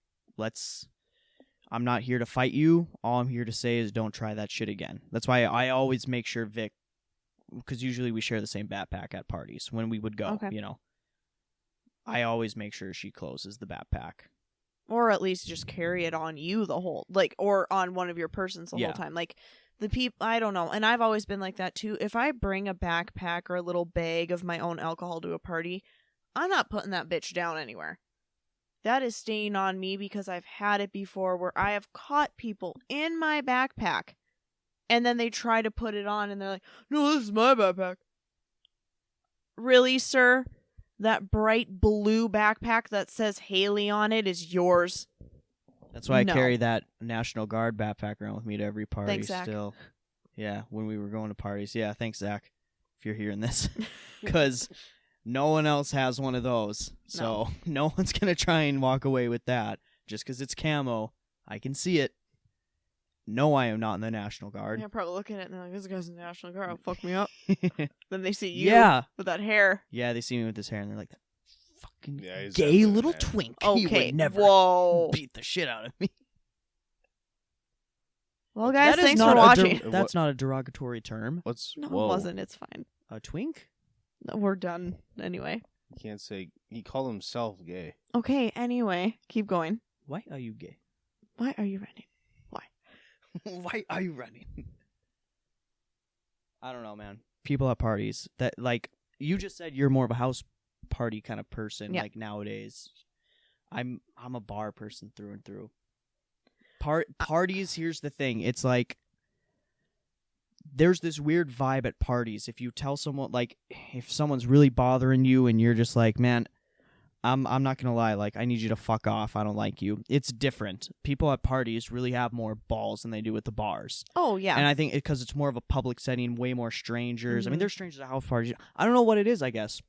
I'm not here to fight you. All I'm here to say is don't try that shit again. That's why I always make sure Vic, because usually we share the same backpack at parties when we would go, Okay. I always make sure she closes the backpack. Or at least just carry it on you the whole, or on one of your persons the Yeah. whole time. Like, the people, I don't know. And I've always been like that too. If I bring a backpack or a little bag of my own alcohol to a party, I'm not putting that bitch down anywhere. That is staying on me because I've had it before where I have caught people in my backpack and then they try to put it on and they're like, no, this is my backpack. Really, sir? That bright blue backpack that says Haley on it is yours. That's why No. I carry that National Guard backpack around with me to every party. Thanks, Zach. Still, yeah, when we were going to parties. Yeah, thanks, Zach, if you're hearing this, because no one else has one of those. So no one's gonna try and walk away with that just because it's camo. I can see it. No, I am not in the National Guard. They're probably looking at it and they're like, this guy's in the National Guard. I'll fuck me up. Then they see you Yeah, with that hair. yeah. They see me with this hair and they're like, that fucking Yeah, he's gay definitely little mad. twink. He Okay. would never Whoa. beat the shit out of me. Well, guys, That is thanks not for a watching. that's not a derogatory term. What's No, whoa? it wasn't. It's fine. A twink? No, we're done anyway. You can't say he called himself gay. Okay, anyway. Keep going. Why are you gay? Why are you running? Why are you running? I don't know, man. People at parties that like you just said you're more of a house party kind of person. Yeah. Like nowadays, I'm a bar person through and through. Parties. Here's the thing. It's like there's this weird vibe at parties. If you tell someone like if someone's really bothering you and you're just like, man, I'm not gonna lie, like I need you to fuck off. I don't like you. It's different. People at parties really have more balls than they do at the bars. Oh yeah. And I think because it's more of a public setting, way more strangers. I mean, Mhm. there's strangers at house parties. I don't know what it is, I guess.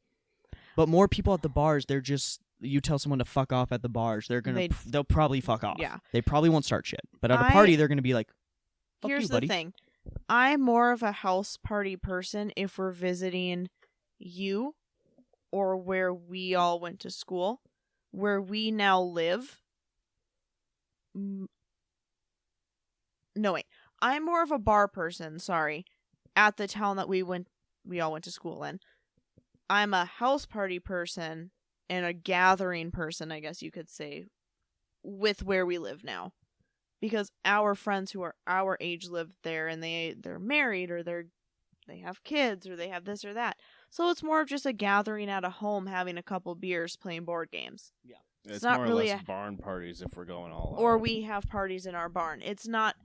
But more people at the bars, they're just you tell someone to fuck off at the bars, they'll probably fuck off. Yeah. They probably won't start shit. But at a party, they're gonna be like, fuck Here's you, buddy. the thing. I'm more of a house party person if we're visiting you or where we all went to school. Where we now live. No, wait. I'm more of a bar person, sorry, at the town that we all went to school in. I'm a house party person and a gathering person, I guess you could say, with where we live now. Because our friends who are our age live there and they're married or they have kids or they have this or that. So it's more of just a gathering at a home, having a couple beers, playing board games. Yeah. It's not more or really less barn parties if we're going all out. Or we have parties in our barn. It's not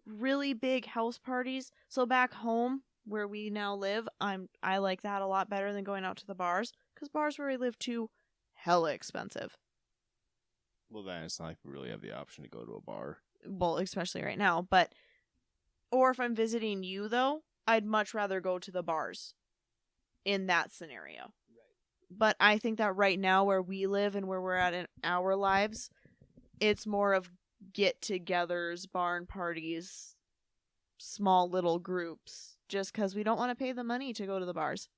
really big house parties. So back home where we now live, I like that a lot better than going out to the bars. Because bars where we live too, hella expensive. Well, then it's not like we really have the option to go to a bar. Well, especially right now. Or if I'm visiting you, though, I'd much rather go to the bars in that scenario. Right. But I think that right now where we live and where we're at in our lives, it's more of get-togethers, barn parties, small little groups, just because we don't want to pay the money to go to the bars.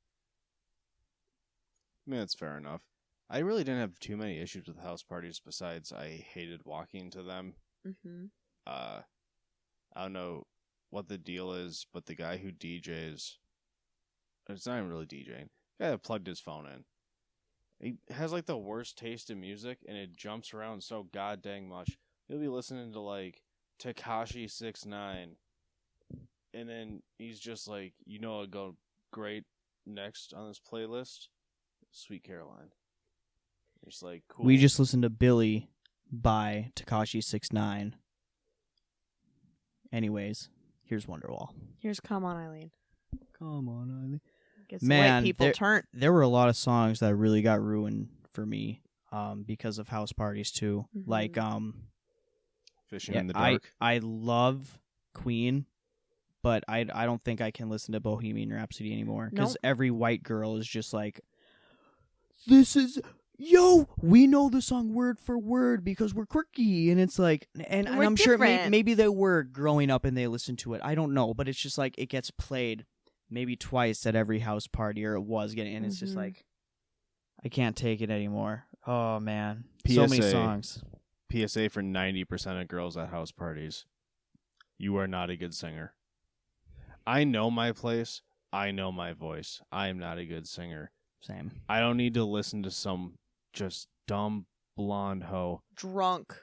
I mean, that's fair enough. I really didn't have too many issues with house parties besides I hated walking to them. Mm-hmm. I don't know what the deal is, but the guy who DJs, it's not even really DJing, the guy that plugged his phone in, he has like the worst taste in music and it jumps around so god dang much. He'll be listening to like Tekashi 6ix9ine and then he's just like, you know, it'd go great next on this playlist? Sweet Caroline. It's like, cool. We just listened to Billy by Tekashi 6ix9ine. Anyways, here's Wonderwall. Here's Come On, Eileen. Come on, Eileen. Gets the white people turned. There were a lot of songs that really got ruined for me because of house parties too. Mm-hmm. Like Fishing in the Dark. I love Queen, but I don't think I can listen to Bohemian Rhapsody anymore because every white girl is just like, this is... Yo, we know the song word for word because we're quirky, and it's like, and I'm sure maybe they were growing up and they listened to it. I don't know, but it's just like it gets played maybe twice at every house party, or it was getting, and it's just like, I can't take it anymore. Oh man, so many songs. PSA for 90% of girls at house parties: you are not a good singer. I know my place. I know my voice. I am not a good singer. Same. I don't need to listen to some just dumb blonde hoe. Drunk.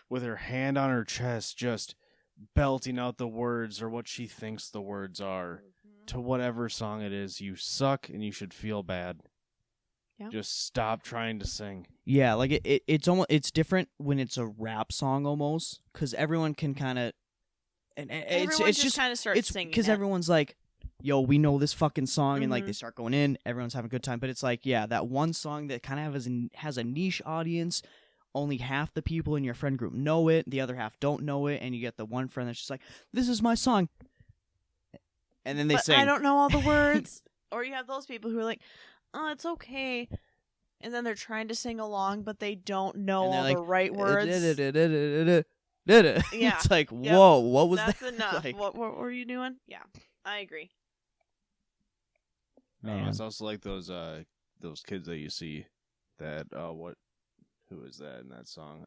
With her hand on her chest, just belting out the words or what she thinks the words are to whatever song it is. You suck and you should feel bad. Yeah. Just stop trying to sing. Yeah, like it's different when it's a rap song almost, because everyone can kind of, and it's just kind of starts singing because everyone's like, yo, we know this fucking song, and like they start going in, everyone's having a good time. But it's like, yeah, that one song that kind of has a niche audience. Only half the people in your friend group know it, the other half don't know it, and you get the one friend that's just like, this is my song, and then they sing. I don't know all the words. Or you have those people who are like, oh, it's okay, and then they're trying to sing along, but they don't know all the right words. Yeah, it's like, whoa, what was that? That's enough. Like, what were you doing? Yeah, I agree. Man. It's also like those kids that you see that who is that in that song?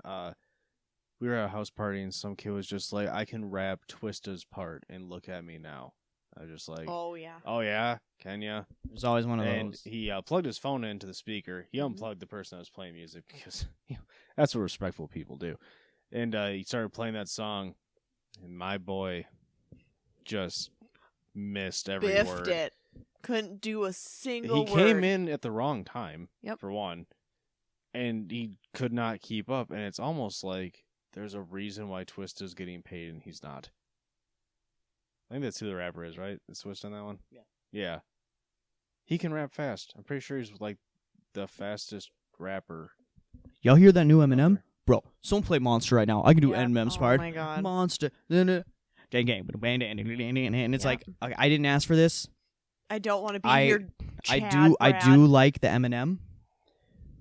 We were at a house party and some kid was just like, I can rap Twista's part and look at me now. I was just like, oh yeah, can ya? There's always one of those. And he plugged his phone into the speaker. He unplugged the person that was playing music because that's what respectful people do. And he started playing that song, and my boy just missed every Biffed word. it. Couldn't do a single He word. came in at the wrong time, Yep. for one, and he could not keep up. And it's almost like there's a reason why Twista's getting paid and he's not. I think that's who the rapper is, right? Is Twist on that one? Yeah. Yeah. He can rap fast. I'm pretty sure he's like the fastest rapper. Y'all hear that new Eminem? Bro, someone play Monster right now. I can do Yep. Eminem's Oh part. my God. Monster. Gang, and it's Yep. like I didn't ask for this. I don't want to be I your I Chad Brad. do like the Eminem.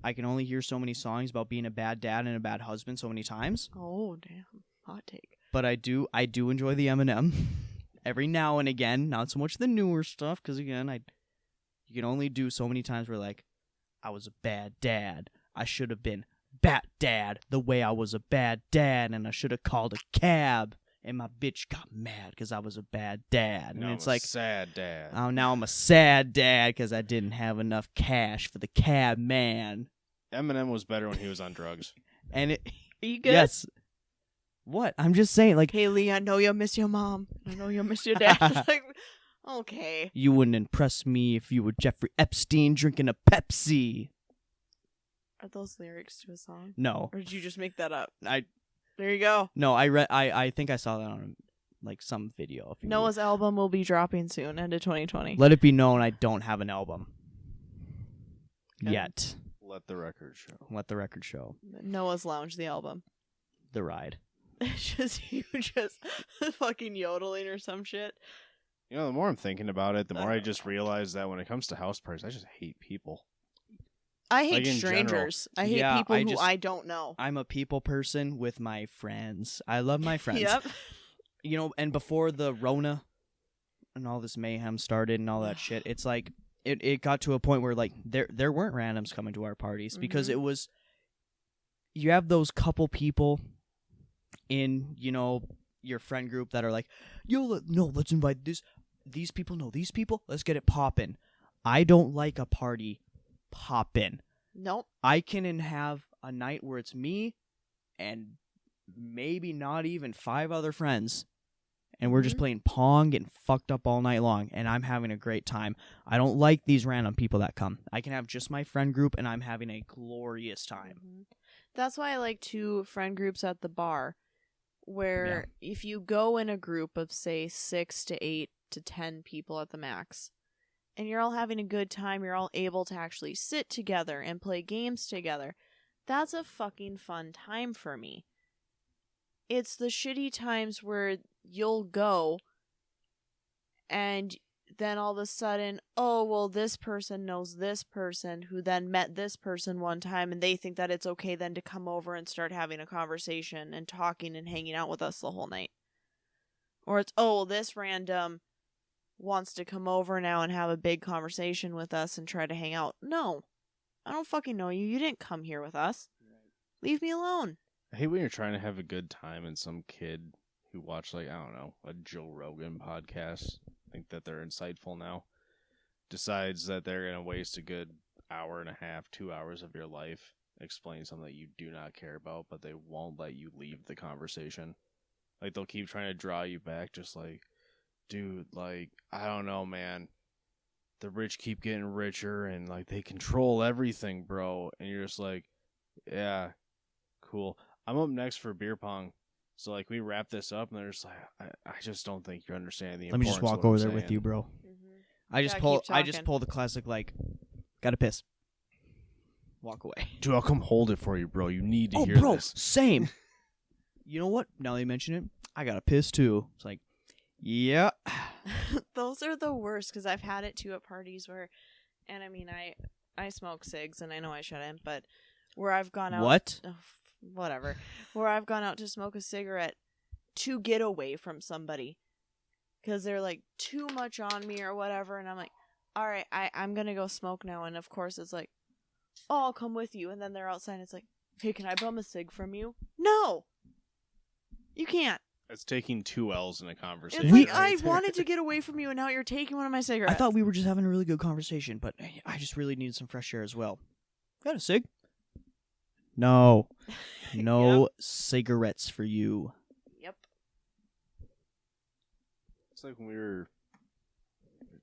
I can only hear so many songs about being a bad dad and a bad husband so many times. Oh, damn. Hot take. But I do enjoy the Eminem every now and again. Not so much the newer stuff, because again, you can only do so many times where like I was a bad dad. I should have been bad dad the way I was a bad dad, and I should have called a cab. And my bitch got mad because I was a bad dad. And Now it's I'm a like, sad dad. oh, now I'm a sad dad because I didn't have enough cash for the cab man. Eminem was better when he was on drugs. And it, Are you good? yes. What? I'm just saying, like, Hey, Lee, I know you'll miss your mom. I know you'll miss your dad. It's like, okay. you wouldn't impress me if you were Jeffrey Epstein drinking a Pepsi. Are those lyrics to a song? No. Or did you just make that up? I There you go. I think I saw that on like some video. If you Noah's album will be dropping soon, end of 2020. let it be known I don't have an album Okay. yet. Let the record show. Let the record show. Noah's Lounge, the album. The ride. It's just you just fucking yodeling or some shit. You know, the more I'm thinking about it, the more I just realize that when it comes to house parties, I just hate people. I hate Like, in strangers. I hate Yeah, people I who just- I don't know. I'm a people person with my friends. I love my friends. Yep. You know, and before the Rona and all this mayhem started and all that shit, it's like it got to a point where like there weren't randoms coming to our parties because Mhm. it was you have those couple people in, you know, your friend group that are like, yo, no, let's invite these people, no, these people, let's get it poppin'. I don't like a party poppin'. Nope. I can have a night where it's me and maybe not even 5 other friends, and we're just Mhm. playing Pong, getting fucked up all night long, and I'm having a great time. I don't like these random people that come. I can have just my friend group, and I'm having a glorious time. Mhm. That's why I like 2 friend groups at the bar, where if you go in a group of, say, 6 to 8 to 10 people at the max, and you're all having a good time, you're all able to actually sit together and play games together, that's a fucking fun time for me. It's the shitty times where you'll go and then all of a sudden, oh, well, this person knows this person who then met this person one time, and they think that it's okay then to come over and start having a conversation and talking and hanging out with us the whole night. Or it's, oh, well, this random wants to come over now and have a big conversation with us and try to hang out. No, I don't fucking know you. You didn't come here with us. Leave me alone. I hate when you're trying to have a good time and some kid who watched, like, I don't know, a Joe Rogan podcast, think that they're insightful now, decides that they're going to waste a good hour and a half, 2 hours of your life explaining something that you do not care about, but they won't let you leave the conversation. Like, they'll keep trying to draw you back, just like, dude, like, I don't know, man. The rich keep getting richer, and, like, they control everything, bro. And you're just like, yeah, cool. I'm up next for beer pong. So, like, we wrap this up, and they're just like, I just don't think you're understanding the Let me importance just of walk what over I'm there with saying. you, bro. Mm-hmm. I just Gotta keep pull the classic like, gotta piss. Walk away. Dude, I'll come hold it for you, bro. You need to Oh, hear bro, this. same. You know what? Now they mention it, I gotta piss too. It's like, yeah. Those are the worst because I've had it too at parties where, and I mean, I smoke cigs and I know I shouldn't, but where I've gone out. What? Whatever. Where I've gone out to smoke a cigarette to get away from somebody because they're like too much on me or whatever, and I'm like, all right, I'm gonna go smoke now, and of course it's like, oh, I'll come with you, and then they're outside and it's like, hey, can I bum a cig from you? No, you can't. It's taking 2 L's in a conversation. It's like, right I there. wanted to get away from you, and now you're taking one of my cigarettes. I thought we were just having a really good conversation, but I just really needed some fresh air as well. Got a cig? No. No Yep. cigarettes for you. Yep. It's like when we were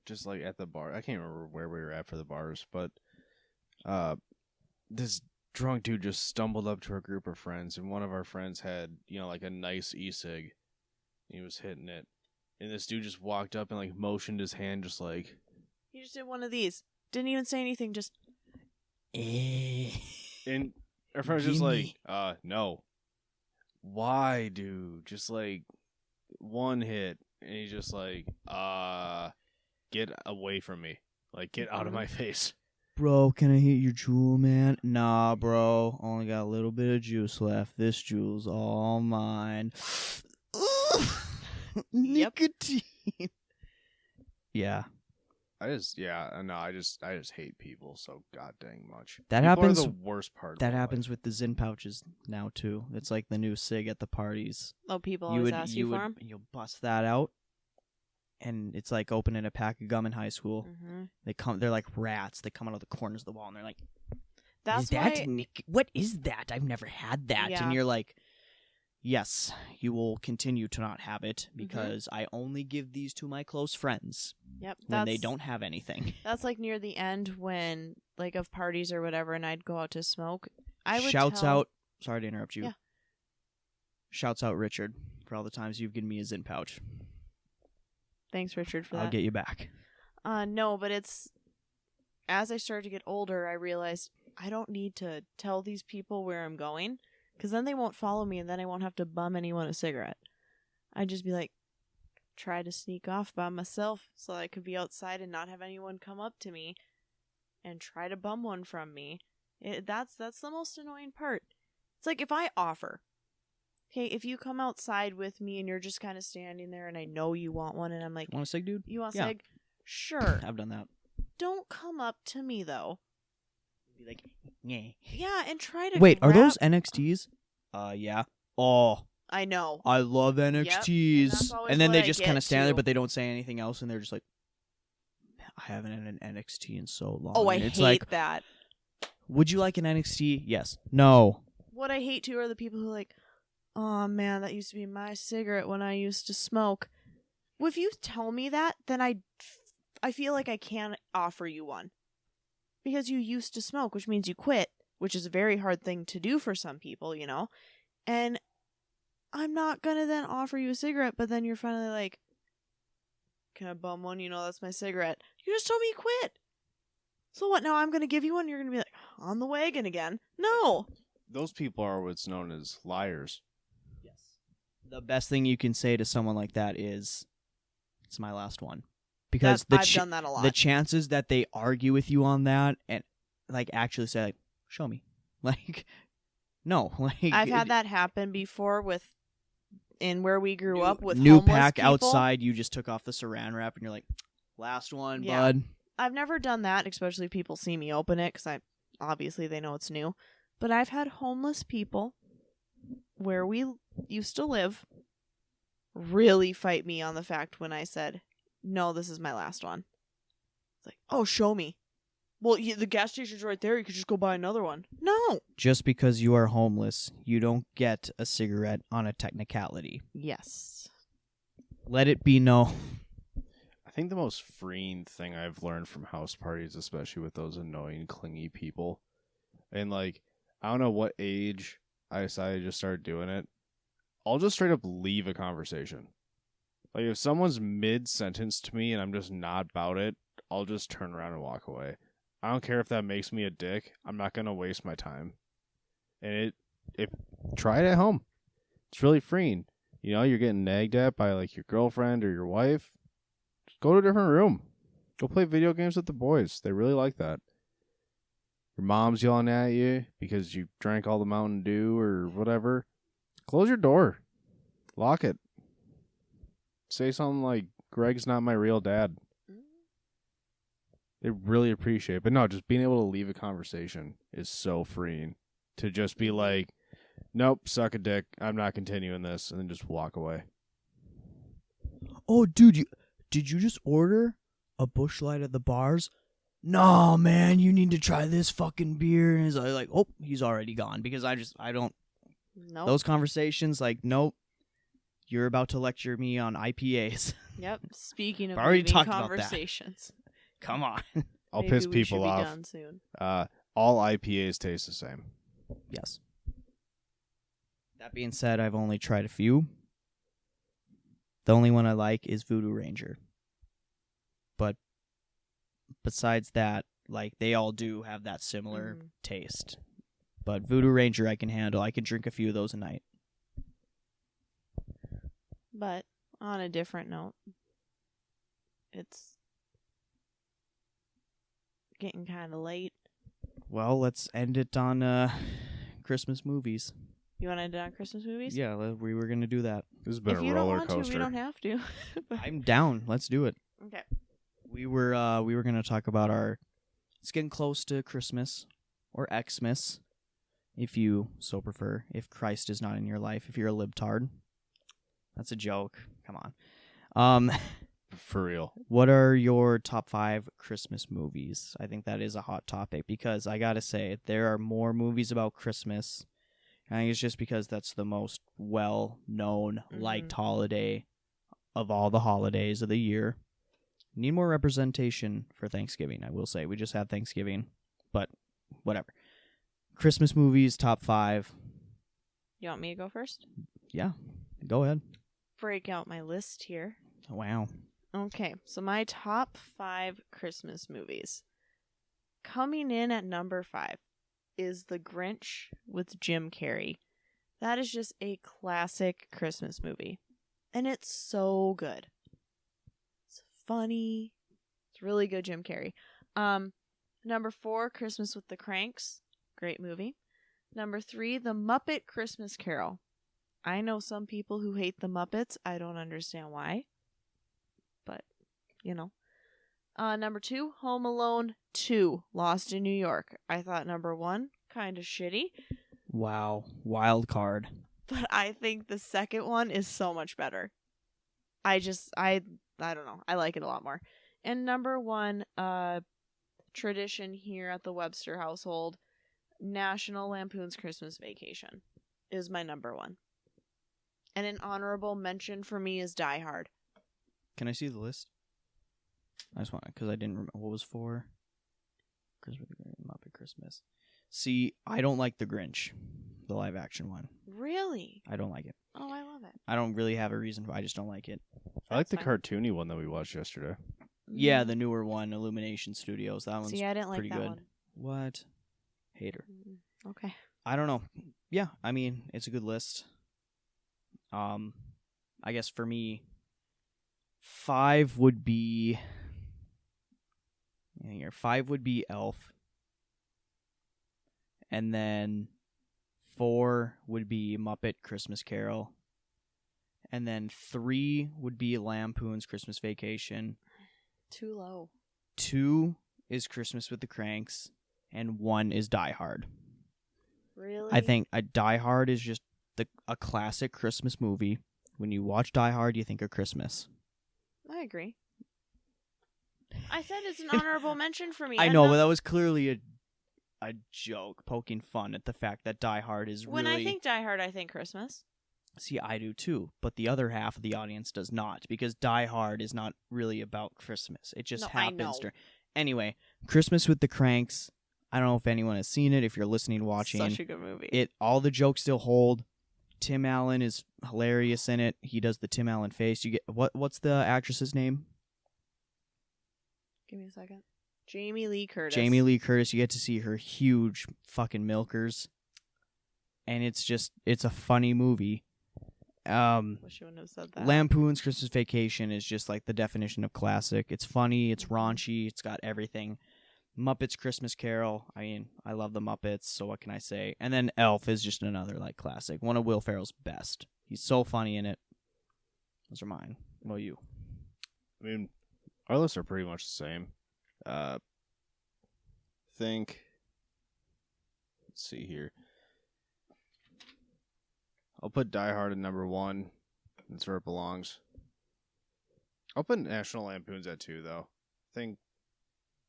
just like at the bar. I can't remember where we were at for the bars, but this drunk dude just stumbled up to a group of friends, and one of our friends had, like a nice e-cig. He was hitting it. And this dude just walked up and like motioned his hand just like... He just did one of these. Didn't even say anything, just... And our friend was just like, no. Why, dude? Just like one hit. And he's just like, get away from me. Like, get out of my face. Bro, can I hit your jewel, man? Nah, bro. Only got a little bit of juice left. This jewel's all mine. Nicotine. Yeah. I just hate people so god dang much. That People happens. are the worst part. That of my happens life. with the Zyn pouches now too. It's like the new cig at the parties. Oh, people always ask you for them? You'll bust that out, and it's like opening a pack of gum in high school. Mm-hmm. They're like rats. They come out of the corners of the wall, and they're like, That's what is that? I've never had that. Yeah. And you're like, yes, you will continue to not have it because I only give these to my close friends. Yep. When they don't have anything. That's like near the end when, like, of parties or whatever, and I'd go out to smoke. I would Shouts out. Sorry to interrupt you. Yeah. Shouts out, Richard, for all the times you've given me a Zyn pouch. Thanks, Richard, for that. I'll get you back. No, but it's... As I started to get older, I realized I don't need to tell these people where I'm going, because then they won't follow me, and then I won't have to bum anyone a cigarette. I'd just be like, try to sneak off by myself so I could be outside and not have anyone come up to me and try to bum one from me. That's the most annoying part. It's like if I offer, okay, if you come outside with me and you're just kind of standing there and I know you want one and I'm like, Want a cig, dude? you want Yeah. cig? Sure. I've done that. Don't come up to me though. Be like, yeah. Yeah, and try to Wait, are grab... those NXTs? Yeah. Oh, I know. I love NXTs. that's always And then what they I just get, kind of stand there, too. but they don't say anything else, and they're just like, I haven't had an NXT in so long. Oh, I And it's hate like, that. would you like an NXT? Yes. No. What I hate too are the people who are like, oh man, that used to be my cigarette when I used to smoke. Well, if you tell me that, then I feel like I can't offer you one. Because you used to smoke, which means you quit, which is a very hard thing to do for some people, you know? And I'm not gonna then offer you a cigarette, but then you're finally like, can I bum one? You know, that's my cigarette. You just told me you quit. So what, now I'm gonna give you one? You're gonna be like, on the wagon again. No. Those people are what's known as liars. Yes. The best thing you can say to someone like that is, it's my last one. Because I've done that a lot. The chances that they argue with you on that and like actually say, like, show me. Like, no. Like, I've had that happen before in where we grew up with new homeless pack people. outside, you just took off the saran wrap and you're like, last one, Yeah. bud. I've never done that, especially if people see me open it, because obviously they know it's new. But I've had homeless people where we used to live really fight me on the fact when I said, no, this is my last one. It's like, oh, show me. Well, the gas station's right there. You could just go buy another one. No. Just because you are homeless, you don't get a cigarette on a technicality. Yes. Let it be known. I think the most freeing thing I've learned from house parties, especially with those annoying, clingy people, and like, I don't know what age I decided to just start doing it. I'll just straight up leave a conversation. Like, if someone's mid-sentence to me and I'm just not about it, I'll just turn around and walk away. I don't care if that makes me a dick. I'm not going to waste my time. And try it at home. It's really freeing. You know, you're getting nagged at by, like, your girlfriend or your wife. Just go to a different room. Go play video games with the boys. They really like that. Your mom's yelling at you because you drank all the Mountain Dew or whatever. Close your door. Lock it. Say something like, Greg's not my real dad. They really appreciate it. But no, just being able to leave a conversation is so freeing. To just be like, nope, suck a dick. I'm not continuing this. And then just walk away. Oh, dude, did you just order a Busch Light at the bars? no, man, you need to try this fucking beer. And he's like, oh, he's already gone. Because I don't, Nope. those conversations, like, nope, you're about to lecture me on IPAs. Yep. Speaking of I've already leaving talked about that. conversations. Come on. I'll Maybe piss we should people be off. done soon. All IPAs taste the same. Yes. That being said, I've only tried a few. The only one I like is Voodoo Ranger. But besides that, like, they all do have that similar taste. But Voodoo Ranger I can handle. I can drink a few of those a night. But on a different note, it's getting kind of late. Well, let's end it on Christmas movies. You want to end it on Christmas movies? Yeah, we were going to do that. This has been If a you don't roller want to, coaster. we don't have to. I'm down. Let's do it. Okay. We were going to talk about it's getting close to Christmas or Xmas, if you so prefer. If Christ is not in your life, if you're a libtard. That's a joke. Come on. For real. What are your top 5 Christmas movies? I think that is a hot topic because I gotta say there are more movies about Christmas. I think it's just because that's the most well-known, liked holiday of all the holidays of the year. Need more representation for Thanksgiving, I will say. We just had Thanksgiving, but whatever. Christmas movies, top 5. You want me to go first? Yeah, go ahead. Break out my list here. Wow. Okay, so my top 5 Christmas movies. Coming in at number 5 is The Grinch with Jim Carrey. That is just a classic Christmas movie. And it's so good. It's funny. It's really good, Jim Carrey. Number 4, Christmas with the Cranks. Great movie. Number 3, The Muppet Christmas Carol. I know some people who hate the Muppets. I don't understand why. But, you know. Number 2, Home Alone 2, Lost in New York. I thought number 1, kind of shitty. Wow. Wild card. But I think the second one is so much better. I don't know. I like it a lot more. And number 1, tradition here at the Webster household, National Lampoon's Christmas Vacation is my number 1. And an honorable mention for me is Die Hard. Can I see the list? I just want because I didn't remember what was for. Christmas, Muppet Christmas. See, I don't like the Grinch, the live action one. Really? I don't like it. Oh, I love it. I don't really have a reason. I just don't like it. I like the That's fine. cartoony one that we watched yesterday. Yeah, the newer one, Illumination Studios. That one's See, I didn't like pretty that good. one. What? Hater. Okay. I don't know. Yeah, I mean, it's a good list. I guess for me, 5 would be. Here, 5 would be Elf, and then 4 would be Muppet Christmas Carol, and then 3 would be Lampoon's Christmas Vacation. Too low. 2 is Christmas with the Cranks, and 1 is Die Hard. Really? I think Die Hard is just a classic Christmas movie. When you watch Die Hard, you think of Christmas. I agree. I said it's an honorable mention for me. I know, but that was clearly a joke, poking fun at the fact that Die Hard is when really... I think Die Hard, I think Christmas. See, I do too, but the other half of the audience does not, because Die Hard is not really about Christmas. It just happens. Anyway, Christmas with the Cranks. I don't know if anyone has seen it. If you're listening, watching, Such a good movie. All the jokes still hold. Tim Allen is hilarious in it. He does the Tim Allen face. You get what's the actress's name? Give me a second. Jamie Lee Curtis. Jamie Lee Curtis. You get to see her huge fucking milkers, and it's a funny movie. Wish you wouldn't have said that. Lampoon's Christmas Vacation is just like the definition of classic. It's funny. It's raunchy. It's got everything. Muppets Christmas Carol. I mean, I love the Muppets, so what can I say? And then Elf is just another like classic. One of Will Ferrell's best. He's so funny in it. Those are mine. What about you? I mean, our lists are pretty much the same. Let's see here. I'll put Die Hard at number 1. That's where it belongs. I'll put National Lampoon's at 2, though. I think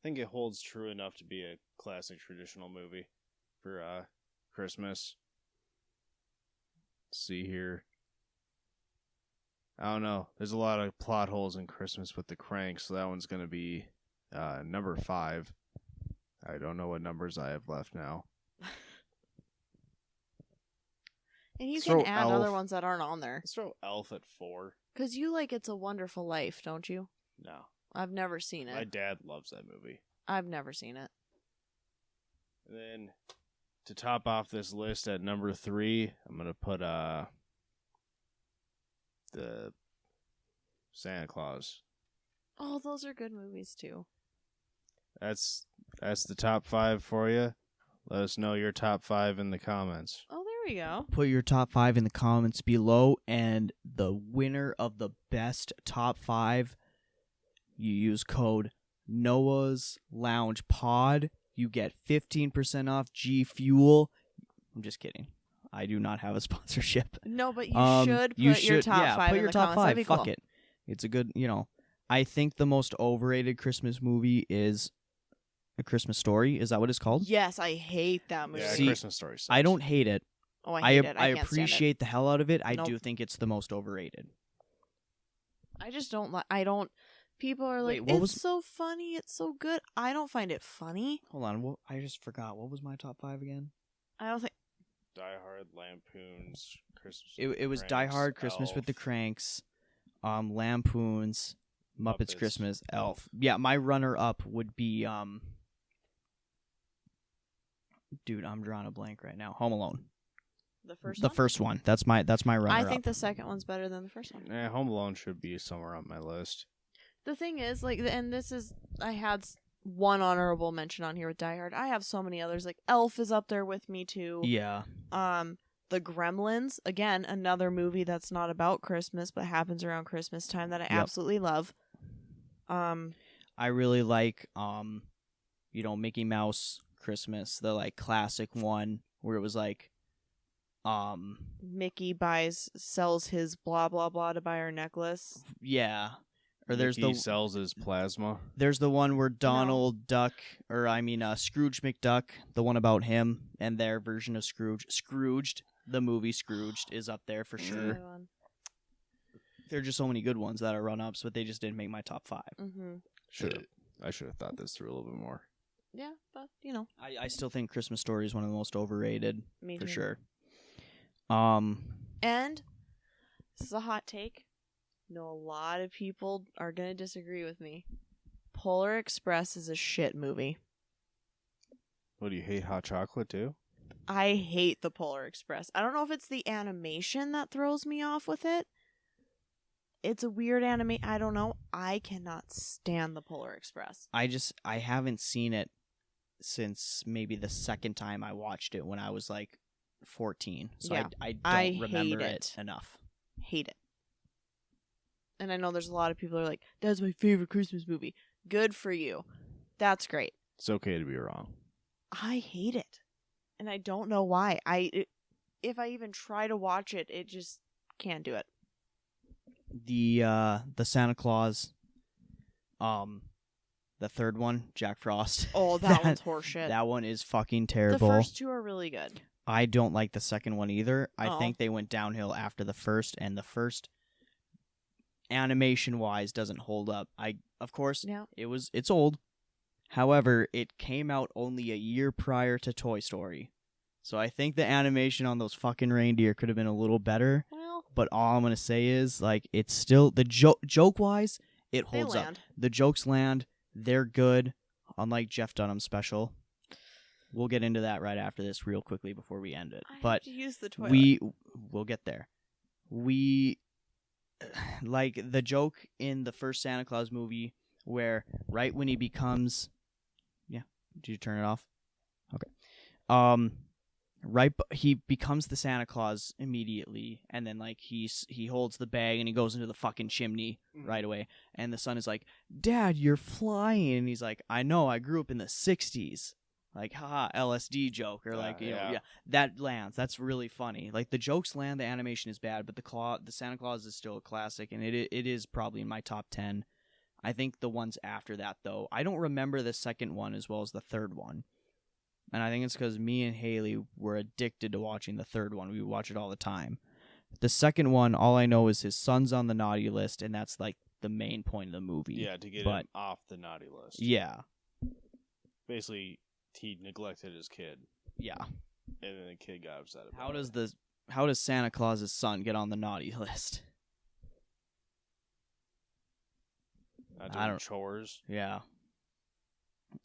think it holds true enough to be a classic traditional movie for Christmas. Let's see here. I don't know. There's a lot of plot holes in Christmas with the Cranks, so that one's going to be number 5. I don't know what numbers I have left now. And you Let's can throw add other Elf. ones that aren't on there. Let's throw Elf at 4. Because you like It's a Wonderful Life, don't you? No. I've never seen My it. dad loves that movie. I've never seen it. And then to top off this list at number 3, I'm going to put the Santa Claus. Oh, those are good movies, too. That's the top 5 for you. Let us know your top 5 in the comments. Oh, there we go. Put your top 5 in the comments below, and the winner of the best top 5, you use code Noah's Lounge Pod. You get 15% off G Fuel. I'm just kidding. I do not have a sponsorship. No, but you should put your top 5 put in your the top comments. That'd 5. be Fuck cool. it. It's a good, I think the most overrated Christmas movie is A Christmas Story. Is that what it's called? Yes, I hate that movie. Yeah, See, Christmas Story sucks. I don't hate it. Oh, I hate it. I can't stand appreciate the hell out of it. I Nope. do think it's the most overrated. it. I just don't like. I don't. People are like, Wait, what it's was- so funny. It's so good. I don't find it funny. Hold on. I just forgot. What was my top 5 again? I don't think. Die Hard, Lampoons, Christmas. It was Die Hard, Christmas with the Cranks, Lampoons, Muppets Muppets, Christmas, Elf. Elf. Yeah, my runner-up would be dude, I'm drawing a blank right now. Home Alone. The first The one? first one. That's my runner-up. I think the second one's better than the first one. Home Alone should be somewhere on my list. The thing is, like, and this is, I had one honorable mention on here with Die Hard. I have so many others. Like, Elf is up there with me, too. Yeah. The Gremlins, again, another movie that's not about Christmas, but happens around Christmas time that I absolutely love. I really like Mickey Mouse Christmas, the like classic one where it was like Mickey sells his blah blah blah to buy our necklace. yeah. Or there's Mickey sells his plasma. There's the one where Donald Duck, Scrooge McDuck, the one about him and their version of Scrooged, the movie Scrooged is up there for sure. Good one. There are just so many good ones that are run-ups, but they just didn't make my top 5. Mm-hmm. I should have thought this through a little bit more. Yeah, but I still think Christmas Story is one of the most overrated me for too. sure. And this is a hot take. I know a lot of people are gonna disagree with me. Polar Express is a shit movie. What, do you hate hot chocolate too? I hate the Polar Express. I don't know if it's the animation that throws me off with it. It's a weird anime. I don't know. I cannot stand the Polar Express. I haven't seen it since maybe the second time I watched it when I was like 14. So Yeah, I don't I remember hate it enough. Hate it. And I know there's a lot of people who are like, that's my favorite Christmas movie. Good for you. That's great. It's okay to be wrong. I hate it. And I don't know why. If I even try to watch it, it just can't do it. The Santa Claus, the third one, Jack Frost. Oh, that one's horseshit. That one is fucking The terrible. first two are really good. I don't like the second one either. I Oh. think they went downhill after the first, and the first, animation wise, doesn't hold up. Of course, Yeah. it's old. However, it came out only a year prior to Toy Story. So I think the animation on those fucking reindeer could have been a little better. Well, But all I'm gonna say is, like, it's still the joke wise, it they holds up. land. The jokes land. They're good. Unlike Jeff Dunham's special. We'll get into that right after this, real quickly before we end it. I have But to use the toilet. we'll get there. We like the joke in the first Santa Claus movie where right when he becomes, did you turn it off? Okay. He becomes the Santa Claus immediately, and then like he holds the bag and he goes into the fucking chimney right away, and the son is like, "Dad, you're flying," and he's like, "I know, I grew up in the '60s." Like, haha, LSD joke, or like, that lands. That's really funny. Like, the jokes land, the animation is bad, but the Santa Claus is still a classic, and it is probably in my top 10 I think the ones after that, though, I don't remember the second one as well as the third one. And I think it's because me and Haley were addicted to watching the third one. We would watch it all the time. The second one, all I know is his son's on the naughty list, and that's like the main point of the movie. Yeah, to get him off the naughty list. Yeah. Basically, he neglected his kid. Yeah. And then the kid got upset about it. How does Santa Claus's son get on the naughty list? Not doing chores? Yeah.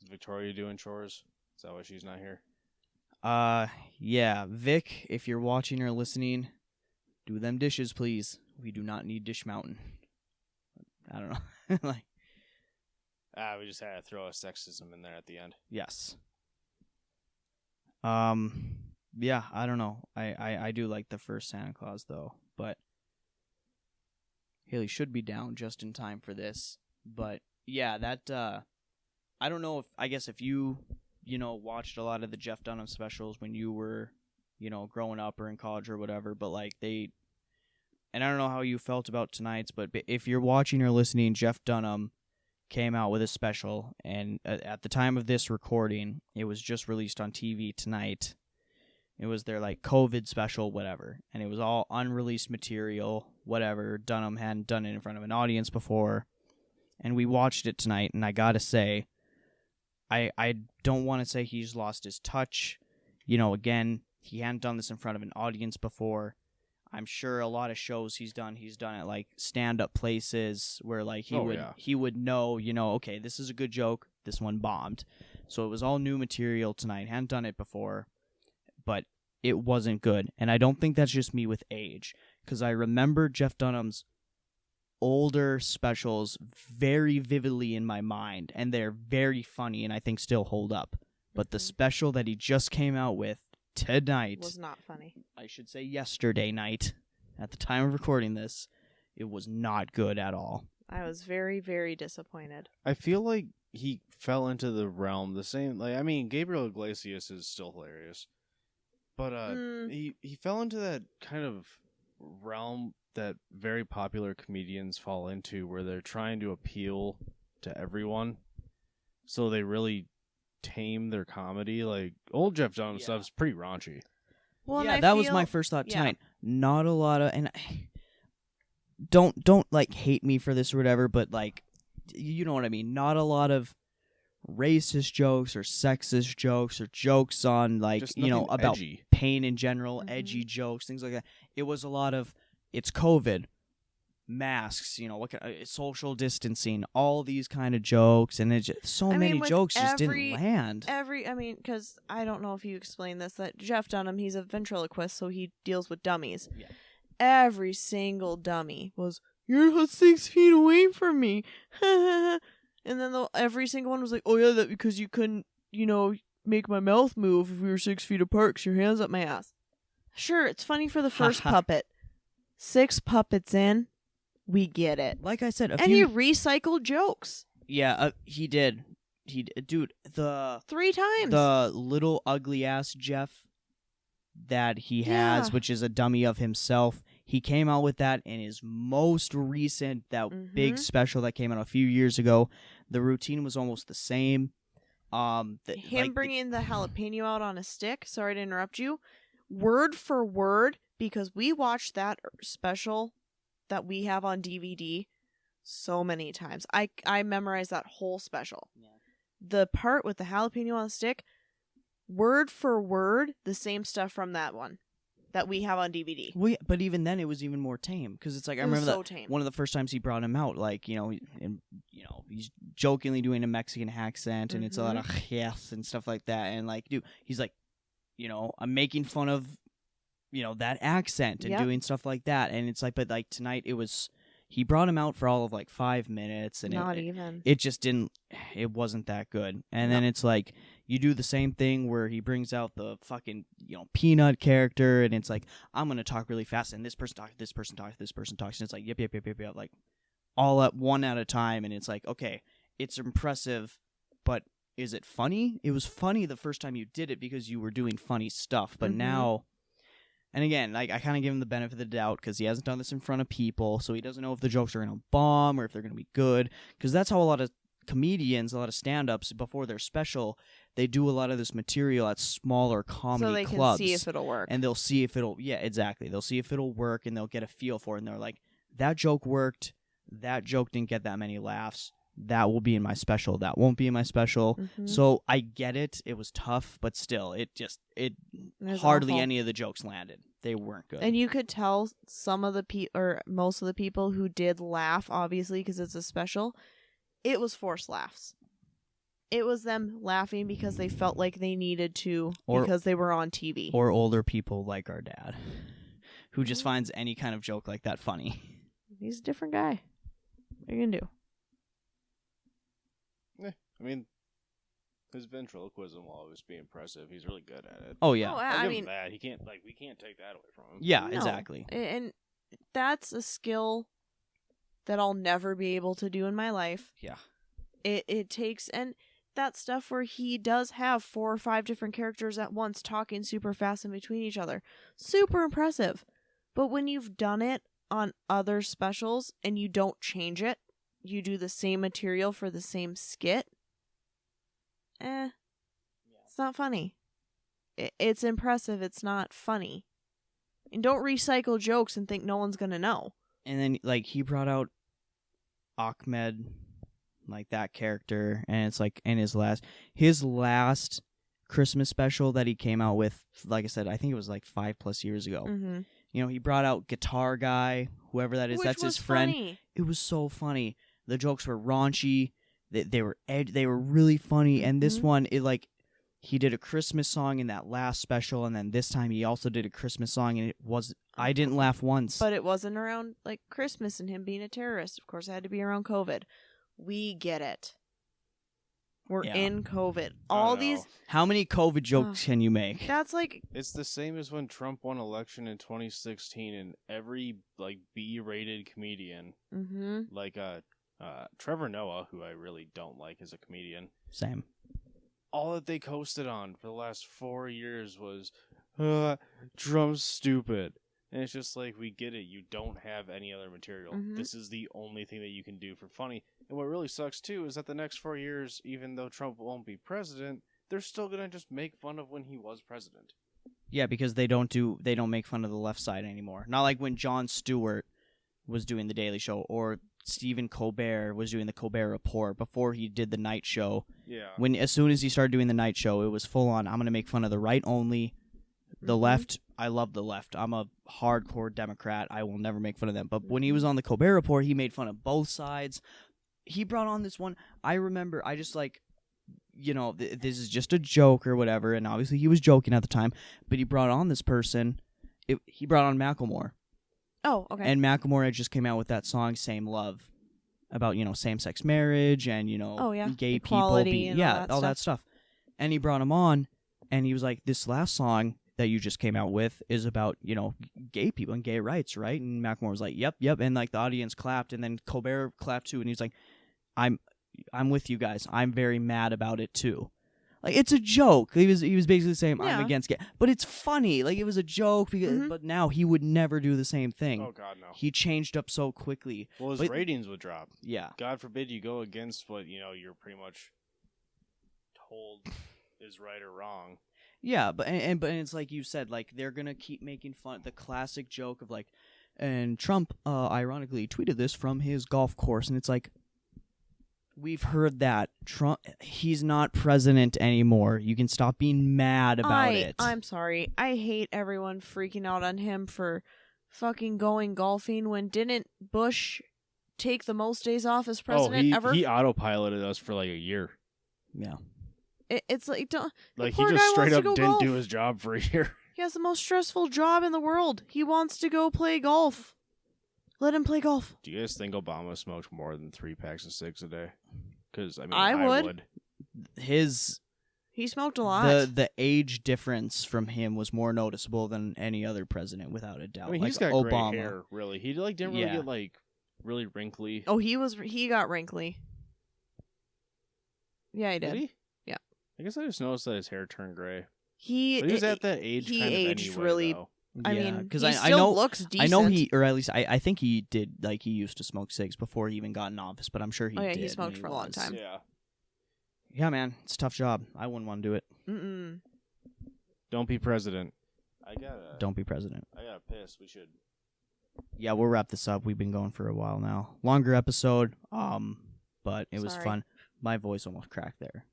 Is Victoria doing chores? Is that why she's not here? Yeah. Vic, if you're watching or listening, do them dishes, please. We do not need Dish Mountain. I don't know. Like, we just had to throw a sexism in there at the end. yes. Yeah, I don't know. I do like the first Santa Claus, though. But Haley should be down just in time for this. But, yeah, that, I don't know I guess if you watched a lot of the Jeff Dunham specials when you were, growing up or in college or whatever, but, like, and I don't know how you felt about tonight's, but if you're watching or listening, Jeff Dunham came out with a special, and at the time of this recording, it was just released on TV tonight. It was their, like, COVID special, whatever, and it was all unreleased material, whatever. Dunham hadn't done it in front of an audience before, and we watched it tonight, and I gotta say, I don't want to say he's lost his touch. Again, he hadn't done this in front of an audience before. I'm sure a lot of shows he's done at like stand-up places where like he would know, okay, this is a good joke, this one bombed. So it was all new material tonight. Hadn't done it before, but it wasn't good. And I don't think that's just me with age, because I remember Jeff Dunham's older specials very vividly in my mind, and they're very funny and I think still hold up. But the special that he just came out with tonight was not funny. I should say yesterday night, at the time of recording this, it was not good at all. I was very, very disappointed. I feel like he fell into the realm the same. Like, I mean, Gabriel Iglesias is still hilarious, but he fell into that kind of realm that very popular comedians fall into, where they're trying to appeal to everyone, so they really tame their comedy. Like, old Jeff Dunham stuff's pretty raunchy. Well, yeah, that was my first thought tonight. Not a lot of, and don't like hate me for this or whatever, but like, you know what I mean. Not a lot of racist jokes or sexist jokes or jokes on like about edgy. pain in general, edgy jokes, things like that. It was a lot of it's COVID, masks, social distancing, all these kind of jokes, and it's just many jokes just didn't land. Because I don't know if you explained this, that Jeff Dunham, he's a ventriloquist, so he deals with dummies. Yeah. Every single dummy was, "You're 6 feet away from me," and then every single one was like, "Oh yeah, that because you couldn't, make my mouth move if we were 6 feet apart, 'cause your hands up my ass." Sure, it's funny for the first puppet. 6 puppets in, we get it. Like I said, he recycled jokes. Yeah, he did. Dude, 3 times. The little ugly ass Jeff that he has, which is a dummy of himself. He came out with that in his most recent, big special that came out a few years ago. The routine was almost the same. Bringing the jalapeno out on a stick. Sorry to interrupt you. Word for word, because we watched that special that we have on DVD so many times. I memorized that whole special. Yeah. The part with the jalapeno on the stick, word for word, the same stuff from that one that we have on DVD. But even then, it was even more tame, because it's like I remember that one of the first times he brought him out, like he's jokingly doing a Mexican accent, and it's a lot of yes and stuff like that, and like, dude, he's like, I'm making fun of, that accent and doing stuff like that, and it's like, but like tonight he brought him out for all of like 5 minutes, and it just it wasn't that good. And then it's like, you do the same thing where he brings out the fucking, peanut character, and it's like, I'm going to talk really fast, and this person talks, this person talks, this person talks, and it's like, yep, like, all at one at a time, and it's like, okay, it's impressive, but is it funny? It was funny the first time you did it because you were doing funny stuff, but now And again, like I kind of give him the benefit of the doubt because he hasn't done this in front of people, so he doesn't know if the jokes are going to bomb or if they're going to be good. Because that's how a lot of comedians, a lot of stand-ups before their special, they do a lot of this material at smaller comedy So they clubs, can see if it'll work. and they'll see if it'll. Yeah, exactly. They'll see if it'll work, and they'll get a feel for it. And they're like, that joke worked. That joke didn't get that many laughs. That will be in my special. That won't be in my special. Mhm. So I get it. It was tough, but still, it was hardly awful. any of the jokes landed. They weren't good. And you could tell some of the or most of the people who did laugh, obviously, because it's a special, it was forced laughs. It was them laughing because they felt like they needed to because they were on TV. Or older people like our dad, who just finds any kind of joke like that funny. He's a different guy. What are you gonna do? I mean, his ventriloquism will always be impressive. He's really good at it. Oh yeah, Oh, I'll I give mean, him that. He can't we can't take that away from him. yeah, no. exactly. And that's a skill that I'll never be able to do in my life. Yeah. It takes, and that stuff where he does have 4 or 5 different characters at once talking super fast in between each other. Super impressive. But when you've done it on other specials and you don't change it, you do the same material for the same skit, it's not funny. It's impressive, it's not funny. And don't recycle jokes and think no one's gonna know. And then like he brought out Ahmed, like that character, and it's like in his last Christmas special that he came out with, like I said, I think it was like 5+ years ago. Mm-hmm. You know, he brought out Guitar Guy, whoever that is. Which that's was his friend. funny. It was so funny. The jokes were raunchy. They were they were really funny. And this Mhm. one, it like he did a Christmas song in that last special, and then this time he also did a Christmas song, and I didn't laugh once. But it wasn't around like Christmas and him being a terrorist. Of course, it had to be around COVID. We get it. We're Yeah. in COVID. I All don't these. know. How many COVID jokes can you make? That's like. It's the same as when Trump won election in 2016, and every like B-rated comedian, Mm-hmm. like Trevor Noah, who I really don't like as a comedian, Same. all that they coasted on for the last 4 years was Trump's stupid. And it's just like, we get it. You don't have any other material. Mhm. This is the only thing that you can do for funny. And what really sucks, too, is that the next 4 years, even though Trump won't be president, they're still going to just make fun of when he was president. Yeah, because they don't make fun of the left side anymore. Not like when Jon Stewart was doing the Daily Show, or Stephen Colbert was doing the Colbert Report before he did the night show. Yeah. As soon as he started doing the night show, it was full on. I'm gonna make fun of the right only. The Mhm. left, I love the left. I'm a hardcore Democrat. I will never make fun of them. But when he was on the Colbert Report, he made fun of both sides. He brought on this one. I remember. I just like, this is just a joke or whatever. And obviously he was joking at the time. But he brought on this person. He brought on Macklemore. Oh, okay. And Macklemore had just came out with that song "Same Love" about same-sex marriage and gay Equality people and all that all that stuff. And he brought him on, and he was like, "This last song that you just came out with is about gay people and gay rights, right?" And Macklemore was like, "Yep," and like the audience clapped, and then Colbert clapped too, and he's like, "I'm with you guys. I'm very mad about it too." Like, it's a joke. He was basically saying, Yeah. I'm against gay. But it's funny. Like, it was a joke, because, but now he would never do the same thing. Oh, God, no. He changed up so quickly. Well, his But- ratings would drop. Yeah. God forbid you go against what, you're pretty much told is right or wrong. Yeah, but it's like you said, like, they're going to keep making fun. The classic joke of, like, and Trump, ironically, tweeted this from his golf course. And it's like, we've heard that. Trump, he's not president anymore. You can stop being mad about it. I'm sorry. I hate everyone freaking out on him for fucking going golfing when didn't Bush take the most days off as president ever? He autopiloted us for like a year. Yeah. It's like, don't. Like, poor he guy just straight wants to up go didn't do golf. his job for a year. He has the most stressful job in the world. He wants to go play golf. Let him play golf. Do you guys think Obama smoked more than 3 packs of cigs a day? Because, I mean, I I would. would. He smoked a lot. The age difference from him was more noticeable than any other president, without a doubt. I mean, like he's got Obama. gray hair, really. He didn't really get, like, really wrinkly. Oh, he got wrinkly. Yeah, he did. he? Yeah. I guess I just noticed that his hair turned gray. He But he was at that age he kind of aged anyway, really though. I Yeah, mean, 'cause he I still know- looks decent. I know he, or at least I think he did. Like he used to smoke cigs before he even got in office, but I'm sure he Oh, yeah, did. he when smoked for a long was. time. Yeah. Yeah, man, it's a tough job. I wouldn't want to do it. Mm-mm. Don't be president. I gotta. Don't be president. I gotta piss. We should. Yeah, we'll wrap this up. We've been going for a while now. Longer episode, but it was Sorry. fun. My voice almost cracked there.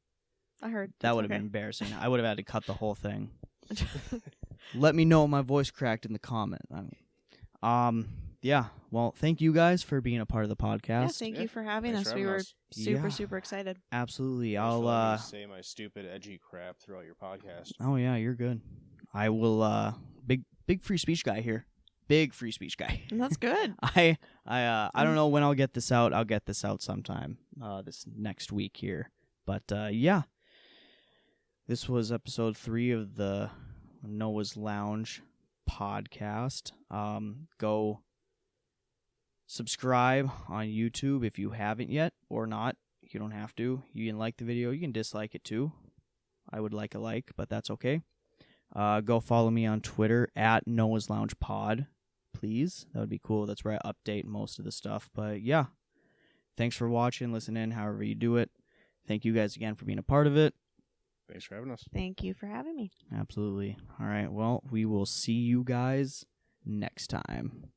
I heard. That It's would have okay. been embarrassing. I would have had to cut the whole thing. Let me know my voice cracked in the comment. Yeah. Well, thank you guys for being a part of the podcast. Yeah, thank you for having Thanks us. for We having were us. super, Yeah. super excited. Absolutely. Thanks for letting I'll. me say my stupid, edgy crap throughout your podcast. Oh yeah, you're good. I will. Big free speech guy here. Big free speech guy. And that's good. I don't know when I'll get this out. I'll get this out sometime this next week here. But yeah, this was episode 3 of the Noah's Lounge podcast. Go subscribe on YouTube if you haven't yet, or not. You don't have to. You can like the video. You can dislike it too. I would like a like, but that's okay. Go follow me on Twitter at Noah's Lounge Pod, please. That would be cool. That's where I update most of the stuff. But yeah, thanks for watching, listening, however you do it. Thank you guys again for being a part of it. Thanks for having us. Thank you for having me. Absolutely. All right. Well, we will see you guys next time.